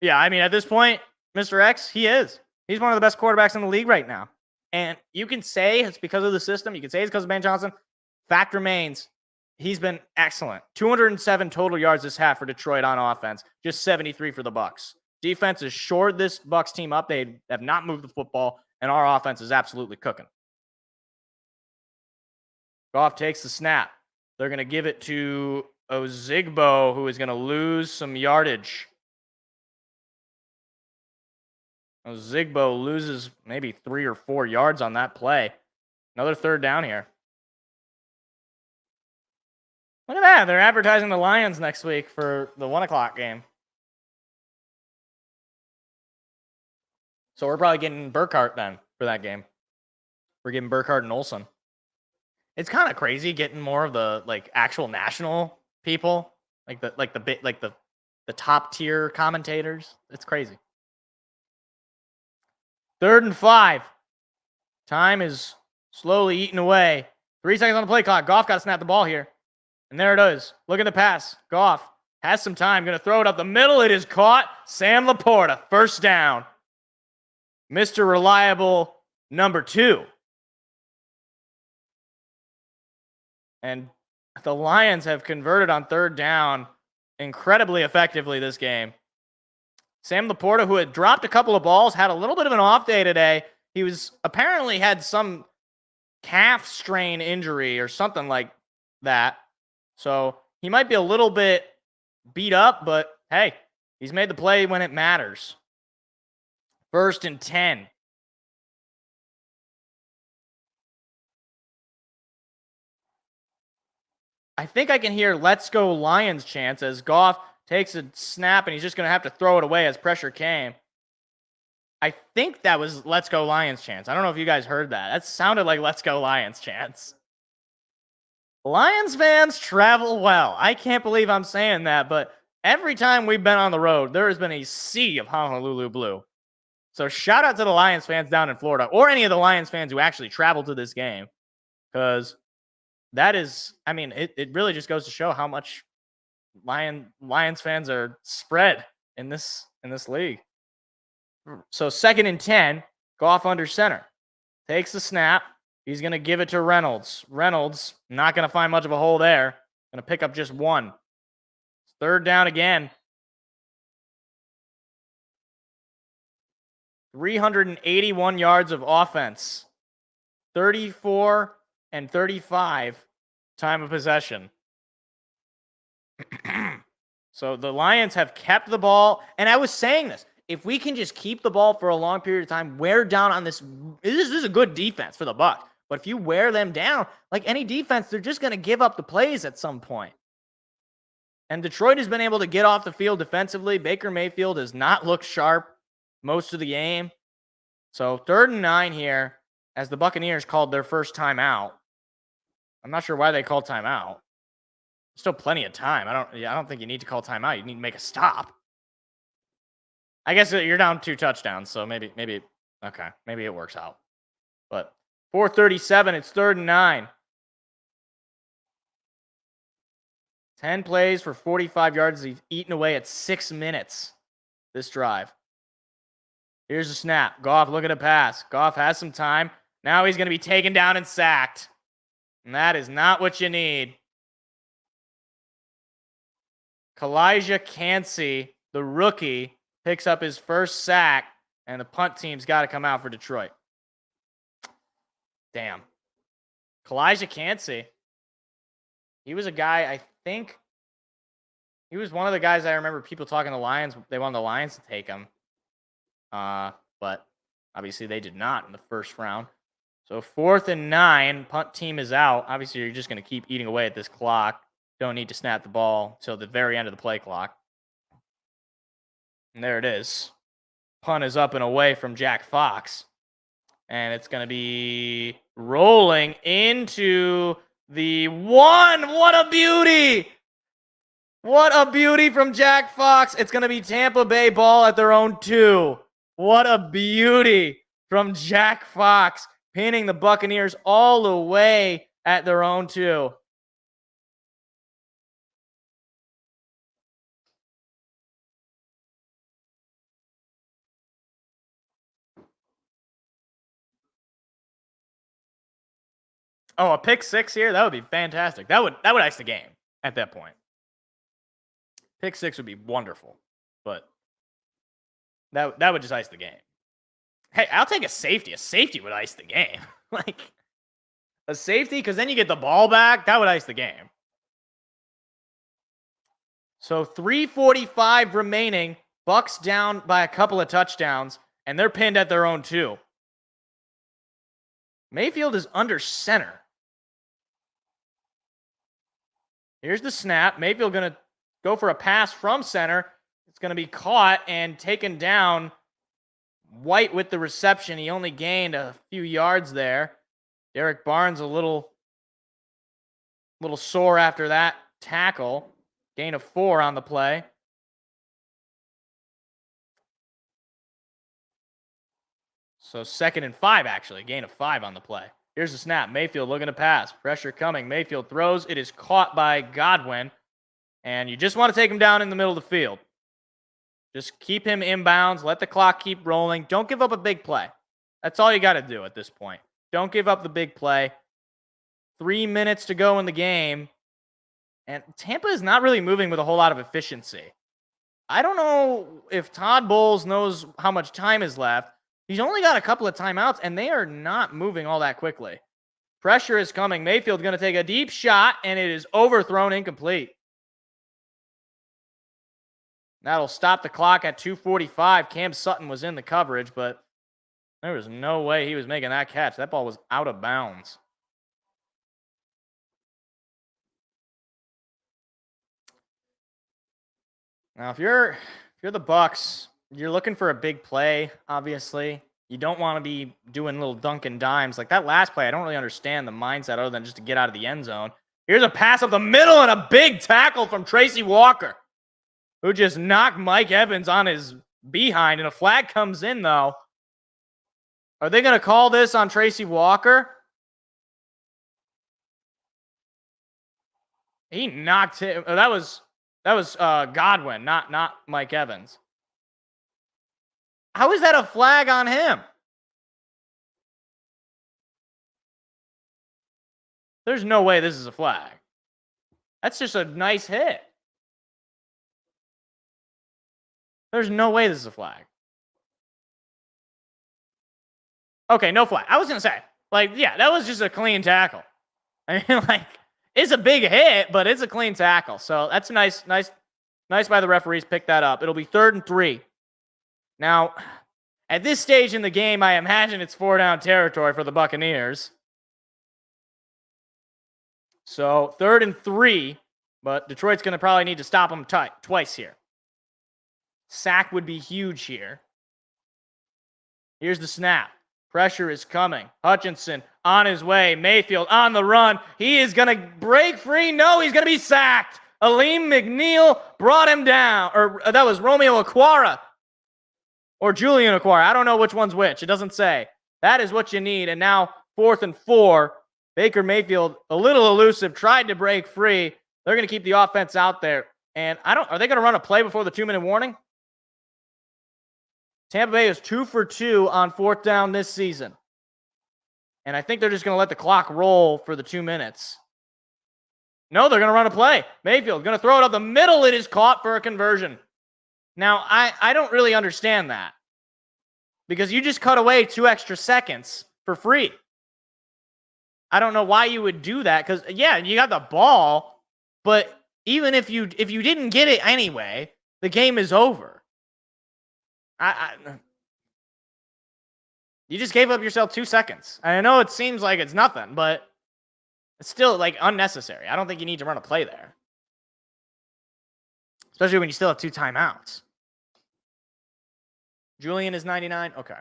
Yeah, I mean, at this point, Mr. X, he is. He's one of the best quarterbacks in the league right now. And you can say it's because of the system. You can say it's because of Ben Johnson. Fact remains, he's been excellent. 207 total yards this half for Detroit on offense. Just 73 for the Bucs. Defense has shored this Bucs team up. They have not moved the football, and our offense is absolutely cooking. Goff takes the snap. They're going to give it to Ozigbo, who is going to lose some yardage. Ozigbo loses maybe 3 or 4 yards on that play. Another third down here. Look at that. They're advertising the Lions next week for the 1 o'clock game. So we're probably getting Burkhardt then for that game. We're getting Burkhardt and Olsen. It's kind of crazy getting more of the actual national people, the top tier commentators. It's crazy. 3rd and 5. Time is slowly eating away. 3 seconds on the play clock. Goff got to snap the ball here. And there it is. Look at the pass. Goff has some time. Going to throw it up the middle. It is caught. Sam Laporta, first down. Mr. Reliable, number 2. And the Lions have converted on 3rd down incredibly effectively this game. Sam Laporta, who had dropped a couple of balls, had a little bit of an off day today. He was apparently had some calf strain injury or something like that. So he might be a little bit beat up, but hey, he's made the play when it matters. 1st and 10. I think I can hear "Let's go Lions" chants as Goff takes a snap and he's just going to have to throw it away as pressure came. I think that was "Let's go Lions" chants. I don't know if you guys heard that. That sounded like "Let's go Lions" chants. Lions fans travel well. I can't believe I'm saying that, but every time we've been on the road, there has been a sea of Honolulu blue. So shout out to the Lions fans down in Florida, or any of the Lions fans who actually traveled to this game, because that is, I mean, it really just goes to show how much Lions fans are spread in this league. So 2nd and 10, Goff under center. Takes the snap. He's going to give it to Reynolds. Reynolds, not going to find much of a hole there. Going to pick up just 1. 3rd down again. 381 yards of offense. 34 and 35 time of possession. So the Lions have kept the ball. And I was saying this. If we can just keep the ball for a long period of time, wear down on this. This is a good defense for the Bucs. But if you wear them down, like any defense, they're just going to give up the plays at some point. And Detroit has been able to get off the field defensively. Baker Mayfield has not looked sharp. most of the game. So 3rd and 9 here as the Buccaneers called their first timeout. I'm not sure why they called timeout. Still plenty of time. I don't think you need to call timeout. You need to make a stop. I guess you're down 2 touchdowns, so maybe it works out. But 4:37, it's 3rd and 9. 10 plays for 45 yards. He's eaten away at 6 minutes this drive. Here's a snap. Goff looking to pass. Goff has some time. Now he's going to be taken down and sacked. And that is not what you need. Kalijah Cansey, the rookie, picks up his first sack, and the punt team's got to come out for Detroit. Damn. Kalijah Cansey. He was a guy, I think, he was one of the guys I remember people talking to the Lions. They wanted the Lions to take him. But obviously they did not in the first round. So 4th and 9, punt team is out. Obviously, you're just going to keep eating away at this clock. Don't need to snap the ball till the very end of the play clock. And there it is. Punt is up and away from Jack Fox. And it's going to be rolling into the 1. What a beauty! What a beauty from Jack Fox. It's going to be Tampa Bay ball at their own 2. What a beauty from Jack Fox, pinning the Buccaneers all the way at their own 2. Oh, a pick 6 here? That would be fantastic. That would ice the game at that point. Pick 6 would be wonderful, but that would just ice the game. Hey, I'll take a safety. A safety would ice the game. Like, a safety, because then you get the ball back. That would ice the game. So 3:45 remaining. Bucks down by a couple of touchdowns, and they're pinned at their own 2. Mayfield is under center. Here's the snap. Mayfield going to go for a pass from center. It's going to be caught and taken down. White with the reception. He only gained a few yards there. Derek Barnes a little sore after that tackle. Gain of 4 on the play. So 2nd and 5, actually. Gain of 5 on the play. Here's the snap. Mayfield looking to pass. Pressure coming. Mayfield throws. It is caught by Godwin. And you just want to take him down in the middle of the field. Just keep him inbounds. Let the clock keep rolling. Don't give up a big play. That's all you got to do at this point. Don't give up the big play. 3 minutes to go in the game. And Tampa is not really moving with a whole lot of efficiency. I don't know if Todd Bowles knows how much time is left. He's only got a couple of timeouts, and they are not moving all that quickly. Pressure is coming. Mayfield's going to take a deep shot, and it is overthrown incomplete. That'll stop the clock at 2:45. Cam Sutton was in the coverage, but there was no way he was making that catch. That ball was out of bounds. Now, if you're the Bucks, you're looking for a big play, obviously. You don't want to be doing little dunk and dimes. Like that last play, I don't really understand the mindset other than just to get out of the end zone. Here's a pass up the middle and a big tackle from Tracy Walker, who just knocked Mike Evans on his behind, and a flag comes in, though. Are they going to call this on Tracy Walker? He knocked him. Oh, that was Godwin, not Mike Evans. How is that a flag on him? There's no way this is a flag. That's just a nice hit. There's no way this is a flag. Okay, no flag. I was going to say, that was just a clean tackle. I mean, it's a big hit, but it's a clean tackle. So that's nice by the referees. Pick that up. It'll be 3rd and 3. Now, at this stage in the game, I imagine it's 4-down territory for the Buccaneers. So 3rd and 3, but Detroit's going to probably need to stop them twice here. Sack would be huge here. Here's the snap. Pressure is coming. Hutchinson on his way. Mayfield on the run. He is going to break free. No, he's going to be sacked. Aleem McNeil brought him down. Or that was Romeo Aquara. Or Julian Aquara. I don't know which one's which. It doesn't say. That is what you need. And now 4th and 4. Baker Mayfield, a little elusive, tried to break free. They're going to keep the offense out there. And are they going to run a play before the 2-minute warning? Tampa Bay is 2 for 2 on 4th down this season. And I think they're just going to let the clock roll for the 2 minutes. No, they're going to run a play. Mayfield going to throw it up the middle. It is caught for a conversion. Now, I don't really understand that. Because you just cut away 2 extra seconds for free. I don't know why you would do that. Because, yeah, you got the ball. But even if you didn't get it anyway, the game is over. You just gave up yourself 2 seconds. I know it seems like it's nothing, but it's still like unnecessary. I don't think you need to run a play there. Especially when you still have 2 timeouts. Julian is 99. Okay.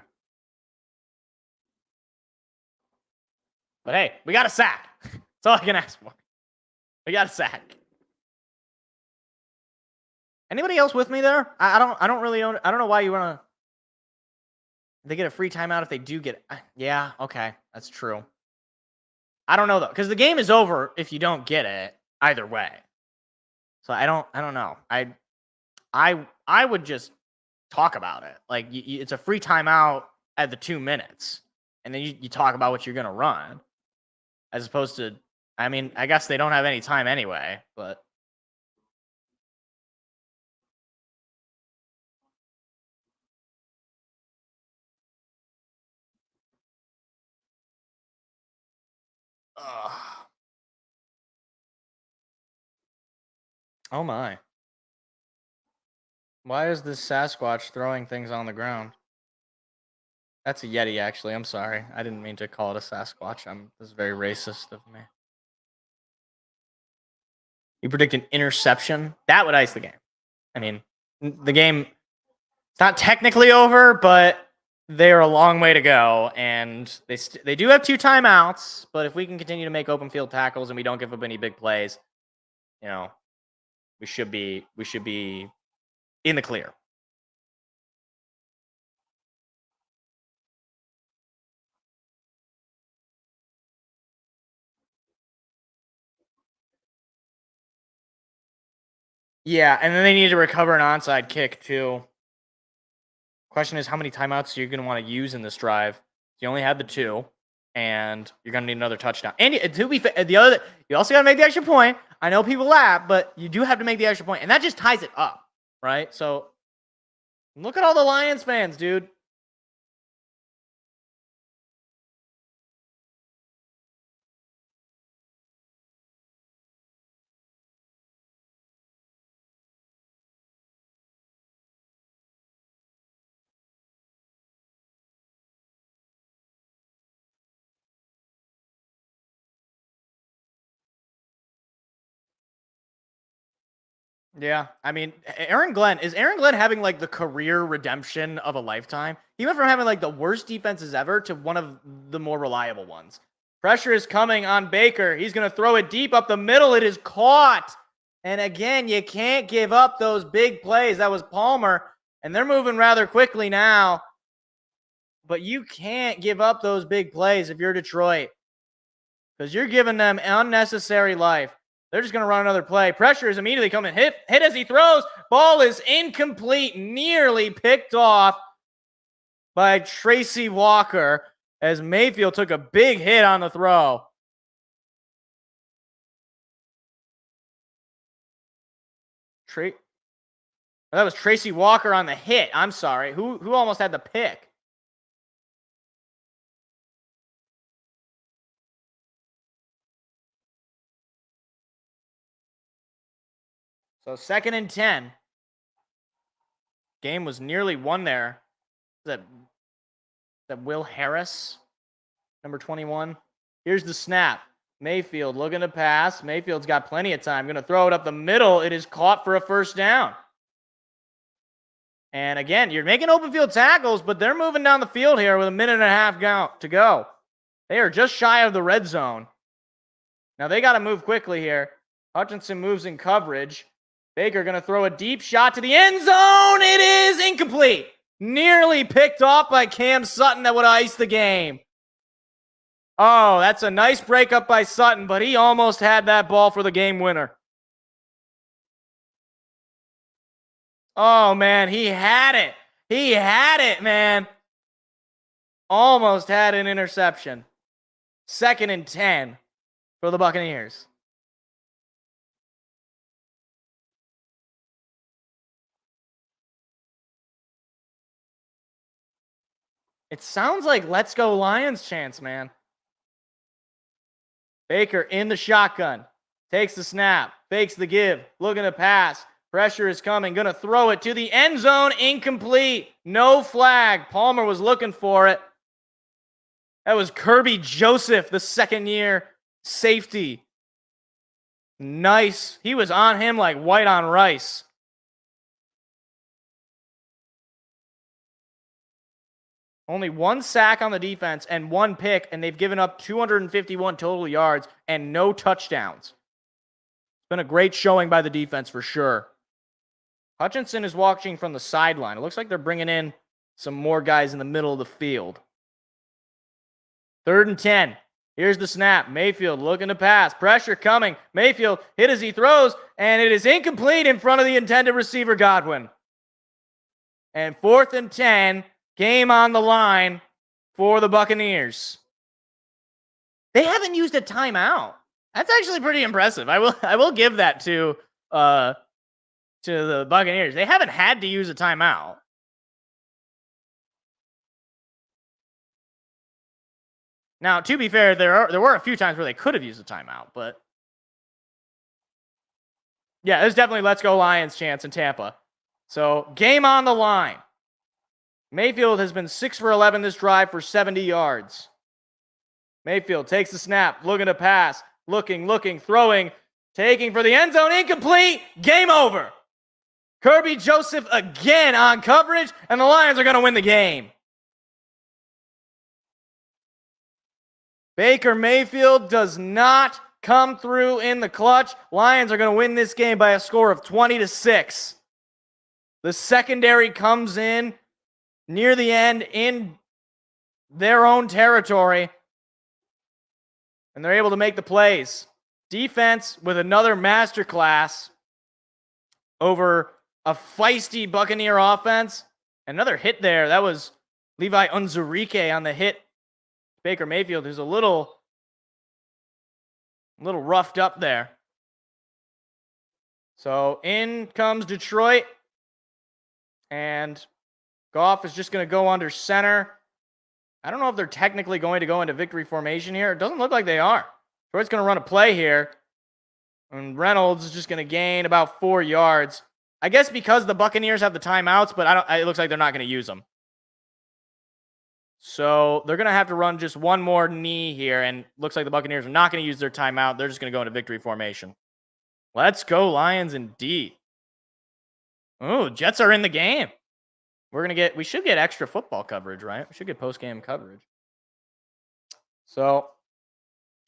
But hey, we got a sack. That's all I can ask for. We got a sack. Anybody else with me there? I don't really own. I don't know why you want to. They get a free timeout if they do get. Yeah, okay, that's true. I don't know though, because the game is over if you don't get it either way. So I don't know. I would just talk about it. Like it's a free timeout at the 2 minutes, and then you talk about what you're gonna run, as opposed to. I mean, I guess they don't have any time anyway, but. Oh my. Why is this Sasquatch throwing things on the ground? That's a Yeti, actually. I'm sorry. I didn't mean to call it a Sasquatch. This is very racist of me. You predict an interception? That would ice the game. I mean, the game, it's not technically over, but they're a long way to go, and they do have 2 timeouts, but if we can continue to make open field tackles and we don't give up any big plays, you know, we should be in the clear. Yeah, and then they need to recover an onside kick too. Question is, how many timeouts are you going to want to use in this drive? You only had the 2, and you're going to need another touchdown. And to be fair, you also got to make the extra point. I know people laugh, but you do have to make the extra point, and that just ties it up, right? So look at all the Lions fans, dude. Yeah, I mean, is Aaron Glenn having like the career redemption of a lifetime? He went from having like the worst defenses ever to one of the more reliable ones. Pressure is coming on Baker. He's going to throw it deep up the middle. It is caught. And again, you can't give up those big plays. That was Palmer, and they're moving rather quickly now. But you can't give up those big plays if you're Detroit, because you're giving them unnecessary life. They're just going to run another play. Pressure is immediately coming. Hit as he throws. Ball is incomplete. Nearly picked off by Tracy Walker as Mayfield took a big hit on the throw. That was Tracy Walker on the hit. I'm sorry. Who almost had the pick? So 2nd and 10. Game was nearly won there. Is that Will Harris, number 21? Here's the snap. Mayfield looking to pass. Mayfield's got plenty of time. Going to throw it up the middle. It is caught for a first down. And again, you're making open field tackles, but they're moving down the field here with a minute and a half to go. They are just shy of the red zone. Now they got to move quickly here. Hutchinson moves in coverage. Baker going to throw a deep shot to the end zone. It is incomplete. Nearly picked off by Cam Sutton that would ice the game. Oh, that's a nice breakup by Sutton, but he almost had that ball for the game winner. Oh, man, he had it. He had it, man. Almost had an interception. 2nd and 10 for the Buccaneers. It sounds like let's go Lions chants, man. Baker in the shotgun. Takes the snap. Fakes the give. Looking to pass. Pressure is coming. Going to throw it to the end zone. Incomplete. No flag. Palmer was looking for it. That was Kirby Joseph, the second-year safety. Nice. He was on him like white on rice. Only 1 sack on the defense and 1 pick, and they've given up 251 total yards and no touchdowns. It's been a great showing by the defense for sure. Hutchinson is watching from the sideline. It looks like they're bringing in some more guys in the middle of the field. 3rd and 10. Here's the snap. Mayfield looking to pass. Pressure coming. Mayfield hit as he throws, and it is incomplete in front of the intended receiver, Godwin. And 4th and 10. Game on the line for the Buccaneers. They haven't used a timeout. That's actually pretty impressive. I will give that to the Buccaneers. They haven't had to use a timeout. Now, to be fair, there were a few times where they could have used a timeout, but yeah, there's definitely let's go Lions chance in Tampa. So, game on the line. Mayfield has been 6 for 11 this drive for 70 yards. Mayfield takes the snap, looking to pass, looking, throwing, taking for the end zone, incomplete, game over. Kirby Joseph again on coverage, and the Lions are going to win the game. Baker Mayfield does not come through in the clutch. Lions are going to win this game by a score of 20-6. The secondary comes in near the end in their own territory, and they're able to make the plays. Defense with another masterclass over a feisty Buccaneer offense. Another hit there. That was Levi Unzurike on the hit. Baker Mayfield, who's a little roughed up there. So in comes Detroit, and Goff is just going to go under center. I don't know if they're technically going to go into victory formation here. It doesn't look like they are. Detroit's going to run a play here. And Reynolds is just going to gain about 4 yards. I guess because the Buccaneers have the timeouts, but it looks like they're not going to use them. So they're going to have to run just one more knee here. And looks like the Buccaneers are not going to use their timeout. They're just going to go into victory formation. Let's go Lions indeed. Oh, Jets are in the game. We should get extra football coverage, right? We should get post-game coverage. So,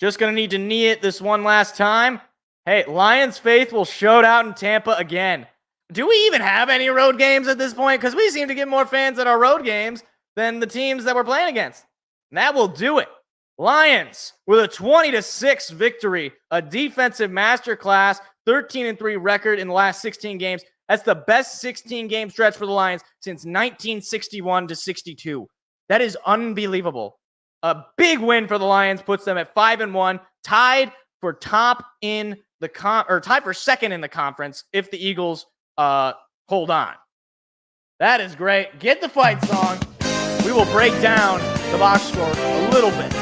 just going to need to knee it this one last time. Hey, Lions faithful showed out in Tampa again. Do we even have any road games at this point? Because we seem to get more fans at our road games than the teams that we're playing against. And that will do it. Lions with a 20-6 victory, a defensive masterclass, 13-3 record in the last 16 games. That's the best 16-game stretch for the Lions since 1961-62. That is unbelievable. A big win for the Lions puts them at 5-1, tied for tied for second in the conference if the Eagles hold on. That is great. Get the fight song. We will break down the box score a little bit.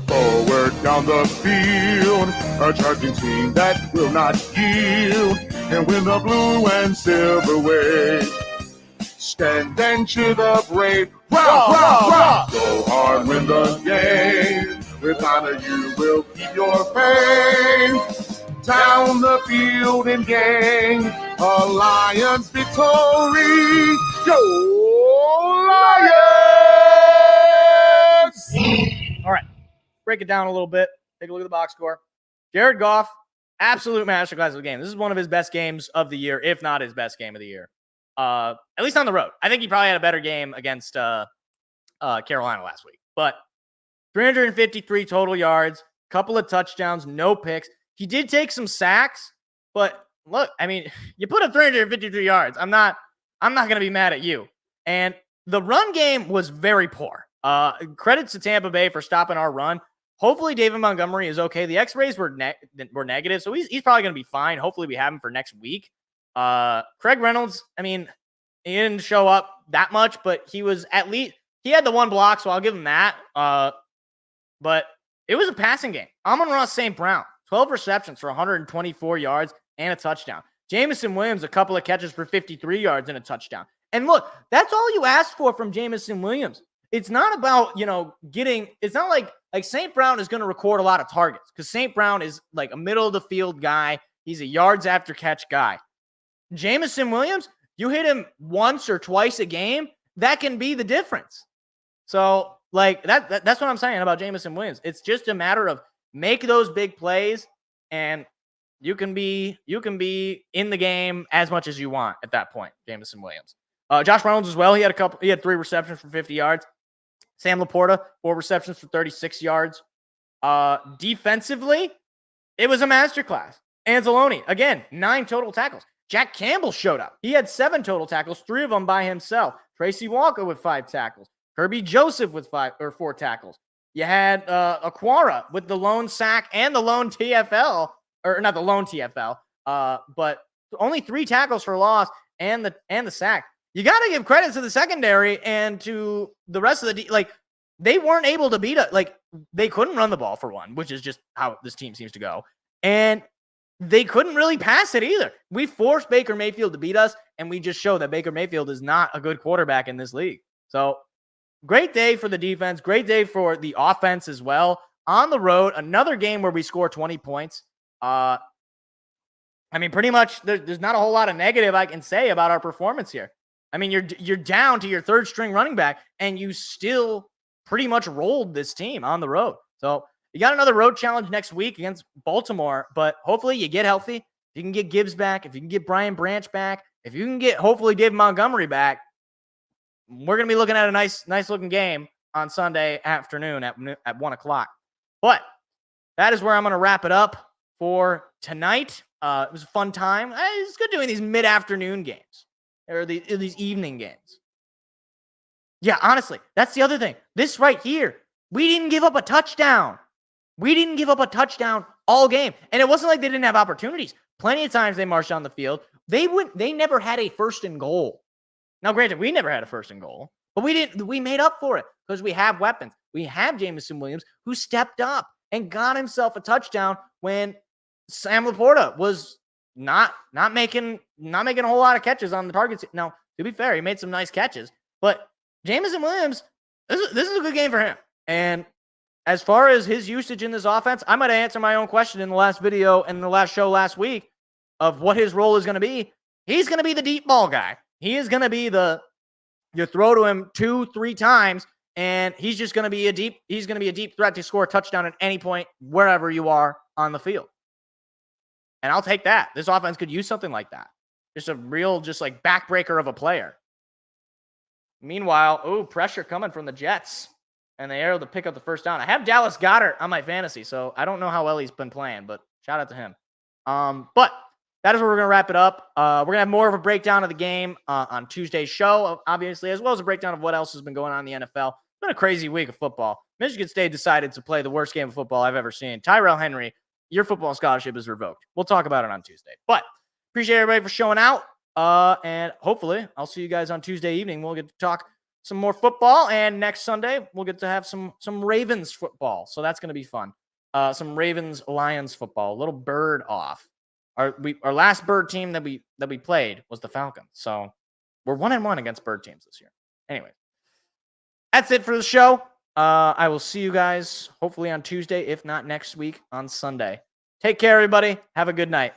Forward down the field, a charging team that will not yield, and win the blue and silver wave. Stand and cheer the brave. Rah, rah, rah. Go hard, win the game. With honor you will keep your fame. down the field and gang a Lions victory. Go Lions! All right, break it down a little bit. Take a look at the box score. Jared Goff, absolute masterclass of the game. This is one of his best games of the year, if not his best game of the year. At least on the road. I think he probably had a better game against Carolina last week. But 353 total yards, couple of touchdowns, no picks. He did take some sacks, but look, I mean, you put up 353 yards. I'm not going to be mad at you. And the run game was very poor. Credits to Tampa Bay for stopping our run. Hopefully David Montgomery is okay. The X-rays were negative, so he's probably going to be fine. Hopefully we have him for next week. Craig Reynolds, I mean, he didn't show up that much, but he was at least he had the one block, so I'll give him that. But it was a passing game. Amon-Ra St. Brown, 12 receptions for 124 yards and a touchdown. Jamison Williams, a couple of catches for 53 yards and a touchdown. And look, that's all you asked for from Jamison Williams. It's not about, it's not like St. Brown is going to record a lot of targets because St. Brown is like a middle of the field guy. He's a yards after catch guy. Jamison Williams, you hit him once or twice a game, that can be the difference. So that's what I'm saying about Jamison Williams. It's just a matter of make those big plays and you can be in the game as much as you want at that point, Jamison Williams. Josh Reynolds as well. He had 3 receptions for 50 yards. Sam Laporta, 4 receptions for 36 yards. Defensively, it was a masterclass. Anzalone, again, 9 total tackles. Jack Campbell showed up. He had 7 total tackles, 3 of them by himself. Tracy Walker with 5 tackles. Kirby Joseph with 4 tackles. You had Aquara with the lone sack and the lone TFL, or not the lone TFL, but only 3 tackles for loss and the sack. You got to give credit to the secondary and to the rest of the they weren't able to beat us. They couldn't run the ball for one, which is just how this team seems to go. And they couldn't really pass it either. We forced Baker Mayfield to beat us, and we just showed that Baker Mayfield is not a good quarterback in this league. So great day for the defense. Great day for the offense as well. On the road, another game where we score 20 points. I mean, pretty much there's not a whole lot of negative I can say about our performance here. I mean, you're down to your 3rd string running back, and you still pretty much rolled this team on the road. So you got another road challenge next week against Baltimore, but hopefully you get healthy. If you can get Gibbs back, if you can get Brian Branch back, if you can get hopefully David Montgomery back, we're going to be looking at a nice looking game on Sunday afternoon at 1 o'clock. But that is where I'm going to wrap it up for tonight. It was a fun time. It's good doing these mid-afternoon games or these evening games. Yeah, honestly, that's the other thing. This right here, we didn't give up a touchdown. We didn't give up a touchdown all game. And it wasn't like they didn't have opportunities. Plenty of times they marched on the field. They never had a 1st and goal. Now, granted, we never had a 1st and goal, but we made up for it because we have weapons. We have Jamison Williams who stepped up and got himself a touchdown when Sam Laporta was not making a whole lot of catches on the targets. Now, to be fair, he made some nice catches, but Jamison Williams, this is a good game for him. And as far as his usage in this offense, I might have answered my own question in the last video and the last show last week of what his role is going to be. He's going to be the deep ball guy. He is going to be you throw to him 2-3 times, and he's just going to be a deep threat to score a touchdown at any point, wherever you are on the field. And I'll take that. This offense could use something like that. Just a real, backbreaker of a player. Meanwhile, pressure coming from the Jets. And they are able to pick up the 1st down. I have Dallas Goedert on my fantasy, so I don't know how well he's been playing, but shout out to him. But that is where we're going to wrap it up. We're going to have more of a breakdown of the game on Tuesday's show, obviously, as well as a breakdown of what else has been going on in the NFL. It's been a crazy week of football. Michigan State decided to play the worst game of football I've ever seen. Tyrell Henry, your football scholarship is revoked. We'll talk about it on Tuesday. But appreciate everybody for showing out. And hopefully I'll see you guys on Tuesday evening. We'll get to talk some more football, and next Sunday we'll get to have some Ravens football. So that's going to be fun. Some Ravens-Lions football. A little bird off. Our last bird team that we played was the Falcons. So we're 1-1 against bird teams this year. Anyway, that's it for the show. I will see you guys hopefully on Tuesday, if not next week on Sunday. Take care, everybody. Have a good night.